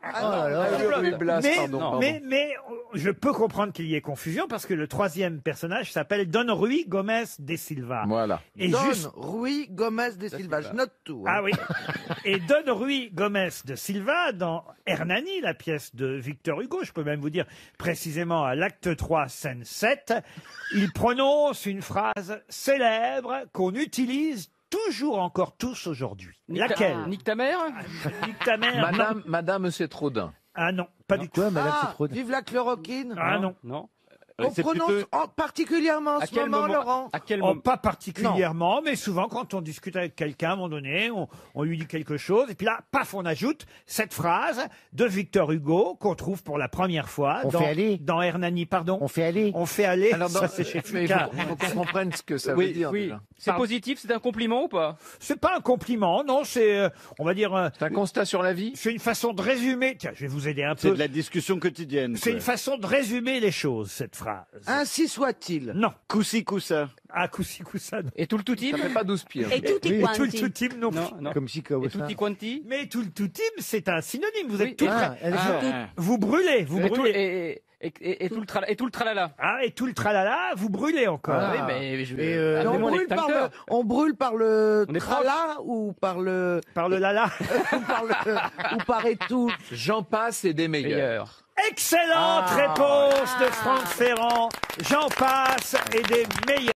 Ah, oh là là. Ruy Blas, mais, pardon. mais je peux comprendre qu'il y ait confusion parce que le troisième personnage s'appelle Don Ruy Gomez de Silva. Voilà. Et Don juste... Ruy Gomez de Silva. Je note tout. hein. Ah oui. Et Don Ruy Gomez de Silva, dans Hernani, la pièce de Victor Hugo, je peux même vous dire précisément à l'acte 3, scène 7, il prononce une phrase célèbre qu'on utilise toujours encore tous aujourd'hui. Laquelle? Nique ta mère. Nique ta mère. non. Madame c'est Trodin. Ah non, pas du tout. Quoi, madame Ah, Citrone? vive la chloroquine. Ah non. Non. On c'est prononce plutôt- particulièrement en À ce quel moment, moment Laurent. À quel Oh, moment pas particulièrement, mais souvent quand on discute avec quelqu'un à un moment donné, on lui dit quelque chose, et puis là, paf, on ajoute cette phrase de Victor Hugo qu'on trouve pour la première fois On dans, fait aller. dans Hernani, pardon. On fait aller. On fait aller. Alors, ça c'est chez mais il Fuka. faut qu'on comprenne ce que ça Oui, veut dire. Oui. déjà. C'est positif, c'est un compliment ou pas? C'est pas un compliment, non, c'est, on va dire, C'est un constat sur la vie. c'est une façon de résumer. Tiens, je vais vous aider un C'est peu. de la discussion quotidienne. C'est quoi. une façon de résumer les choses, cette phrase. Ainsi soit-il. Non. Coussi coussa. Ah, coussi coussa. non. Et tout le tout Ça fait pas 12 pires. Et tutti Et tout le quanti. tout-tim non plus. Non, non. Comme si quoi, Et tutti quanti? Mais tout le tout tim, c'est un synonyme. Vous êtes Oui. tout Ah, elle est surtout- vous brûlez, vous Et tout- brûlez. et tout le tralala. Ah, et tout le tralala, vous brûlez encore. Ah oui, mais je Et amenez on, mon brûle par extincteur. on brûle par le On est trala ou par le Par le lala. ou par et tout. J'en passe et des meilleurs. Meilleur. Excellente réponse de Franck Ferrand. J'en passe et des meilleurs.